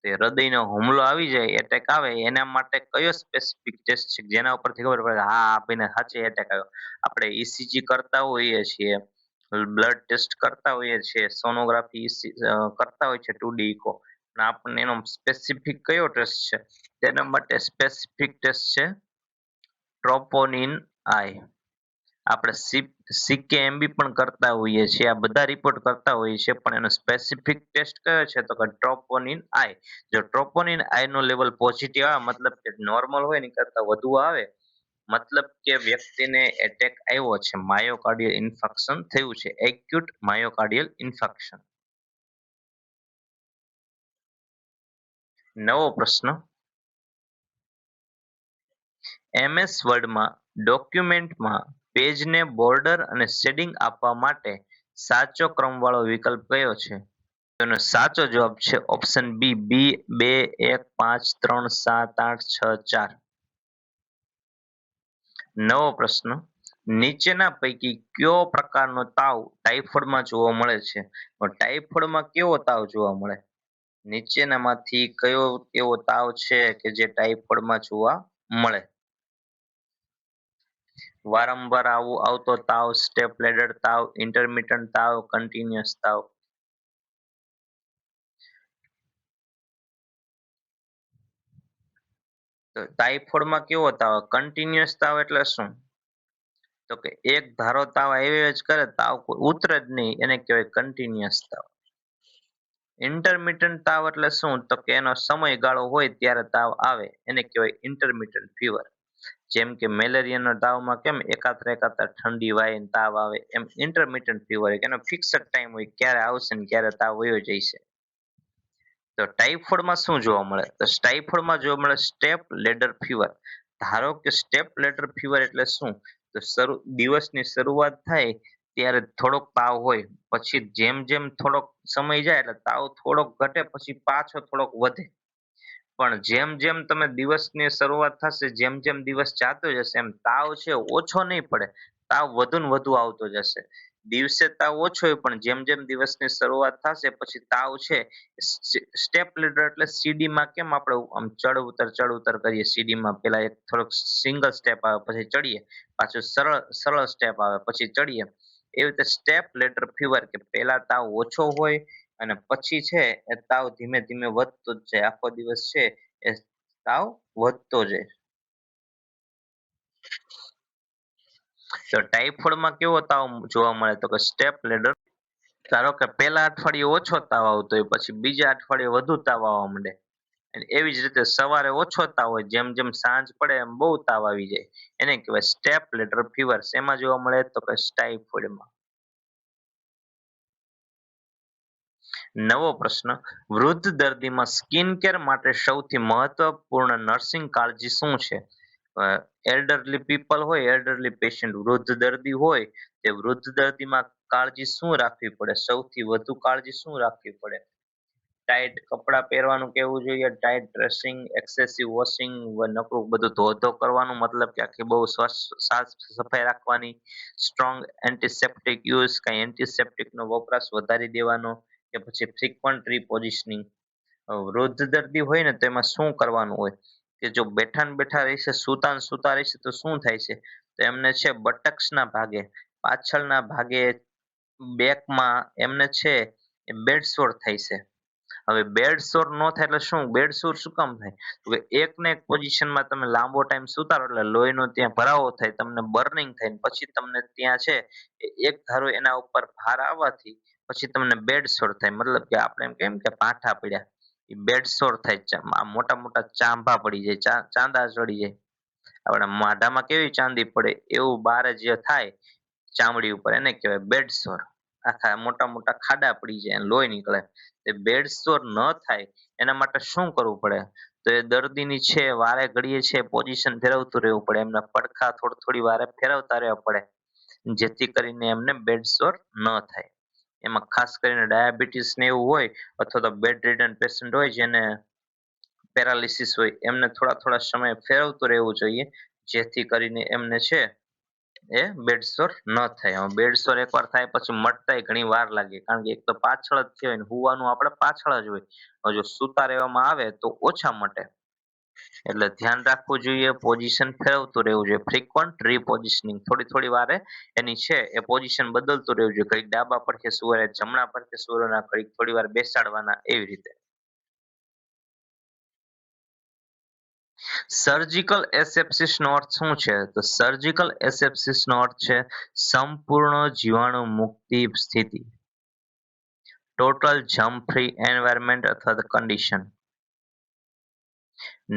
તે હૃદયનો હુમલો આવી જાય, એટેક આવે, એના માટે કયો સ્પેસિફિક ટેસ્ટ છે જેના ઉપરથી ખબર પડે હા આ ભાઈને સાચે એટેક આવ્યો? આપણે ઈસીજી કરતા હોઈએ છીએ, બ્લડ ટેસ્ટ કરતા હોઈએ છીએ, સોનોગ્રાફી કરતા હોય છે, 2D ઇકો. આપણને એનો સ્પેસિફિક કયો ટેસ્ટ છે? તેના માટે સ્પેસિફિક ટેસ્ટ છે ટ્રોપોનિન આઈ. આપણે સીકેએમબી પણ કરતા હોઈએ છીએ, આ બધા રિપોર્ટ કરતા હોઈએ છીએ, પણ એનો સ્પેસિફિક ટેસ્ટ કયો છે? તો કે ટ્રોપોનિન આઈ. જો ટ્રોપોનિન આઈ નો લેવલ પોઝિટિવ આવે, મતલબ કે નોર્મલ હોય ને કરતા વધુ આવે, મતલબ કે વ્યક્તિને એટેક આવ્યો છે, માયોકાર્ડિયલ ઇન્ફેક્શન થયું છે, એક્યુટ માયોકાર્ડિયલ ઇન્ફેક્શન. નવો પ્રશ્ન, એમએસ વર્ડમાં ડોક્યુમેન્ટમાં પેજને બોર્ડર અને શેડિંગ આપવા માટે સાચો ક્રમવાળો વિકલ્પ કયો છે? તેનો સાચો જવાબ છે ઓપ્શન બી, 2 1 5 3 7 8 6 4. નવો પ્રશ્ન, નીચેના પૈકી કયો પ્રકારનો તાવ ટાઇફોઇડમાં જોવા મળે છે? તો ટાઇફોઇડમાં કેવો તાવ જોવા મળે? નીચેનામાંથી કયો એવો તાવ છે કે જે ટાઇફોઇડમાં જોવા મળે? વારંવાર આવતો તાવ, સ્ટેપ લેડર તાવ, ઇન્ટરમિટન્ટ તાવ, કન્ટિન્યુઅસ તાવ? તો ટાઇફોઇડમાં કેવો તાવ? કન્ટિન્યુઅસ તાવ એટલે શું? તો કે એક ધારો તાવ આવ્યો જ કરે, તાવ ઉતરે જ નહીં, એને કહેવાય કન્ટિન્યુઅસ તાવ. ઇન્ટરમિટન્ટ તાવ એટલે શું? તો કે એનો સમયગાળો હોય ત્યારે તાવ આવે, એને કહેવાય ઇન્ટરમિટન્ટ ફીવર. જેમ કે મેલેરિયાના તાવમાં કેમ એકાત્ર એકાત્ર ઠંડી વાય ને તાવ આવે, એમ ઇન્ટરમિટન્ટ ફીવર એનો ફિક્સડ ટાઈમ હોય, ક્યારે આવશે ને ક્યારે તાવ વયો જશે. તો ટાઇફોઇડમાં શું જોવા મળે? તો ટાઇફોઇડમાં જોવા મળે સ્ટેપ લેડર ફીવર. ધારો કે સ્ટેપ લેટર ફીવર એટલે શું? તો દિવસની શરૂઆત થાય ત્યારે થોડોક તાવ હોય, પછી જેમ જેમ થોડોક સમય જાય એટલે તાવ થોડોક ઘટે, પછી પાછો થોડોક વધે. પણ જેમ જેમ તમે દિવસની શરૂઆત થશે, જેમ જેમ દિવસ જાતો જશે, એમ તાવ છે ઓછો નહીં પડે, તાવ વધુ ને વધુ આવતો જશે. દિવસે તાવ ઓછો હોય, પણ જેમ જેમ દિવસની શરૂઆત થશે પછી તાવ છે, સ્ટેપ લીડર એટલે સીડીમાં કેમ આપણે આમ ચડ ઉતર કરીએ, સીડીમાં પેલા એક થોડોક સિંગલ સ્ટેપ આવે પછી ચડીએ, પાછું સરળ સરળ સ્ટેપ આવે પછી ચડીએ. એવી રીતે સ્ટેપ લેટર ફીવર કે પેલા તાવ ઓછો હોય અને પછી છે એ તાવ ધીમે ધીમે વધતો જ જાય, આખો દિવસ છે એ તાવ વધતો જાય. તો ટાઇફોઇડમાં કેવો તાવ જોવા મળે? તો કે સ્ટેપ લેડર. ધારો કે પેલા અઠવાડિયે ઓછો તાવ આવતો હોય, પછી બીજા અઠવાડિયે વધુ તાવ આવવા માંડે. અને એવી જ રીતે સવારે ઓછો તાવ હોય, જેમ જેમ સાંજ પડે એમ બહુ તાવ આવી જાય. એને કહેવાય સ્ટેપ લેટર ફીવર. શેમાં જોવા મળે? તો કે ટાઇફોઇડમાં. નવો પ્રશ્ન: વૃદ્ધ દર્દીમાં સ્કિન કેર માટે સૌથી મહત્વપૂર્ણ નર્સિંગ કાળજી શું છે? એલ્ડરલી પીપલ હોય, એલ્ડરલી પેશન્ટ, વૃદ્ધ દર્દી હોય, તે વૃદ્ધ દર્દીમાં કાળજી શું રાખવી પડે? સૌથી વધુ કાળજી શું રાખવી પડે? ટાઈટ કપડાં પહેરવાનું કેવું જોઈએ, ટાઈટ ડ્રેસિંગ, એક્સેસિવ વોશિંગ, નકરું બધું ધો ધો કરવાનું, મતલબ કે આખી બહુ સાફ સફાઈ રાખવાની, સ્ટ્રોંગ એન્ટીસેપ્ટિક યુઝ, કઈ એન્ટીસેપ્ટિક નો વપરાશ વધારી દેવાનો, કે પછી ફ્રીક્વન્ટ રીપોઝિશનિંગ. વૃદ્ધ દર્દી હોય ને તો એમાં શું કરવાનું હોય કે જો બેઠા ને બેઠા રહેશે, સુતા ને સુતા રહેશે તો શું થાય છે? તો એમને છે બટક્સ ના ભાગે, પાછળના ભાગે, બેકમાં એમને છે એ બેડ સોર થાય છે. હવે બેડ સોર ન થાય એટલે શું? બેડ સોર શું કામ થાય? તો કે એક ને એક પોઝિશનમાં તમે લાંબો ટાઈમ સુતારો એટલે લોહીનો ત્યાં ભરાવો થાય, તમને બર્નિંગ થાય, ને પછી તમને ત્યાં છે એક ધારો એના ઉપર ભાર આવવાથી પછી તમને બેડ સોર થાય. મતલબ કે આપણે એમ કેમ કે પાઠા પડ્યા, એ બેડ સોર થાય. આ મોટા મોટા ચાંભા પડી જાય, ચાંદા ચડી જાય. આપણા માઢામાં કેવી ચાંદી પડે એવું બારે જે થાય ચામડી ઉપર, એને કહેવાય બેડસોર. આખા મોટા મોટા ખાડા પડી જાય અને લોહી નીકળે. તે બેડસોર ન થાય એના માટે શું કરવું પડે? તો એ દર્દીની છે વારે ઘડીએ છે પોઝિશન ફેરવતું રહેવું પડે, એમના પડખા થોડી થોડી વારે ફેરવતા રહેવા પડે, જેથી કરીને એમને બેડસોર ન થાય. એમાં ખાસ કરીને ડાયાબિટીસ ને એવું હોય, અથવા તો બેડ રિડન પેશન્ટ હોય, જેને પેરાલિસિસ હોય, એમને થોડા થોડા સમય ફેરવતું રહેવું જોઈએ, જેથી કરીને એમને છે એ બેડસોર ન થાય. હવે બેડસોર એકવાર થાય પછી મટતાય ઘણી વાર લાગે, કારણ કે એક તો પાછળ જ થયો હોય ને હુવાનું આપણે પાછળ જ હોય. હવે જો સુતા રહેવામાં આવે તો ઓછા મટે. એટલે ધ્યાન રાખવું જોઈએ, પોઝિશન ફેરવતું રહેવું જોઈએ, ફ્રીક્વન્ટ રીપોઝિશનિંગ, થોડી થોડી વારે એની છે એ પોઝિશન બદલતું રહેવું જોઈએ. કઈક ડાબા પડખે સુવરે, જમણા પડખે સુવરના, કઈક થોડી વાર બેસાડવાના, એવી રીતે. સર્જિકલ એસેપ્સિસ નો અર્થ શું છે? તો સર્જિકલ એસેપ્સિસ નો અર્થ છે સંપૂર્ણ જીવાણુ મુક્તિ સ્થિતિ, ટોટલ જર્મ ફ્રી એન્વાયરમેન્ટ અથવા તો કન્ડિશન.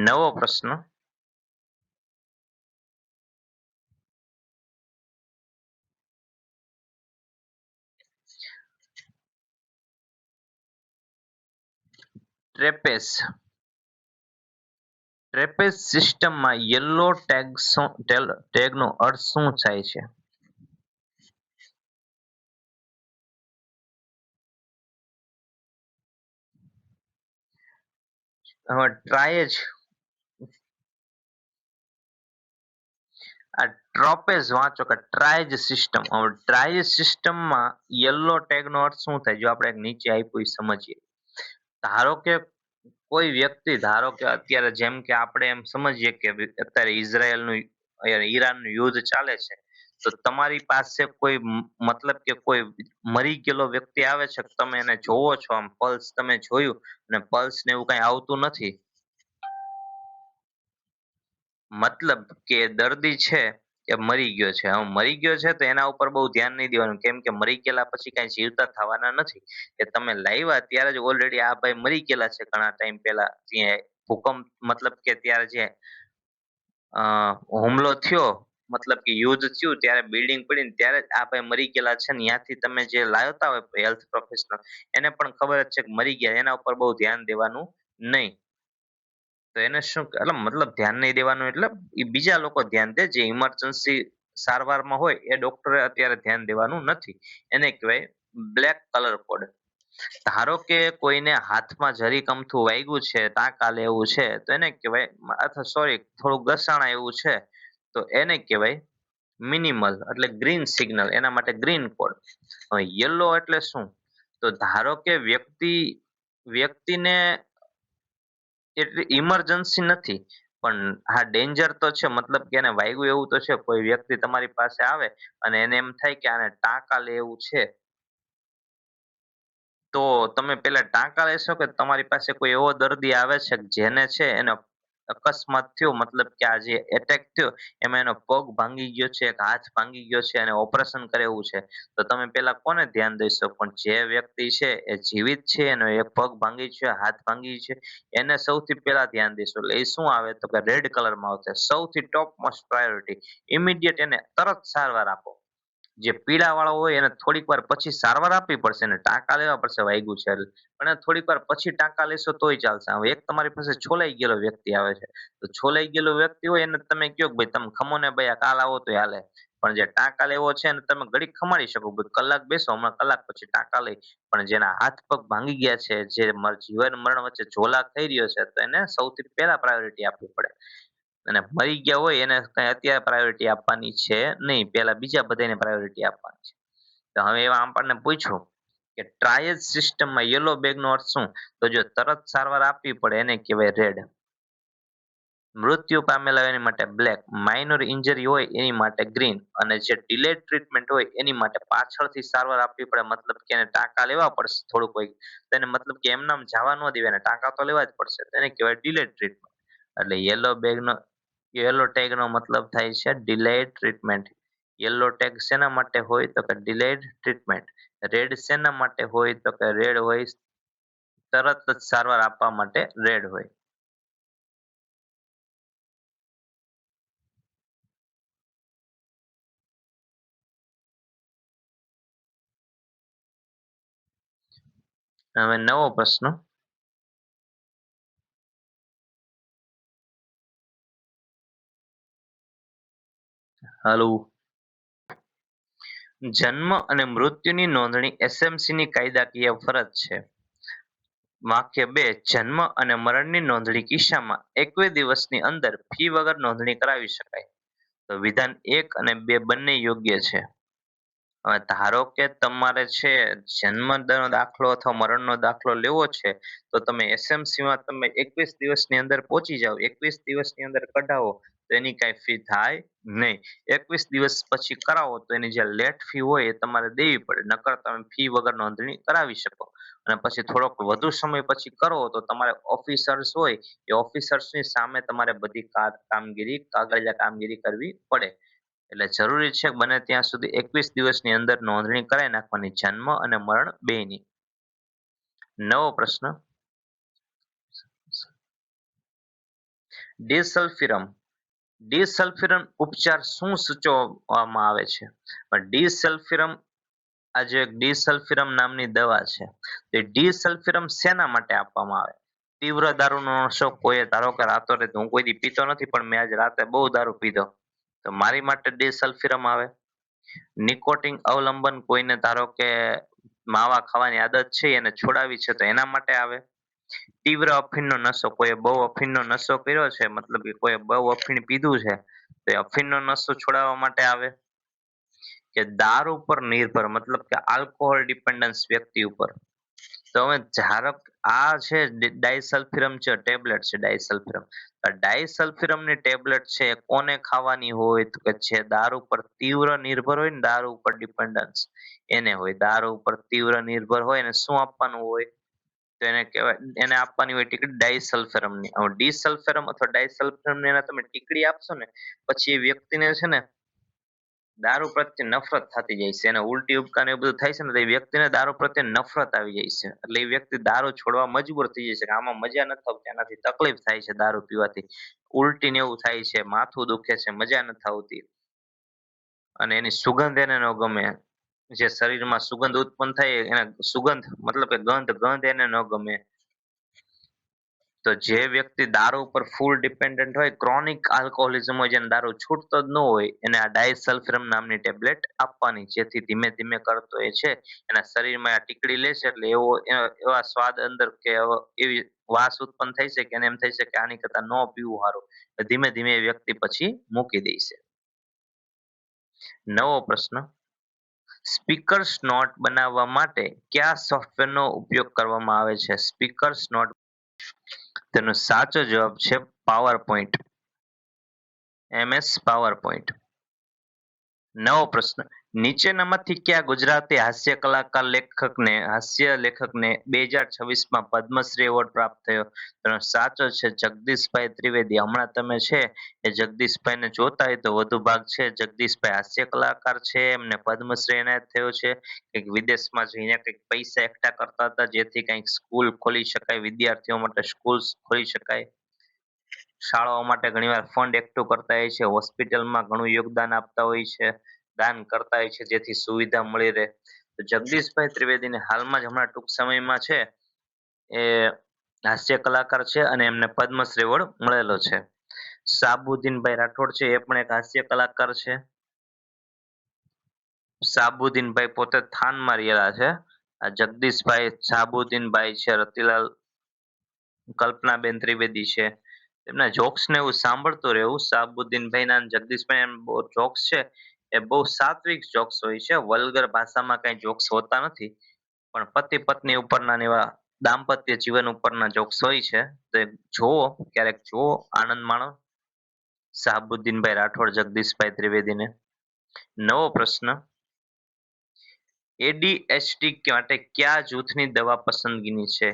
નવો પ્રશ્ન: ટ્રેપેસ ટ્રેપેઝ સિસ્ટમમાં યલો ટેગનો અર્થ શું થાય છે? હવે ટ્રાય જ આ ટ્રોપેઝ વાંચો કે ટ્રાઇજ સિસ્ટમ. હવે ટ્રાઇજ સિસ્ટમમાં યલો ટેગનો અર્થ શું થાય? જો આપણે નીચે આપ્યું એ સમજીએ. ધારો કે કોઈ વ્યક્તિ, ધારો કે અત્યારે જેમ કે આપણે એમ સમજીએ કે અત્યારે ઇઝરાયલનું ઈરાનનું યુદ્ધ ચાલે છે, તો તમારી પાસે કોઈ મતલબ કે કોઈ મરી ગયેલો વ્યક્તિ આવે છે, તમે એને જોવો છો, આમ પલ્સ તમે જોયું અને પલ્સ ને એવું કઈ આવતું નથી, મતલબ કે દર્દી છે એ મરી ગયો છે. હવે મરી ગયો છે તો એના ઉપર બહુ ધ્યાન નહીં દેવાનું, કેમ કે મરી ગયેલા પછી કઈ જીવતા થવાના નથી. કે તમે લાવ્યા ત્યારે જ ઓલરેડી આ ભાઈ મરી ગયેલા છે ઘણા ટાઈમ પહેલા, જે ભૂકંપ મતલબ કે ત્યારે જે હુમલો થયો, મતલબ કે યુદ્ધ થયું ત્યારે બિલ્ડિંગ પડી ને ત્યારે જ આ ભાઈ મરી ગયેલા છે ને, ત્યાંથી તમે જે લાવતા હોય હેલ્થ પ્રોફેશનલ, એને પણ ખબર જ છે કે મરી ગયા, એના ઉપર બહુ ધ્યાન દેવાનું નહીં. તો એને શું એટલે મતલબ ધ્યાન નહીં દેવાનું એટલે એ બીજા લોકો ધ્યાન દે જે ઇમરજન્સી સારવારમાં હોય એ ડોક્ટરે અત્યારે ધ્યાન દેવાનું નથી. એને કહેવાય બ્લેક કલર કોડ. ધારો કે કોઈને હાથમાં જરીક અમથું વાગ્યું છે, ટાંકા લે એવું છે, તો એને કહેવાય અથવા સોરી થોડું ઘસાણા એવું છે, તો એને કહેવાય મિનિમલ એટલે ગ્રીન સિગ્નલ, એના માટે ગ્રીન કોડ. હવે યલો એટલે શું? તો ધારો કે વ્યક્તિને એટલી ઇમરજન્સી નથી, પણ હા ડેન્જર તો છે, મતલબ કે એને વાગ્યું એવું તો છે. કોઈ વ્યક્તિ તમારી પાસે આવે અને એને એમ થાય કે આને ટાંકા લે એવું છે, તો તમે પેલા ટાંકા લેશો કે તમારી પાસે કોઈ એવો દર્દી આવે છે કે જેને છે એનો અકસ્માત થયો, મતલબ કે આ જે એટેક થયો એમાં એનો પગ ભાંગી ગયો છે, એક હાથ ભાંગી ગયો છે અને ઓપરેશન કરેવું છે, તો તમે પેલા કોને ધ્યાન દેશો? પણ જે વ્યક્તિ છે એ જીવિત છે, એનો એક પગ ભાંગી છે, હાથ ભાંગી છે, એને સૌથી પહેલા ધ્યાન દેશો. એટલે એ શું આવે તો કે રેડ કલરમાં આવશે, સૌથી ટોપ મોસ્ટ પ્રાયોરિટી. ઇમિડિયેટ એને તરત સારવાર આપો. જે પીડા વાળો હોય એને થોડીક વાર પછી સારવાર આપવી પડશે ને ટાંકા લેવા પડશે વાગ્યું છે એટલે. પણ એને થોડીક વાર પછી ટાંકા લેશો તોય ચાલશે. હવે એક તમારી પાસે છોલાઈ ગયેલો વ્યક્તિ આવે છે, તો છોલાઈ ગયેલો વ્યક્તિ હોય એને તમે કયો કે ભાઈ તમે ખમો ને ભાઈ આ કાલ આવો તો હાલે. પણ જે ટાંકા લેવો છે ને તમે ઘડીક ખમાડી શકો, ભાઈ કલાક બેસો હમણાં કલાક પછી ટાંકા લઈ. પણ જેના હાથ પગ ભાંગી ગયા છે, જે જીવન મરણ વચ્ચે ઝોલા થઈ રહ્યો છે, તો એને સૌથી પહેલા પ્રાયોરિટી આપવી પડે. અને મરી ગયા હોય એને કઈ અત્યારે પ્રાયોરિટી આપવાની છે નહીં, પેલા બીજા બધાને પ્રાયોરિટી આપવાની છે. તો હવે એવા આપણને પૂછ્યું કે ટ્રાયજ સિસ્ટમમાં યલો બેગ નો અર્થ શું? તો જો તરત સારવાર આપવી પડે એને કહેવાય રેડ. મૃત્યુ પામેલા હોય એની માટે બ્લેક, માઇનોર ઇન્જરી હોય એની માટે ગ્રીન, અને જે ડિલેડ ટ્રીટમેન્ટ હોય એની માટે પાછળથી સારવાર આપવી પડે, મતલબ કે એને ટાંકા લેવા પડશે થોડુંક હોય તો એને મતલબ કે એમનામ જવા ન દેવાય, એને ટાંકા તો લેવા જ પડશે, એને કહેવાય ડિલેડ ટ્રીટમેન્ટ. એટલે યલો ટેગ નો મતલબ થાય છે ડિલેડ ટ્રીટમેન્ટ. યલો ટેગ શેના માટે હોય તો કે ડિલેડ ટ્રીટમેન્ટ. રેડ શેના માટે હોય તો કે રેડ હોય તરત જ સારવાર આપવા માટે રેડ હોય. હવે નવો પ્રશ્ન. હાલો. જન્મ અને મૃત્યુની નોંધણી એસએમસીની કાયદાકીય ફરજ છે. વાક્ય 2, જન્મ અને મરણની નોંધણી કિસ્સામાં 21 દિવસની અંદર ફી વગર નોંધણી કરાવી શકાય. તો વિધાન 1 અને 2 બંને યોગ્ય છે. હવે ધારો કે તમારે છે જન્મનો દાખલો અથવા મરણનો દાખલો લેવો છે, તો તમે એસએમસીમાં તમે 21 દિવસની અંદર પહોંચી જાઓ, 21 દિવસની અંદર કઢાવો તો એની કાંઈ ફી થાય નહીં. 21 દિવસ પછી કરાવો તો એની જે લેટ ફી હોય એ તમારે દેવી પડે, નકર તમે ફી વગર નોંધણી કરાવી શકો. અને પછી થોડોક વધુ સમય પછી કરો તો તમારે ઓફિસર્સ હોય એ ઓફિસર્સની સામે તમારે બધી કામગીરી કાગળિયા કામગીરી કરવી પડે. એટલે જરૂરી છે બને ત્યાં સુધી 21 દિવસની અંદર નોંધણી કરાવી નાખવાની જન્મ અને મરણ બેયની. નવો પ્રશ્ન. ડિસલ્ફિરમ. ડિસલ્ફિરમ ઉપચાર શું સૂચવવામાં આવે છે? ડિસલ્ફિરમ આ જે ડિસલ્ફિરમ નામની દવા છે, તે ડિસલ્ફિરમ શેના માટે આપવામાં આવે? તીવ્ર દારૂનો નશો કોઈ ધારો કે રાતોરાત, હું કોઈ દી પીતો નથી પણ મેં આજે રાતે બહુ દારૂ પીધો, તો મારી માટે ડિસલ્ફિરમ આવે. નિકોટિન અવલંબન, કોઈને ધારો કે માવા ખાવાની આદત છે એને છોડાવી છે તો એના માટે આવે. તીવ્ર અફીણનો નશો, કોઈ બહુ અફીણનો નશો કર્યો છે, મતલબ કે કોઈ બહુ અફીણ પીધું છે તો એ અફીણનો નશો છોડાવવા માટે આવે. કે દારૂ પર નિર્ભર, મતલબ કે આલ્કોહોલ ડિપેન્ડન્સ વ્યક્તિ ઉપર. તો હવે ધારો આ છે ડાયસલ્ફિરમ છે, ટેબ્લેટ છે ડાયસલ્ફિરમ. ડાયસલ્ફિરમની ટેબ્લેટ છે એ કોને ખાવાની હોય તો કે જે દારૂ પર તીવ્ર નિર્ભર હોય ને, દારૂ ઉપર ડિપેન્ડન્સ એને હોય. દારૂ ઉપર તીવ્ર નિર્ભર હોય એને શું આપવાનું હોય તો એને કહેવાય, એને આપવાની હોય ટીકડી ડાયસલ્ફિરમની. હવે ડિસલ્ફિરમ અથવા ડાયસલ્ફિરમની એને તમે ટીકડી આપશો ને પછી એ વ્યક્તિને છે ને દારૂ પ્રત્યે નફરત થતી જાય છે, એને ઉલટી ઉબકા ને એવું બધું થાય છે ને તો એ વ્યક્તિને દારૂ પ્રત્યે નફરત આવી જાય છે, એટલે એ વ્યક્તિ દારૂ છોડવા મજબૂર થઈ જાય છે કે આમાં મજા નથી આવતી, એનાથી તકલીફ થાય છે દારૂ પીવાથી, ઉલટી ને એવું થાય છે, માથું દુખે છે, મજા નથી આવતી, અને એની સુગંધ એને ન ગમે. જે શરીરમાં સુગંધ ઉત્પન્ન થાય એને સુગંધ મતલબ કે ગંધ ગંધ એને ન ગમે. તો જે વ્યક્તિ દારૂ ઉપર ફૂલ ડિપેન્ડન્ટ હોય, ક્રોનિક આલ્કોહોલિઝમ હોય, જેને દારૂ છૂટતો જ ન હોય, એને આ ડાયસલ્ફિરમ નામની ટેબ્લેટ આપવાની, જેથી ધીમે ધીમે કરતો એ છે એના શરીરમાં આ ટીકડી લેશે એટલે એવા સ્વાદ અંદર કે એવી વાસ ઉત્પન્ન થઈ છે કે એને એમ થઈ છે કે આની કરતા ન પીવું સારું. ધીમે ધીમે એ વ્યક્તિ પછી મૂકી દેશે. નવો પ્રશ્ન, સ્પીકર્સ નોટ બનાવવા માટે કયા સોફ્ટવેરનો ઉપયોગ કરવામાં આવે છે? સ્પીકર્સ નોટ, તેનો સાચો જવાબ છે power point, MS power point. નવો પ્રશ્ન, નીચેનામાંથી કયા ગુજરાતી હાસ્ય લેખકને 2026માં પદ્મશ્રી એવોર્ડ પ્રાપ્ત થયો? તેનો સાચો છે જગદીશભાઈ ત્રિવેદી. હમણાં તમે છે એ જગદીશભાઈને જોતા હોય તો વધુ ભાગ છે જગદીશભાઈ હાસ્ય કલાકાર છે, એમને પદ્મશ્રી એનાયત થયો છે. કંઈક વિદેશમાં જઈને કંઈક પૈસા એકઠા કરતા હતા જેથી કંઈક સ્કૂલ ખોલી શકાય, વિદ્યાર્થીઓ માટે સ્કૂલ ખોલી શકાય. શાળાઓ માટે ઘણીવાર ફંડ એકઠું કરતા હોય છે, હોસ્પિટલમાં ઘણું યોગદાન આપતા હોય છે, દાન કરતા હોય છે જેથી સુવિધા મળી રહે. તો જગદીશભાઈ ત્રિવેદીને હાલમાં જ હમણાં ટૂંક સમયમાં છે એ હાસ્ય કલાકાર છે અને એમને પદ્મશ્રી એવોર્ડ મળેલો છે. સાબુદ્દીનભાઈ રાઠોડ છે એ પણ એક હાસ્ય કલાકાર છે. સાબુદ્દીનભાઈ પોતે થાનમાં રહેલા છે. આ જગદીશભાઈ, સાબુદ્દીનભાઈ છે, રતિલાલ, કલ્પનાબેન ત્રિવેદી છે. એમના જોક્સ ને એવું સાંભળતું રહેવું. સાબુદ્દીનભાઈ ના જગદીશભાઈ બહુ જોક્સ છે એ બહુ સાત્વિક જોક્સ હોય છે, વલ્ગર ભાષામાં કઈ જોક્સ હોતા નથી, પણ પતિ પત્ની ઉપરના ને એવા દાંપત્ય જીવન ઉપરના જોક્સ હોય છે. તો એ જોવો, ક્યારેક જોવો, આનંદ માણો. શાહબુદ્દીનભાઈ રાઠોડ, જગદીશભાઈ ત્રિવેદીને. નવો પ્રશ્ન, ADHD માટે કયા જૂથની દવા પસંદગીની છે?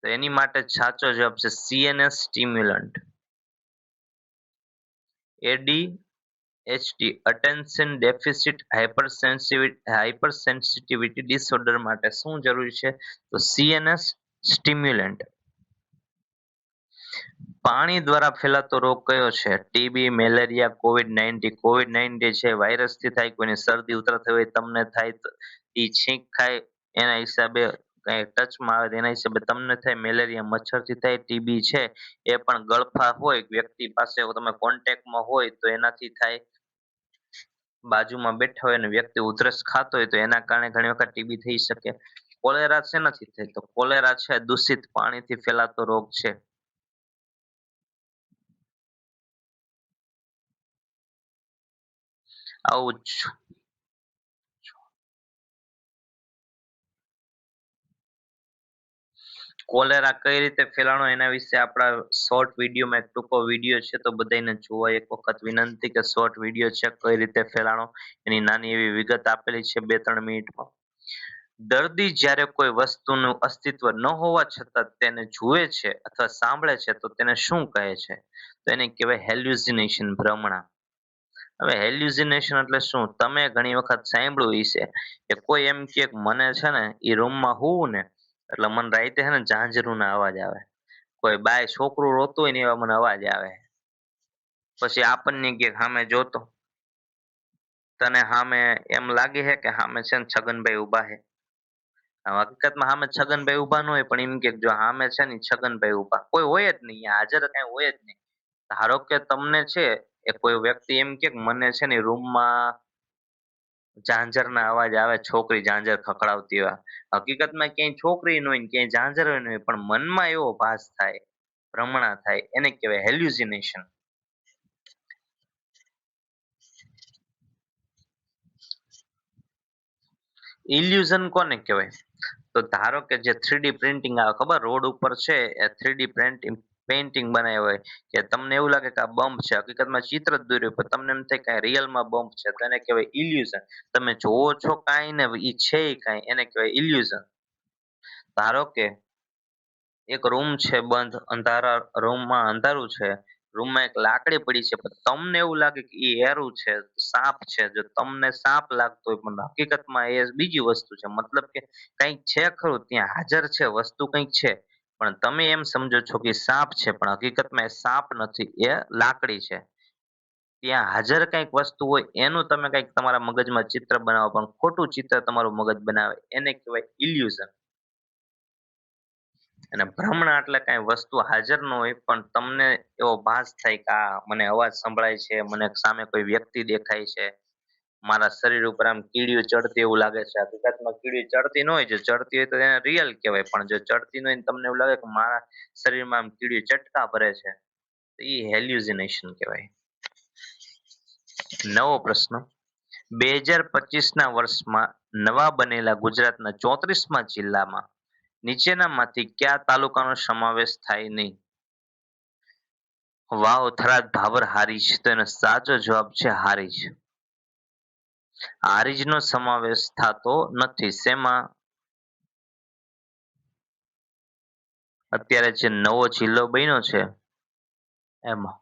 તો એની માટે સાચો જવાબ છે CNS stimulant. ADHD, attention deficit hypersensitivity disorder માટે શું જરૂરી છે? તો CNS સ્ટિમ્યુલન્ટ. પાણી દ્વારા ફેલાતો રોગ કયો છે? TB, malaria, COVID-19. COVID-19 છે વાયરસથી થાય, કોઈને શરદી ઉધરસ હોય તમને થાય, એ છીંક ખાય એના હિસાબે, કઈ ટચમાં આવે એના હિસાબે તમને થાય. મેલેરિયા મચ્છરથી થાય. ટીબી છે એ પણ ગળફા હોય વ્યક્તિ પાસે, તમે કોન્ટેક્ટમાં હોય તો એનાથી થાય. બાજુમાં બેઠા હોય અને વ્યક્તિ ઉધરસ ખાતો હોય તો એના કારણે ઘણી વખત ટીબી થઈ શકે. કોલેરા શેનાથી થાય? તો કોલેરા છે દૂષિત પાણીથી ફેલાતો રોગ છે. આવું જ. કોલેરા કઈ રીતે ફેલાણો એના વિશે આપણા શોર્ટ વિડીયોમાં એક ટૂંકો વિડીયો છે, તો બધાને જોવા એક વખત વિનંતી કે શોર્ટ વિડીયો છે કઈ રીતે ફેલાણો એની નાની એવી વિગત આપેલી છે 2-3 મિનિટમાં. દર્દી જ્યારે કોઈ વસ્તુનું અસ્તિત્વ ન હોવા છતાં તેને જુએ છે અથવા સાંભળે છે તો તેને શું કહે છે? તો એને કહેવાય હેલ્યુસિનેશન, ભ્રમણા. હવે હેલ્યુસિનેશન એટલે શું? તમે ઘણી વખત સાંભળ્યું હશે કે કોઈ એમ કે મને છે ને એ રૂમમાં હોવું ને એટલે મને રાતે છે ને ઝાંઝરું ના અવાજ આવે, કોઈ બાય છોકરું રોતું હોય ને એવા મને અવાજ આવે. પછી આપણને કે સામે જોતો, તને સામે એમ લાગે છે કે સામે છે ને છગનભાઈ ઉભા છે. હકીકતમાં સામે છગનભાઈ ઉભા ન હોય પણ એમ કે જો સામે છે ને છગનભાઈ ઉભા, કોઈ હોય જ નહીં, હાજર કઈ હોય જ નહીં. ધારો કે તમને છે એ કોઈ વ્યક્તિ એમ કે મને છે ને રૂમમાં ઝાંઝરના અવાજ આવે, છોકરી ઝાંઝર ખખડાવતી હોય. હકીકતમાં ક્યાંય છોકરી ન હોય ને ક્યાંય ઝાંઝર હોય ન હોય, પણ મનમાં એવો ભાસ થાય, ભ્રમણા થાય, એને કહેવાય હેલ્યુસિનેશન. ઇલ્યુઝન કોને કહેવાય? તો ધારો કે જે 3D પ્રિન્ટિંગ આવે ખબર, રોડ ઉપર છે એ 3D પ્રિન્ટિંગ પેઇન્ટિંગ બનાવ્યો હોય કે તમને એવું લાગે કે આ બમ્પ છે, હકીકતમાં ચિત્ર જ દોર્યું પણ તમને એમ થાય કે રિયલમાં બમ્પ છે, તો એને કહેવાય ઇલ્યુઝન. તમે જોવો છો કાંઈ ને ઈ છે કાંઈ, એને કહેવાય ઇલ્યુઝન. ધારો કે એક રૂમ છે બંધ, અંધારા રૂમમાં અંધારું છે, રૂમમાં એક લાકડી પડી છે પણ તમને એવું લાગે કે એ એરું છે, સાપ છે. જો તમને સાપ લાગતો હોય પણ હકીકતમાં એ બીજી વસ્તુ છે, મતલબ કે કંઈક છે ખરું ત્યાં હાજર છે, વસ્તુ કંઈક છે, પણ તમે એમ સમજો છો કે સાપ છે પણ હકીકતમાં એ સાપ નથી, એ લાકડી છે. ત્યાં હાજર કંઈક વસ્તુ હોય એનું તમે કંઈક તમારા મગજમાં ચિત્ર બનાવો પણ ખોટું ચિત્ર તમારું મગજ બનાવે, એને કહેવાય ઇલ્યુઝન. અને ભ્રમણા એટલે કાંઈ વસ્તુ હાજર ન હોય પણ તમને એવો ભાસ થાય કે આ મને અવાજ સંભળાય છે, મને સામે કોઈ વ્યક્તિ દેખાય છે, મારા શરીર ઉપર આમ કીડીઓ ચડતી એવું લાગે છે. હકીકતમાં કીડી ચડતી ન હોય, જો ચડતી હોય તો એને રિયલ કહેવાય, પણ જો ચડતી ન હોય ને તમને એવું લાગે કે મારા શરીરમાં આમ કીડીઓ ચટકા ભરે છે, તો એ હેલ્યુસિનેશન કહેવાય. નવો પ્રશ્ન: 2025ના વર્ષમાં નવા બનેલા ગુજરાતના 34મા જિલ્લામાં નીચેનામાંથી કયા તાલુકાનો સમાવેશ થાય નહીં? વાવ, થરાદ, ભાભર, હારીજ. તો એનો સાચો જવાબ છે હારીજ. હારીજનો સમાવેશ થતો નથી. શેમાં? અત્યારે જે નવો જિલ્લો બન્યો છે એમાં.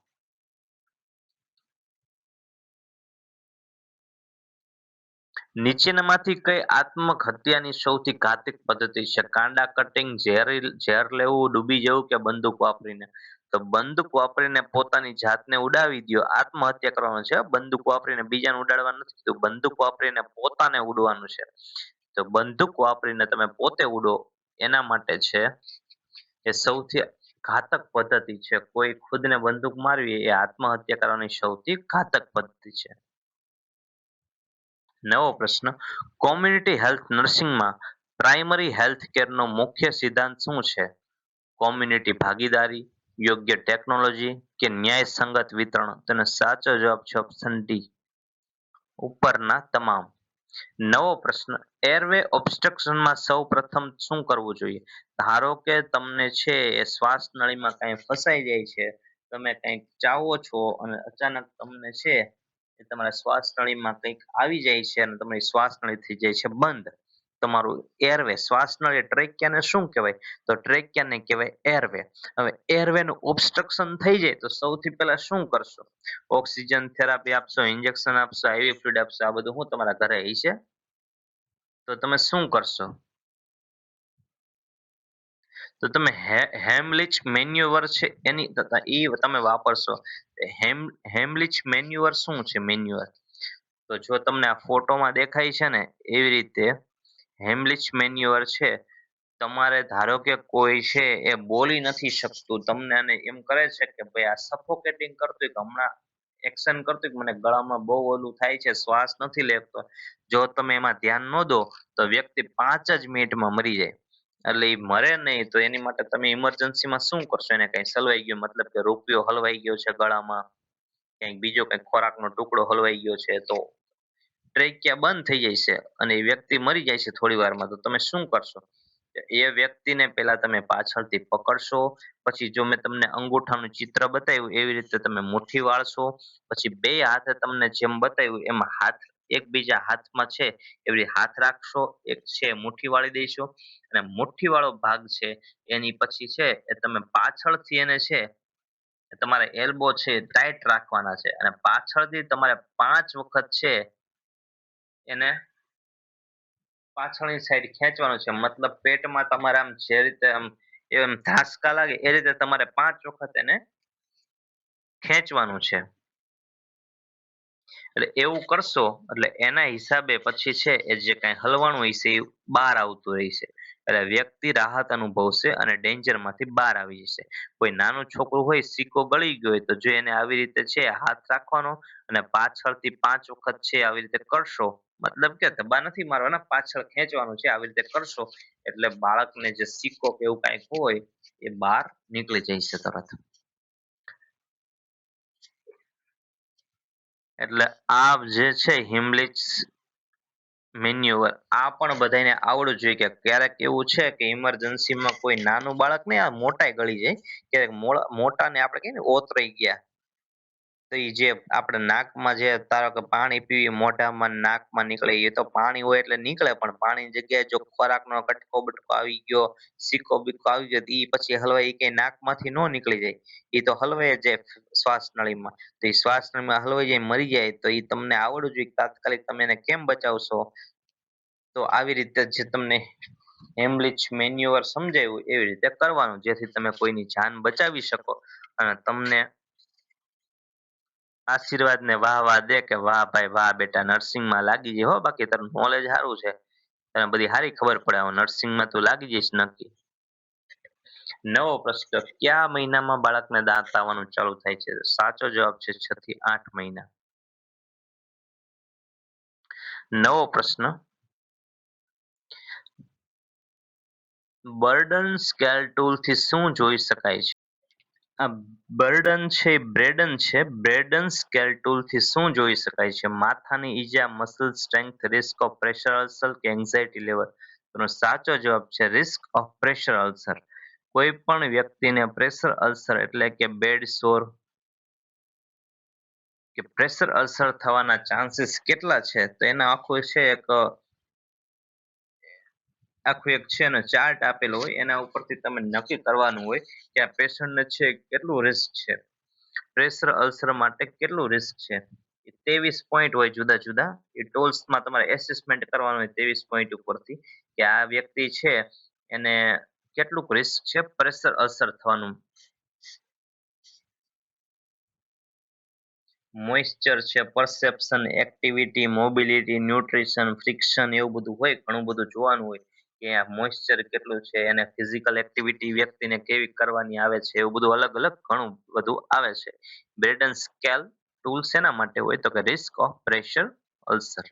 નીચેનામાંથી કઈ આત્મહત્યાની સૌથી ઘાતક પદ્ધતિ છે? કાંડા કટિંગ, ઝેર લેવું, ડૂબી જવું કે બંદૂક વાપરીને? તો બંદૂક વાપરીને પોતાની જાતને ઉડાવી દ્યો, આત્મહત્યા કરવાનું છે. બંદૂક વાપરીને બીજાને ઉડાડવાનું નથી કીધું, બંદૂક વાપરીને પોતાને ઉડવાનું છે. તો બંદૂક વાપરીને તમે પોતે ઉડો એના માટે છે એ સૌથી ઘાતક પદ્ધતિ છે. કોઈ ખુદને બંદૂક મારવી એ આત્મહત્યા કરવાની સૌથી ઘાતક પદ્ધતિ છે. નવો પ્રશ્ન: કોમ્યુનિટી હેલ્થ નર્સિંગમાં પ્રાઇમરી હેલ્થ કેરનો મુખ્ય સિદ્ધાંત શું છે? કોમ્યુનિટી ભાગીદારી, યોગ્ય ટેકનોલોજી કે ન્યાયસંગત વિતરણ? તેનો સાચો જવાબ છે ઓપ્શન ડી, ઉપરના તમામ. નવો પ્રશ્ન: એરવે ઓબ્સ્ટ્રક્શનમાં સૌ પ્રથમ શું કરવું જોઈએ? ધારો કે તમને છે એ શ્વાસ નળીમાં કઈ ફસાઈ જાય છે, તમે કંઈક ચાવો છો અને અચાનક તમને છે એ તમારા શ્વાસ નળીમાં કંઈક આવી જાય છે અને તમારી શ્વાસ નળી થઈ જાય છે બંધ. તમારું એરવે, શ્વાસ નળી ટ્રેકિયાને શું કહેવાય? તો ટ્રેકિયાને કહેવાય એરવે. હવે એરવે નું ઓબ્સ્ટ્રક્શન થઈ જાય તો સૌથી પહેલા શું કરશો? ઓક્સિજન થેરાપી આપશો, ઇન્જેક્શન આપશો, આઈવી ફ્લુઇડ આપશો? આ બધું હું તમારા ઘરે હશે, તો તમે શું કરશો? તો તમે હેમલિચ મેન્યુઅર છે એની એ તમે વાપરશો. હેમલિચ મેન્યુઅર શું છે? મેન્યુઅર, તો જો તમને આ ફોટોમાં દેખાય છે ને એવી રીતે હેમલિચ મેન્યુઅર છે. તમારે ધારો કે કોઈ છે એ બોલી નથી શકતું, તમને આને એમ કરે છે કે ભાઈ આ સફોકેટિંગ કરતું કે હમણાં એક્શન કરતું કે મને ગળામાં બહુ ઓલું થાય છે, શ્વાસ નથી લેતો, જો તમે એમાં ધ્યાન ન દો તો વ્યક્તિ 5 જ મિનિટમાં મરી જાય. એટલે એ મરે નહીં તો એની માટે તમે ઇમરજન્સીમાં શું કરશો? એને કઈ સલવાઈ ગયું, મતલબ કે રૂપિયો હલવાઈ ગયો છે ગળામાં, ક્યાંક બીજો કઈક ખોરાકનો ટુકડો હલવાઈ ગયો છે, તો ટ્રેકિયા બંધ થઈ જાય છે અને એ વ્યક્તિ મરી જાય છે થોડી વારમાં, તો તમે શું કરશો? એ વ્યક્તિને પેલા તમે પાછળથી પકડશો, પછી જો મેં તમને અંગૂઠાનું ચિત્ર બતાવ્યું એવી રીતે તમે મુઠ્ઠી વાળશો, પછી બે હાથે તમને જેમ બતાવ્યું એમ હાથ એકબીજા હાથમાં છે એવી હાથ રાખશો, એક છે મુઠ્ઠી વાળી દઈશો, અને મુઠ્ઠી વાળો ભાગ છે એની પછી છે એ તમે પાછળથી એને છે તમારે એલ્બો છે ટાઈટ રાખવાના છે અને પાછળથી તમારે 5 વખત છે એને પાછળની સાઈડ ખેંચવાનું છે. મતલબ પેટમાં તમારે આમ જે રીતે આમ એમ ધાસકા લાગે એ રીતે તમારે 5 વખત એને ખેંચવાનું છે. એટલે એવું કરશો એટલે એના હિસાબે પછી છે એ જે કઈ હલવાનું હશે એ બહાર આવતું રહેશે. એટલે વ્યક્તિ રાહત અનુભવશે અને ડેન્જર માંથી બહાર આવી જશે. કોઈ નાનું છોકરું હોય, સિક્કો ગળી ગયો હોય, તો જો એને આવી રીતે છે હાથ રાખવાનો અને પાછળથી 5 વખત છે આવી રીતે કરશો, મતલબ કે ધબ્બા નથી મારવાના, પાછળ ખેંચવાનું છે આવી રીતે કરશો, એટલે બાળકને જે સિક્કો કે એવું કઈક હોય એ બહાર નીકળી જશે તરત. એટલે આ જે છે હિમલિચ મેન્યુઅર આ પણ બધાને આવડવું જોઈએ કે ક્યારેક એવું છે કે ઇમરજન્સીમાં કોઈ નાનું બાળક ને આ મોટાય ગળી જાય, ક્યારેક મોટાને આપણે કહીએ ને ઓતરાઈ ગયા, તો એ જે આપણે નાકમાં જે ધારો કે પાણી પીવી મોઢામાં નાકમાં નીકળે એ તો પાણી હોય એટલે નીકળે, પણ પાણીની જગ્યાએ જો ખોરાકનો કટકો બટકો આવી ગયો, સિક્કો બિક્કો આવી ગયો એ પછી હલવાય, એ કઈ નાકમાંથી ન નીકળી જાય, એ તો હલવાય જ જાય શ્વાસ નળીમાં, તો એ શ્વાસ નળીમાં હલવાઈ જાય મરી જાય, તો એ તમને આવડવું જોઈએ તાત્કાલિક તમે એને કેમ બચાવશો. તો આવી રીતે જે તમને હેમલિચ મેન્યુઅર સમજાયું એવી રીતે કરવાનું જેથી તમે કોઈની જાન બચાવી શકો અને તમને આશીર્વાદ ને વાહ વાહ દે કે વાહ ભાઈ વાહ બેટા નર્સિંગમાં લાગી જાય હો, બાકી તારું નોલેજ સારું છે, તને બધી સારી ખબર પડે, નર્સિંગમાં તું લાગી જઈશ નક્કી. નવો પ્રશ્ન, કયા મહિનામાં બાળકને દાંત આવવાનું ચાલુ થાય છે? સાચો જવાબ છે 6 થી 8 મહિના. નવો પ્રશ્ન, બર્ડન સ્કેલ ટૂલથી શું જોઈ શકાય છે? આ બર્ડન છે એ બ્રેડન છે. બ્રેડન સ્કેલ ટૂલથી શું જોઈ શકાય છે? માથાની ઈજા, muscle strength, risk of pressure ulcer કે એન્ઝાઇટી લેવલ? તેનો સાચો જવાબ છે રિસ્ક ઓફ પ્રેશર અલ્સર. કોઈ પણ વ્યક્તિને પ્રેશર અલ્સર એટલે કે બેડ સોર કે પ્રેશર અલ્સર થવાના ચાન્સીસ કેટલા છે? તો એના આખું છે આખું એક છે ને ચાર્ટ આપેલો હોય, એના ઉપરથી તમે નક્કી કરવાનું હોય કે આ પેશન્ટને છે કેટલું રિસ્ક છે, પ્રેશર અલ્સર માટે કેટલું રિસ્ક છે. એ 23 પોઈન્ટ હોય જુદા જુદા. એ ટોલ્સમાં તમારે એસેસમેન્ટ કરવાનું હોય 23 પોઈન્ટ ઉપરથી કે આ વ્યક્તિ છે એને કેટલુંક રિસ્ક છે પ્રેશર અલ્સર થવાનું. મોઇસ્ચર છે, perception, activity, mobility, nutrition, friction, એવું બધું હોય, ઘણું બધું જોવાનું હોય કે આ મોઇસ્ચર કેટલું છે, એને ફિઝિકલ એક્ટિવિટી વ્યક્તિને કેવી કરવાની આવે છે, એવું બધું અલગ અલગ ઘણું બધું આવે છે. બ્રેડન સ્કેલ ટૂલ શેના માટે હોય? તો કે રિસ્ક ઓફ પ્રેશર અલ્સર.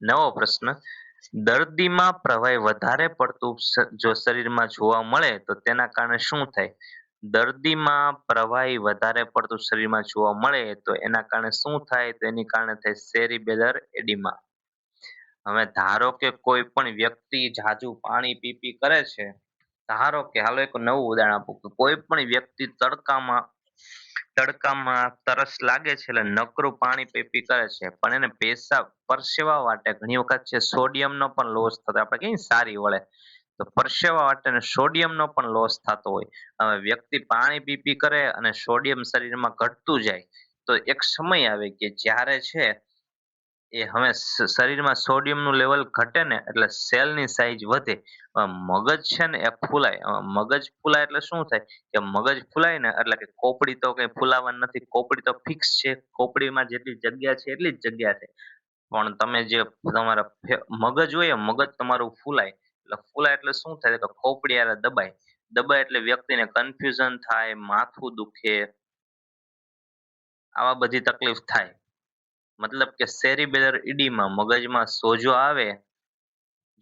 નવો પ્રશ્ન, દર્દીમાં પ્રવાહી વધારે પડતું જો શરીરમાં જોવા મળે તો તેના કારણે શું થાય? દર્દીમાં પ્રવાહી વધારે પડતું શરીરમાં જોવા મળે તો એના કારણે શું થાય? તો એની કારણે થાય સેરિબેલર એડિમા. હવે ધારો કે કોઈ પણ વ્યક્તિ જાજુ પાણી પી પી કરે છે. ધારો કે હાલો એક નવું ઉદાહરણ આપું કે કોઈ પણ વ્યક્તિ તડકામાં તરસ લાગે છે એટલે નકરું પાણી પી પી કરે છે, પણ એને પેશાબ પરસેવા વાટે ઘણી વખત છે સોડિયમનો પણ લોસ થતો, આપણે કહીએ ને સારી વળે, તો પરસેવા વાટે સોડિયમનો પણ લોસ થતો હોય. હવે વ્યક્તિ પાણી પી પી કરે અને સોડિયમ શરીરમાં ઘટતું જાય, તો એક સમય આવે કે જ્યારે છે એ હવે શરીરમાં સોડિયમનું લેવલ ઘટે ને એટલે સેલની સાઈઝ વધે. મગજ છે ને એ ફૂલાય. મગજ ફૂલાય એટલે શું થાય કે મગજ ફૂલાય ને એટલે કે ખોપડી તો કઈ ફૂલાવાની નથી, ખોપડી તો ફિક્સ છે, ખોપડીમાં જેટલી જગ્યા છે એટલી જ જગ્યા છે. પણ તમે જે તમારા મગજ હોય એ મગજ તમારું ફૂલાય, એટલે ફૂલાય એટલે શું થાય કે ખોપડી હારે દબાય. દબાય એટલે વ્યક્તિને કન્ફ્યુઝન થાય, માથું દુખે, આવા બધી તકલીફ થાય. મતલબ કે સેરિબેલર ઇડીમાં મગજમાં સોજો આવે.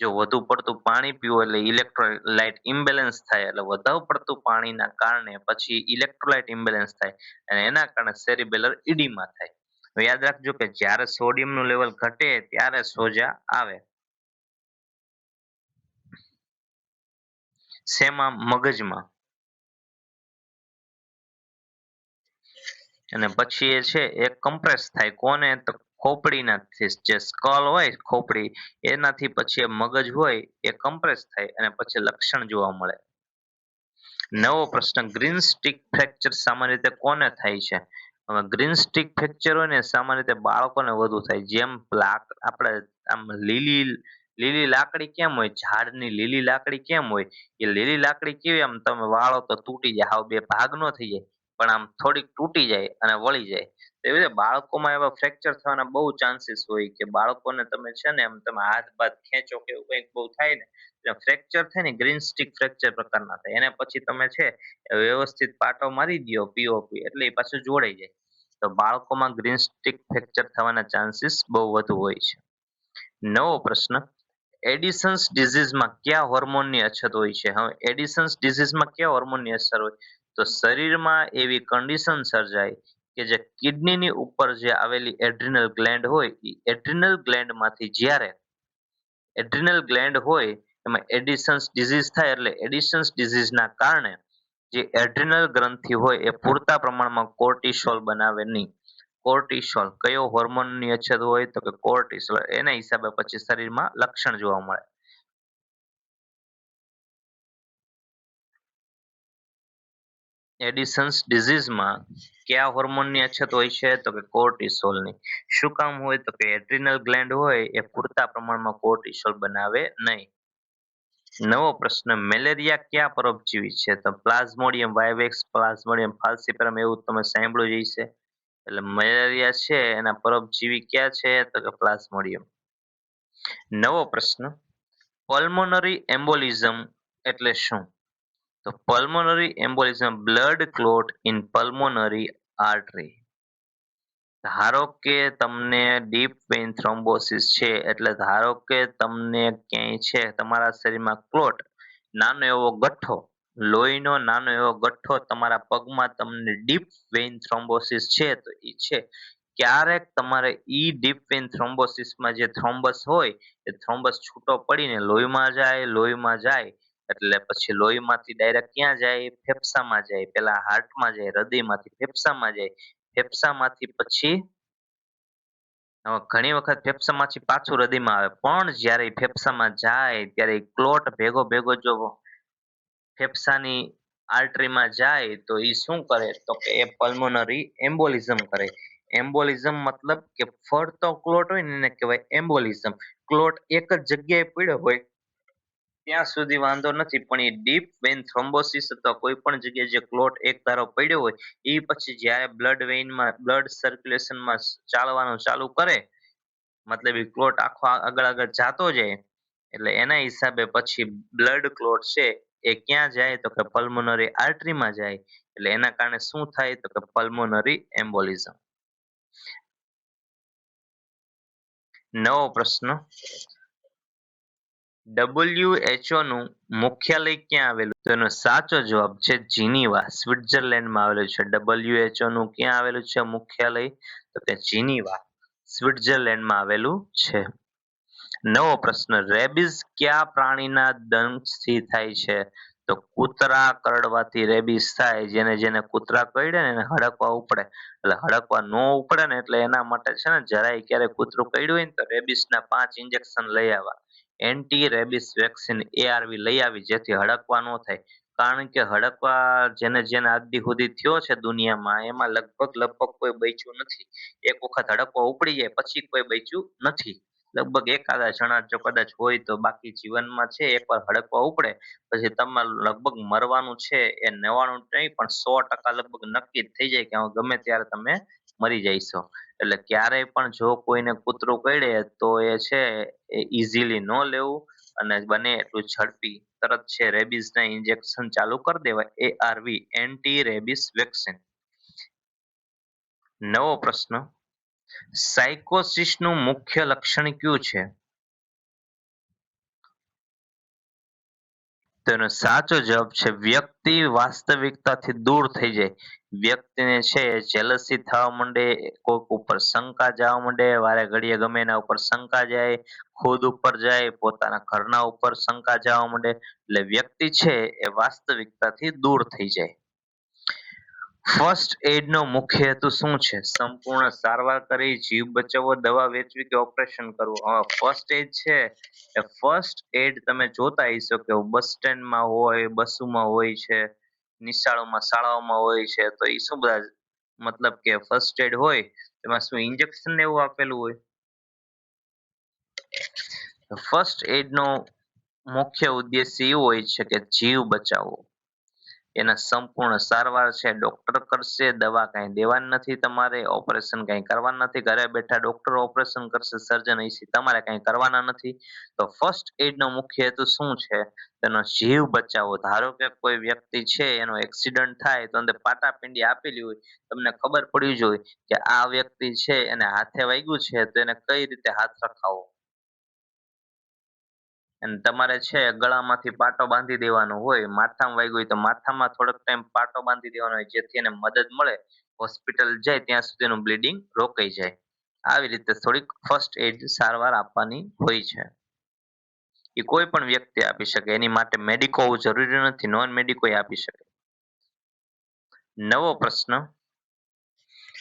જો વધુ પડતું પાણી પીવું એટલે ઇલેક્ટ્રોલાઇટ ઇમ્બેલેન્સ થાય, એટલે વધુ પડતું પાણીના કારણે પછી ઇલેક્ટ્રોલાઇટ ઇમ્બેલેન્સ થાય અને એના કારણે સેરિબેલર ઇડીમા થાય. હવે યાદ રાખજો કે જ્યારે સોડિયમનું લેવલ ઘટે ત્યારે સોજા આવે. શેમાં? મગજમાં. અને પછી એ છે એ કમ્પ્રેસ થાય કોને? તો ખોપડીનાથી, જે સ્કલ હોય ખોપડી એનાથી પછી એ મગજ હોય એ કમ્પ્રેસ થાય અને પછી લક્ષણ જોવા મળે. નવો પ્રશ્ન, ગ્રીન સ્ટિક ફ્રેક્ચર સામાન્ય રીતે કોને થાય છે? હવે ગ્રીન સ્ટિક ફ્રેક્ચર હોય ને સામાન્ય રીતે બાળકોને વધુ થાય. જેમ આપણે આમ લીલી લાકડી કેમ હોય, ઝાડની લીલી લાકડી કેમ હોય, એ લીલી લાકડી કેવી આમ તમે વાળો તો તૂટી જાય, હાવ બે ભાગ નો થઈ જાય, પણ આમ થોડીક તૂટી જાય અને વળી જાય. એવી રીતે બાળકોમાં એવા ફ્રેક્ચર થવાના બહુ ચાન્સીસ હોય કે બાળકોને તમે છે ને એમ તમે હાથ બાથ ખેંચો કે એવું કંઈક બહુ થાય ને ફ્રેક્ચર થાય ને, ગ્રીન સ્ટિક ફ્રેક્ચર પ્રકારના થાય. એને પછી તમે છે વ્યવસ્થિત પાટો મારી દ્યો પીઓપી એટલે એ પાછું જોડાઈ જાય. તો બાળકોમાં ગ્રીન સ્ટિક ફ્રેક્ચર થવાના ચાન્સીસ બહુ વધુ હોય છે. નવો પ્રશ્ન, એડિસન્સ ડિઝીઝમાં કયા હોર્મોનની અછત હોય છે? હવે એડિસન્સ ડિઝીઝમાં કયા હોર્મોનની અસર હોય? તો શરીરમાં એવી કન્ડિશન સર્જાય કે જે કિડનીની ઉપર જે આવેલી એડ્રિનલ ગ્લેન્ડ હોય એ એડ્રિનલ ગ્લેન્ડમાંથી જ્યારે એડ્રિનલ ગ્લેન્ડ હોય એમાં એડિશન્સ ડિઝીઝ થાય, એટલે એડિશન્સ ડિઝીઝના કારણે જે એડ્રિનલ ગ્રંથિ હોય એ પૂરતા પ્રમાણમાં કોર્ટિસોલ બનાવે નહીં. કોર્ટિસોલ કયો હોર્મોનની અછત હોય? તો કે કોર્ટિસોલ. એના હિસાબે પછી શરીરમાં લક્ષણ જોવા મળે. એડિશન્સ ડિઝીઝમાં કયા હોર્મોનની અછત હોય છે? તો કે કોર્ટિસોલની. શું કામ હોય? તો કે એડ્રિનલ ગ્લેન્ડ હોય એ પૂરતા પ્રમાણમાં કોર્ટિસોલ બનાવે નહીં. નવો પ્રશ્ન, મેલેરિયા કયા પરોપજીવી છે? તો પ્લાઝ્મોડિયમ વાઇવેક્સ, પ્લાઝ્મોડિયમ ફાલ્સિપારમ, એવું તમે સાંભળ્યું જ હશે. એટલે મેલેરિયા છે એના પરોપજીવી ક્યાં છે? તો કે પ્લાઝ્મોડિયમ. નવો પ્રશ્ન, પલ્મોનરી એમ્બોલિઝમ એટલે શું? તો pulmonary embolism blood clot in pulmonary artery. ધારો કે તમને ડીપ વેઇન થ્રોમ્બોસિસ છે, એટલે ધારો કે તમને ક્યાંય છે તમારા શરીરમાં ક્લોટ, નાનો એવો ગઠ્ઠો, લોહીનો નાનો એવો ગઠ્ઠો તમારા પગમાં તમને ડીપ વેઇન થ્રોમ્બોસિસ છે તો એ છે. ક્યારેક તમારે ઈ ડીપ વેઇન થ્રોમ્બોસિસમાં જે થ્રોમ્બસ હોય એ થ્રોમ્બસ છૂટો પડીને લોહીમાં જાય એટલે પછી લોહીમાંથી ડાયરેક્ટ ક્યાં જાય? ફેફસામાં જાય, પેલા હાર્ટમાં જાય, હૃદયમાંથી ફેફસામાં જાય, ફેફસામાંથી પછી ઘણી વખત ફેફસામાંથી પાછું હૃદયમાં આવે, પણ જ્યારે ઈ ફેફસામાં જાય ત્યારે ઈ ક્લોટ ભેગો ભેગો જો ફેફસાની આર્ટરીમાં જાય તો ઈ શું કરે? તો કે એ પલ્મોનરી એમ્બોલિઝમ કરે. એમ્બોલિઝમ મતલબ કે ફરતો ક્લોટ હોય ને એને કહેવાય એમ્બોલિઝમ. ક્લોટ એક જ જગ્યાએ પડ્યો હોય ત્યાં સુધી વાંધો નથી, પણ એ ડીપ વેઇન થ્રોમ્બોસિસ અથવા કોઈ પણ જગ્યાએ જે ક્લોટ એક ધારો પડ્યો હોય એ પછી જ્યારે બ્લડ વેઇનમાં બ્લડ સર્ક્યુલેશનમાં ચાલવાનું ચાલુ કરે, મતલબ એ ક્લોટ આખો આગળ આગળ જાતો જાય, એટલે એના હિસાબે પછી બ્લડ ક્લોટ છે એ ક્યાં જાય? તો કે પલ્મોનરી આર્ટરીમાં જાય. એટલે એના કારણે શું થાય? તો કે પલ્મોનરી એમ્બોલિઝમ. નવો પ્રશ્ન, WHO નું મુખ્યાલય ક્યાં આવેલું? તો એનો સાચો જવાબ છે જીનીવા, સ્વિટ્ઝરલેન્ડમાં આવેલું છે. WHO નું ક્યાં આવેલું છે મુખ્યાલય? તો કે જીનીવા, સ્વિટ્ઝરલેન્ડમાં આવેલું છે. નવો પ્રશ્ન, રેબિઝ કયા પ્રાણીના દંશથી થાય છે? તો કૂતરા કરડવાથી રેબિઝ થાય. જેને જેને કૂતરા કરડે ને એને હડકવા ઉપડે, એટલે હડકવા નો ઉપડે ને એટલે એના માટે છે ને જરાય ક્યારે કૂતરું કરડ્યું હોય ને તો રેબિસના 5 ઇન્જેક્શન લઈ આવવા, એન્ટી રેબિસ વેક્સિન ARV લઈ આવી, જેથી હડકવા નો થાય. કારણ કે હડકવા જેને જેને આજ દી સુધી થયો છે દુનિયામાં એમાં લગભગ કોઈ બચ્યું નથી. એક વખત હડકવા ઉપડી જાય પછી કોઈ બચ્યું નથી. લગભગ એકાદા જણા જો કદાચ હોય તો, બાકી જીવનમાં છે એકવાર હડકવા ઉપડે પછી તમારે લગભગ મરવાનું છે એ 99 નહીં પણ 100% લગભગ નક્કી જ થઈ જાય કે હવે ગમે ત્યારે તમે મરી જઈશો. એટલે ક્યારેય પણ જો કોઈને કૂતરું કરડે તો એ છે એ ઇઝીલી ન લેવું, અને બને એટલું ઝડપી તરત છે રેબીઝના ઇન્જેક્શન ચાલુ કરી દેવાય, ARV એન્ટી રેબિસ વેક્સિન. નવો પ્રશ્ન, સાયકોસિસનું મુખ્ય લક્ષણ કયું છે? તો એનો સાચો જવાબ છે વ્યક્તિ વાસ્તવિકતાથી દૂર થઈ જાય. વ્યક્તિને છે જેલસી થવા માંડે, કોઈક ઉપર શંકા જવા માંડે, વારે ઘડીએ ગમે એના ઉપર શંકા જાય, ખુદ ઉપર જાય, પોતાના ઘરના ઉપર શંકા જવા માંડે, એટલે વ્યક્તિ છે એ વાસ્તવિકતાથી દૂર થઈ જાય. ફર્સ્ટ એડ નો મુખ્ય હેતુ શું છે? સંપૂર્ણ સારવાર કરી, જીવ બચાવવો, દવા વેચવી કે ઓપરેશન કરવું? હવે ફર્સ્ટ એડ છે એ ફર્સ્ટ એડ તમે જોતા હશો કે બસ સ્ટેન્ડમાં હોય, બસોમાં હોય છે, નિશાળોમાં શાળાઓમાં હોય છે, તો એ શું બધા મતલબ કે ફર્સ્ટ એડ હોય એમાં શું ઇન્જેક્શન ને એવું આપેલું હોય? ફર્સ્ટ એડ નો મુખ્ય ઉદ્દેશ્ય એવું હોય છે કે જીવ બચાવવો. એના સંપૂર્ણ સારવાર છે ડોક્ટર કરશે, દવા કાંઈ દેવાની નથી તમારે, ઓપરેશન કાંઈ કરવાનું નથી, ઘરે બેઠા ડોક્ટર ઓપરેશન કરશે, સર્જન હશે, તમારે કાંઈ કરવાના નથી. તો ફર્સ્ટ એડ નો મુખ્ય હેતુ શું છે? તેનો જીવ બચાવવો. ધારો કે કોઈ વ્યક્તિ છે એનો એક્સિડન્ટ થાય તો અંદર પાટાપિંડી આપેલી હોય, તમને ખબર પડવી જોઈએ કે આ વ્યક્તિ છે એને હાથે વાગ્યું છે તો એને કઈ રીતે હાથ રખાવો, અને તમારે છે ગળામાંથી પાટો બાંધી દેવાનો હોય, માથામાં વાગ્યું હોય તો માથામાં થોડોક ટાઈમ પાટો બાંધી દેવાનો હોય, જેથી એને મદદ મળે, હોસ્પિટલ જાય ત્યાં સુધીનું બ્લીડિંગ રોકાઈ જાય. આવી રીતે થોડીક ફર્સ્ટ એડ સારવાર આપવાની હોય છે. એ કોઈ પણ વ્યક્તિ આપી શકે, એની માટે મેડિકો હોવું જરૂરી નથી, નોન મેડિકો આપી શકે. નવો પ્રશ્ન,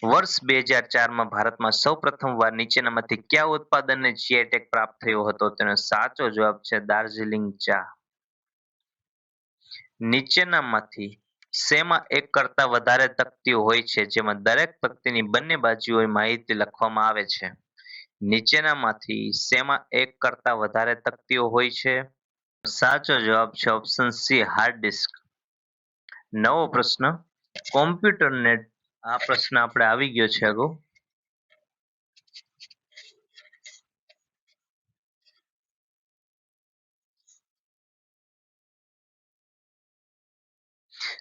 વર્ષ 2004માં ભારતમાં સૌ પ્રથમ વાર નીચેનામાંથી કયા ઉત્પાદનને જીઆઈ ટેગ પ્રાપ્ત થયો હતો? તેનો સાચો જવાબ છે દાર્જિલિંગ ચા. નીચેનામાંથી શેમાં એક કરતા વધારે તકતીઓ હોય છે જેમાં દરેક તકતીની બંને બાજુએ માહિતી લખવામાં આવે છે? નીચેનામાંથી શેમાં એક કરતા વધારે તકતીઓ હોય છે? સાચો જવાબ છે ઓપ્શન સી, હાર્ડ ડિસ્ક. નવો પ્રશ્ન, કોમ્પ્યુટરને, આ પ્રશ્ન આપણે આવી ગયો છે અગાઉ.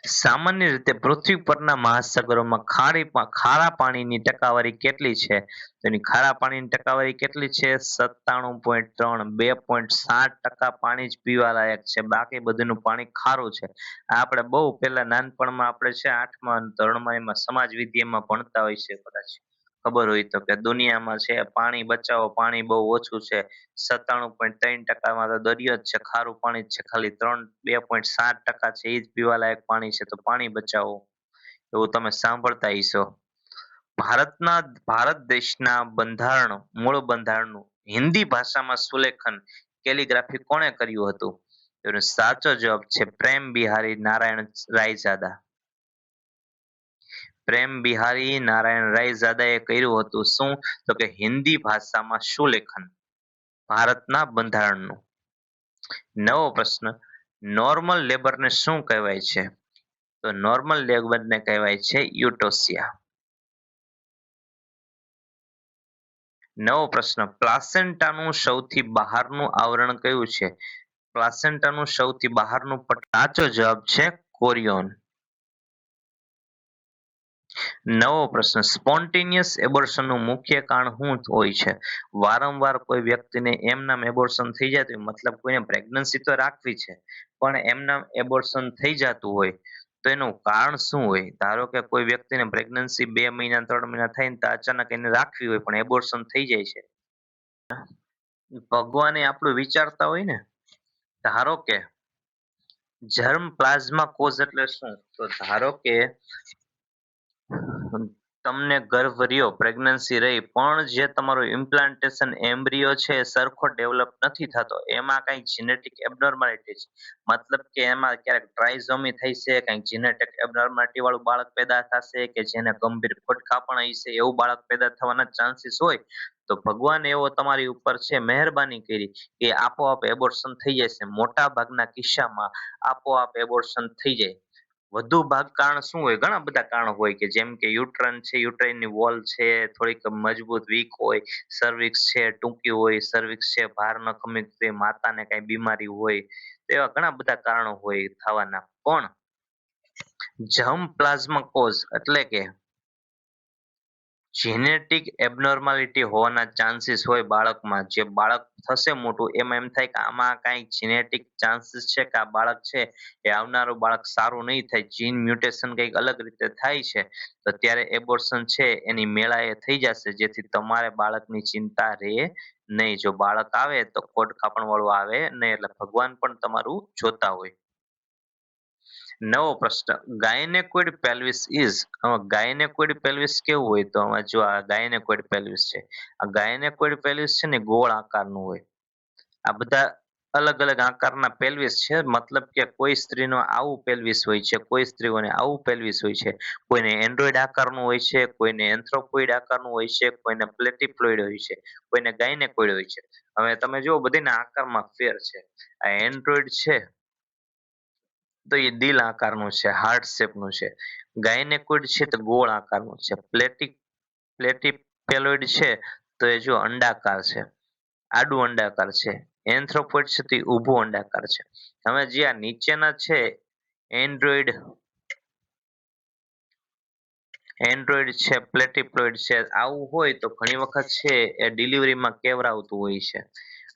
સામાન્ય રીતે પૃથ્વી પરના મહાસાગરોમાં ખારા પાણીની ટકાવારી કેટલી છે? તો એની ખારા પાણીની ટકાવારી કેટલી છે? 97.3. 2.7% પાણી જ પીવા લાયક છે, બાકી બધુંનું પાણી ખારું છે. આ આપણે બહુ પહેલા નાનપણમાં આપણે છે આઠમા ધોરણમાં એમાં સમાજ વિદ્યામાં ભણતા હોય છે કદાચ ખબર હોય તો, કે દુનિયામાં છે પાણી બચાવો, પાણી બહુ ઓછું છે. 97.3%માં તો દરિયો જ છે, ખારું પાણી જ છે. ખાલી 2.7% છે એ જ પીવાલાયક પાણી છે. તો પાણી બચાવો એવું તમે સાંભળતા હશો. ભારત દેશના મૂળ બંધારણનું હિન્દી ભાષામાં સુલેખન કેલિગ્રાફી કોણે કર્યું હતું? એનો સાચો જવાબ છે પ્રેમ બિહારી નારાયણ રાયજાદા. પ્રેમ બિહારી નારાયણ રાયજાદાએ કર્યું હતું શું? તો કે હિન્દી ભાષામાં સુલેખન ભારતના બંધારણનું. નવો પ્રશ્ન, નોર્મલ લેબરને શું કહેવાય છે? તો નોર્મલ લેબરને કહેવાય છે યુટોસિયા. નવો પ્રશ્ન, પ્લાસેન્ટાનું સૌથી બહારનું આવરણ કયું છે? પ્લાસેન્ટાનું સૌથી બહારનું સાચો જવાબ છે કોરિયોન. નવો પ્રશ્ન, સ્પોન્ટેનિયસ એબોર્શનનું મુખ્ય કારણ શું હોય છે? વારંવાર કોઈ વ્યક્તિને એમનામ એબોર્શન થઈ જતું હોય, મતલબ કોઈને પ્રેગ્નન્સી તો રાખવી છે પણ એમનામ એબોર્શન થઈ જતું હોય, તો એનું કારણ શું હોય? ધારો કે કોઈ વ્યક્તિને પ્રેગ્નન્સી 2 મહિના 3 મહિના થાય ને તો અચાનક એને રાખવી હોય પણ એબોર્શન થઈ જાય છે. ભગવાને આપણું વિચારતા હોય ને. ધારો કે જર્મ પ્લાઝ્મા કોઝ એટલે શું? તો ધારો કે તમને ગર્ભ રહ્યો, પ્રેગ્નન્સી રહી, પણ જે તમારો ઇમ્પ્લાન્ટેશન એમ્બ્રિયો છે એ સરખો ડેવલપ નથી થતો, એમાં કંઈક જીનેટિક એબનોર્માલિટી છે. મતલબ કે એમાં ક્યારેક ટ્રાઇઝોમી થઈ છે, કંઈક જીનેટિક એબનોર્માલિટી વાળું બાળક પેદા થશે, કે જેને ગંભીર ખોડખાં પણ હશે એવું બાળક પેદા થવાના ચાન્સીસ હોય, તો ભગવાન એવો તમારી ઉપર છે મહેરબાની કરી કે આપોઆપ એબોર્શન થઈ જશે. મોટા ભાગના કિસ્સામાં આપોઆપ એબોર્શન થઈ જાય. વધુ ભાગ કારણ શું હોય? ઘણા બધા કારણો હોય, કે જેમ કે યુટ્રન છે, યુટ્રેનની વોલ છે થોડીક મજબૂત વીક હોય, સર્વિક્સ છે ટૂંકી હોય, સર્વિક્સ છે ભાર ન ખમીકતી, માતાને કઈ બીમારી હોય, એવા ઘણા બધા કારણો હોય થવાના. પણ જર્મ પ્લાઝ્મા કોઝ એટલે કે જેનેટિક એબનોર્માલિટી હોવાના ચાન્સીસ હોય બાળકમાં, જે બાળક થશે મોટું એમાં એમ થાય કે આમાં કાંઈક જેનેટિક ચાન્સીસ છે કે આ બાળક છે એ આવનારું બાળક સારું નહીં થાય, જીન મ્યુટેશન કંઈક અલગ રીતે થાય છે, તો ત્યારે એબોર્શન છે એની મેળાએ થઈ જશે, જેથી તમારે બાળકની ચિંતા રહે નહીં. જો બાળક આવે તો કોડ કાપણ વાળું આવે નહીં, એટલે ભગવાન પણ તમારું જોતા હોય. નવો પ્રશ્ન, ગાયનેકોઇડ પેલ્વિસ ઇઝ, ગાયનેકોઇડ પેલ્વિસ કેવું હોય? તો આમાં જો આ ગાયનેકોઇડ પેલ્વિસ છે, આ ગાયનેકોઇડ પેલ્વિસ છે ને ગોળ આકારનું હોય. આ બધા અલગ અલગ આકારના પેલ્વિસ છે, મતલબ કે કોઈ સ્ત્રીનો આવું પેલ્વિસ હોય છે, કોઈ સ્ત્રીઓને આવું પેલ્વિસ હોય છે, કોઈને એન્ડ્રોઇડ આકારનું હોય છે, કોઈને એન્થ્રોપોઇડ આકારનું હોય છે, કોઈને પ્લેટિપ્લોઇડ હોય છે, કોઈને ગાયનેકોઇડ હોય છે. હવે તમે જુઓ બધીના આકારમાં ફેર છે. આ એન્ડ્રોઇડ છે તો એ દિલ આકારનું છે, હાર્ટ શેપનું છે. ગાયનેકોઇડ છે તો ગોળ આકારનું છે. પ્લેટિપેલોઇડ છે તો એ જો અંડાકાર છે, આડું અંડાકાર છે. એન્થ્રોપોઇડ છે તે ઊભું અંડાકાર છે. હવે જે આ નીચેના છે એન્ડ્રોઇડ એન્ડ્રોઇડ છે, પ્લેટિપ્લોઇડ છે, આવું હોય તો ઘણી વખત છે એ ડિલિવરીમાં કેવરાવતું હોય છે.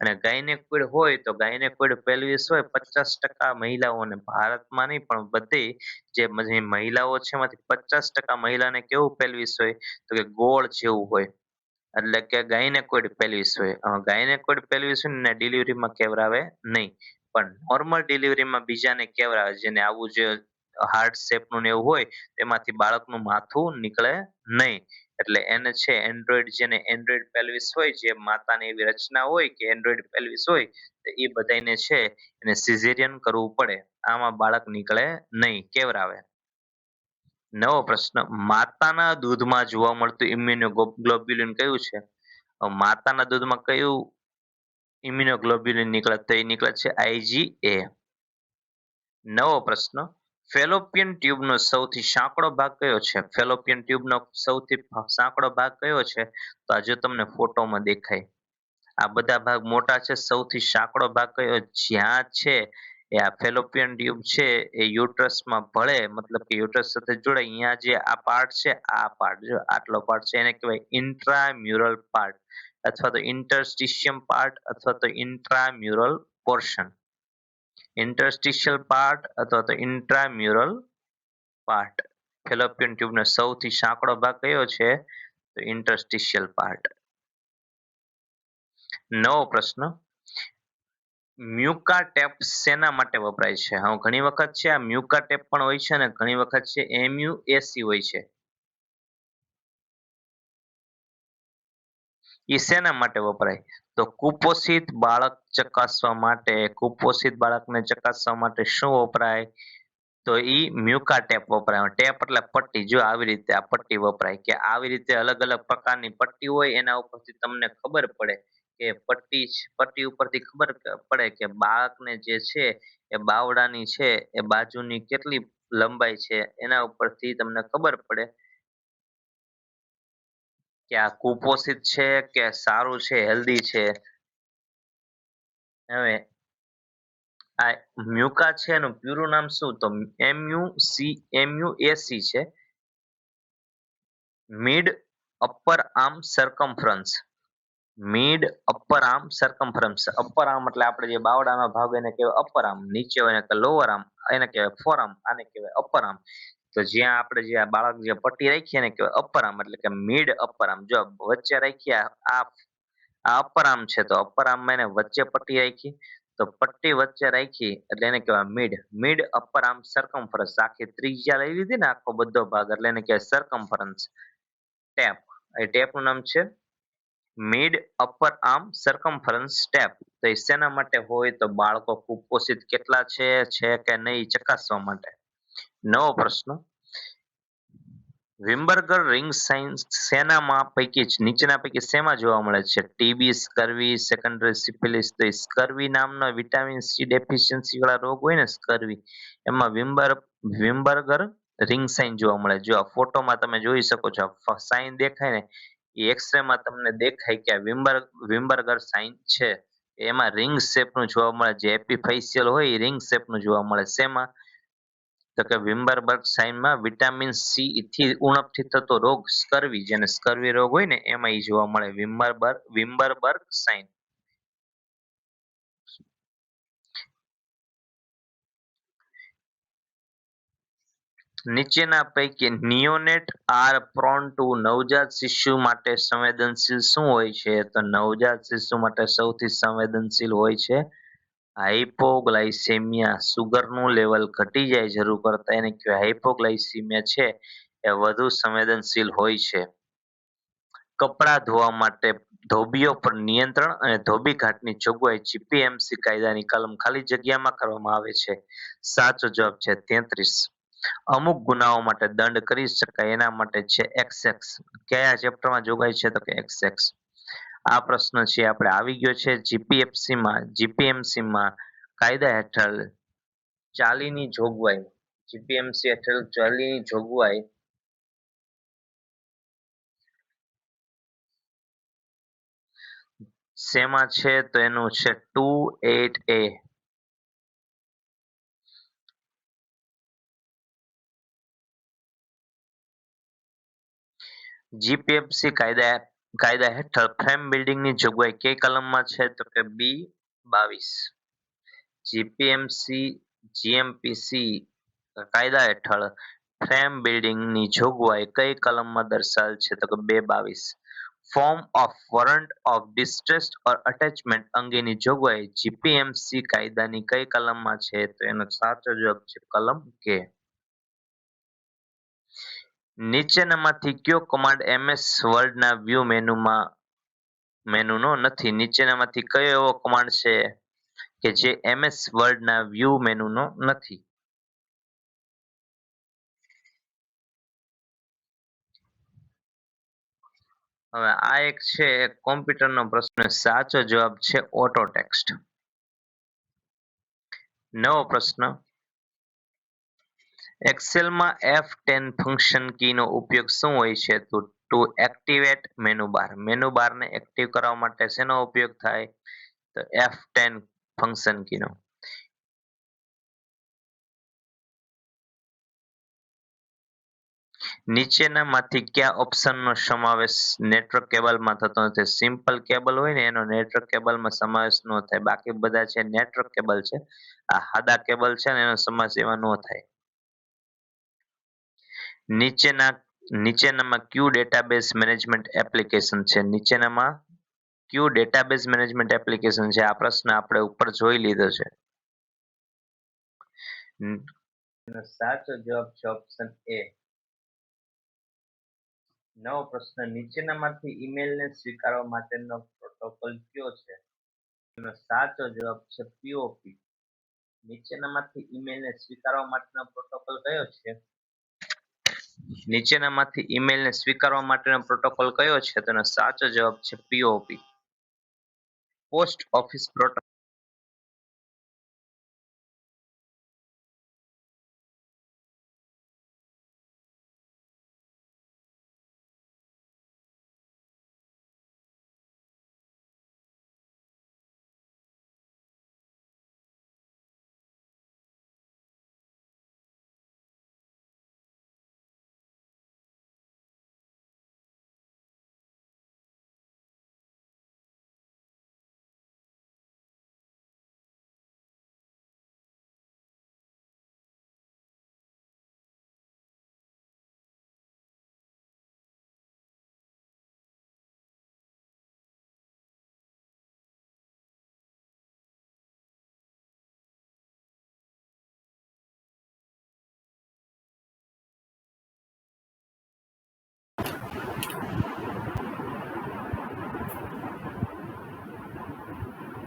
અને ગાયનેકોઇડ હોય તો ગાયનેકોઇડ પેલ્વિસ હોય 50% મહિલાઓને, ભારતમાં નહીં પણ બધી જે મહિલાઓ છે એમાંથી 50% મહિલાને કેવું પેલ્વિસ હોય? તો કે ગોળ જેવું હોય, એટલે કે ગાયનેકોઇડ પેલ્વિસ હોય. ગાયનેકોઇડ પેલ્વિસ હોય ને ડિલિવરીમાં કેવરાવે નહીં, પણ નોર્મલ ડિલિવરીમાં બીજાને કેવરાવે, જેને આવું જે હાર્ટ શેપનું ને એવું હોય તેમાંથી બાળકનું માથું નીકળે નહીં. એટલે એને છે એન્ડ્રોઇડ, જેને એન્ડ્રોઇડ પેલ્વિસ હોય, જે માતાની એવી રચના હોય કે એન્ડ્રોઇડ પેલ્વિસ હોય, તો એ બધાને છે એને સિઝેરિયન કરવું પડે, આમાં બાળક નીકળે નહીં, કેવરાવે. નવો પ્રશ્ન, માતાના દૂધમાં જોવા મળતું ઇમ્યુનોગ્લોબ્યુલિન કયું છે? માતાના દૂધમાં કયું ઇમ્યુનોગ્લોબ્યુલિન નીકળે? તો એ નીકળે છે IgA. નવો પ્રશ્ન, ફેલોપિયન ટ્યુબનો સૌથી સાંકડો ભાગ કયો છે? ફેલોપિયન ટ્યુબનો સૌથી સાંકડો ભાગ કયો છે? તો આ જો તમને ફોટોમાં દેખાય, આ બધા ભાગ મોટા છે, સૌથી સાંકડો ભાગ કયો? જ્યાં છે એ આ ફેલોપિયન ટ્યુબ છે એ યુટ્રસમાં ભળે, મતલબ કે યુટ્રસ સાથે જોડાય. અહીંયા જે આ પાર્ટ છે, આ પાર્ટ જો આટલો પાર્ટ છે એને કહેવાય ઇન્ટ્રામ્યુરલ પાર્ટ, અથવા તો ઇન્ટરસ્ટિશિયમ પાર્ટ, અથવા તો ઇન્ટ્રામ્યુરલ પોર્શન. ઇન્ટરસ્ટિશિયલ પાર્ટ અથવા તો ઇન્ટ્રામ્યુરલ પાર્ટ. ફેલોપિયન ટ્યુબનો સૌથી સાંકડો ભાગ કયો છે? તો ઇન્ટરસ્ટિશિયલ પાર્ટ. નવો પ્રશ્ન, મ્યુકા ટેપ શેના માટે વપરાય છે? હા, ઘણી વખત છે આ મ્યુકા ટેપ પણ હોય છે અને ઘણી વખત છે MUAC હોય છે. એ શેના માટે વપરાય? તો કુપોષિત બાળક ચકાસવા માટે. કુપોષિત બાળકને ચકાસવા માટે શું વપરાય? તો ઈ મ્યુકા ટેપ વપરાય. ટેપ એટલે પટ્ટી. જો આવી રીતે આ પટ્ટી વપરાય, કે આવી રીતે અલગ અલગ પ્રકારની પટ્ટી હોય, એના ઉપરથી તમને ખબર પડે કે પટ્ટી ઉપરથી ખબર પડે કે બાળકને જે છે એ બાવડાની છે એ બાજુની કેટલી લંબાઈ છે, એના ઉપરથી તમને ખબર પડે કે આ કુપોષિત છે કે સારું છે, હેલ્ધી છે. હવે આ મ્યુકા છે એનું પ્યુરું નામ શું? તો MUAC છે, mid upper arm circumference. Mid upper arm circumference. Upper arm એટલે આપણે જે બાવડાનો ભાગ એને કહેવાય અપર આર્મ, નીચે હોય એને લોઅર આર્મ, એને કહેવાય ફોર આર્મ, આને કહેવાય અપર આર્મ. તો જ્યાં આપણે જે આ બાળક જે પટ્ટી રાખીએ એને કહેવાય અપર આર્મ, એટલે કે મિડ અપર આર્મ. જો વચ્ચે રાખીએ આ આ અપર આર્મ છે, તો અપર આર્મમાં એને વચ્ચે પટ્ટી રાખી, તો પટ્ટી વચ્ચે રાખી એટલે એને કહેવાય mid. Mid upper arm circumference. આખી ત્રિજ્યા લઈ લીધી ને, આખો બધો ભાગ, એટલે એને કહેવાય સરકમફરન્સ ટેપ. એ ટેપનું નામ છે mid upper arm circumference tape. તો એ શેના માટે હોય? તો બાળકો કુપોષિત કેટલા છે કે નહીં ચકાસવા માટે. નવો પ્રશ્ન, વિમ્બર્ગર રિંગ સાઇન શેનામાં પૈકી નીચેના પૈકી શેમાં જોવા મળે છે? TB, scurvy, secondary syphilis. તો એ સ્કર્વી નામનો વિટામિન સી ડેફિશિયન્સી વાળા રોગ હોય ને, સ્કર્વી, એમાં વિમ્બર્ગર રિંગ સાઇન જોવા મળે. જો આ ફોટોમાં તમે જોઈ શકો છો, સાઇન દેખાય ને, એ એક્સરે માં તમને દેખાય કે આ વિમ્બર્ગર સાઇન છે. એમાં રિંગ શેપનું જોવા મળે. જે એપિફેસિયલ હોય એ રિંગ શેપનું જોવા મળે. શેમાં? તો કે વિમ્બરબર્ગ સાઇનમાં વિટામિન સી થી ઉણપથી થતો રોગ સ્કર્વી, જેને સ્કર્વી રોગ હોય ને એમાં ઈ જોવા મળે, વિમ્બરબર્ગ સાઇન. નીચેના પૈકી નિયોનેટ આર પ્રોન ટુ. નવજાત શિશુ માટે સંવેદનશીલ શું હોય છે? તો નવજાત શિશુ માટે સૌથી સંવેદનશીલ હોય છે હાઇપોગ્લાયસેમિયા. સુગરનું લેવલ ઘટી જાય જરૂર કરતા, એને કહેવાય હાઇપોગ્લાયસેમિયા છે એ વધુ સંવેદનશીલ હોય છે. કપડાં ધોવા માટે ધોબીઓ પર નિયંત્રણ અને ધોબી ઘાટની જોગવાઈ જીપીએમસી કાયદાની કલમ ખાલી જગ્યામાં કરવામાં આવે છે. સાચો જવાબ છે 33. અમુક ગુનાઓ માટે દંડ કરી શકાય એના માટે છે XX. કયા ચેપ્ટરમાં જોગવાઈ છે? તો કે XX. આ પ્રશ્ન છે આપણે આવી ગયો છે જીપીએમસીમાં કાયદા હેઠળ ચાલીની જોગવાઈ. જીપીએમસી હેઠળ ચાલીની જોગવાઈ શેમાં છે? તો એનું છે 28A. જીપીએમસી કાયદા હેઠળ ફ્રેમ બિલ્ડિંગની જોગવાઈ કઈ કલમમાં છે? તો કે B22. જીપીએમસી જીએમપીસી કાયદા હેઠળ ફ્રેમ બિલ્ડિંગની જોગવાઈ કઈ કલમમાં દર્શાવેલ છે? તો કે 222. Form of warrant of distress or attachment અંગેની જોગવાઈ જીપીએમસી કાયદાની કઈ કલમમાં છે? તો એનો સાચો જવાબ છે કલમ કે. નીચેનામાંથી કયો કમાન્ડ MS વર્ડના વ્યૂ મેનુનો નથી? નીચેનામાંથી કયો એવો કમાન્ડ છે કે જે MS વર્ડના વ્યૂ મેનુનો નથી? હવે આ એક છે કોમ્પ્યુટરનો પ્રશ્ન. સાચો જવાબ છે ઓટો ટેક્સ્ટ. નવો પ્રશ્ન, એક્સેલમાં F10 ફંક્શન કીનો ઉપયોગ શું હોય છે? તો to activate menu bar. Menu બારને એક્ટિવ કરવા માટે શેનો ઉપયોગ થાય? તો F10 ફંક્શન કીનો. નીચેનામાંથી કયા ઓપ્શનનો સમાવેશ નેટવર્ક કેબલમાં થતો નથી? સિમ્પલ કેબલ હોય ને એનો નેટવર્ક કેબલમાં સમાવેશ ન થાય. બાકી બધા છે નેટવર્ક કેબલ છે. આ સાદા કેબલ છે ને એનો સમાવેશ એમાં ન થાય. નીચેના નીચેનામાં કયું ડેટાબેઝ મેનેજમેન્ટ એપ્લિકેશન છે? નીચેનામાં કયું ડેટાબેઝ મેનેજમેન્ટ એપ્લિકેશન છે? આ પ્રશ્ન આપણે ઉપર જોઈ લીધો છે. એનો સાચો જવાબ છે ઓપ્શન એ. નવો પ્રશ્ન, નીચેનામાંથી ઈમેલને સ્વીકારવા માટેનો પ્રોટોકોલ કયો છે? એનો સાચો જવાબ છે પીઓપી. નીચેનામાંથી ઈમેલને સ્વીકારવા માટેનો પ્રોટોકોલ કયો છે? નીચેનામાંથી ઈમેલને સ્વીકારવા માટેનો પ્રોટોકોલ કયો છે? તેનો સાચો જવાબ છે પીઓપી. Post office protocol.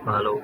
હાલો.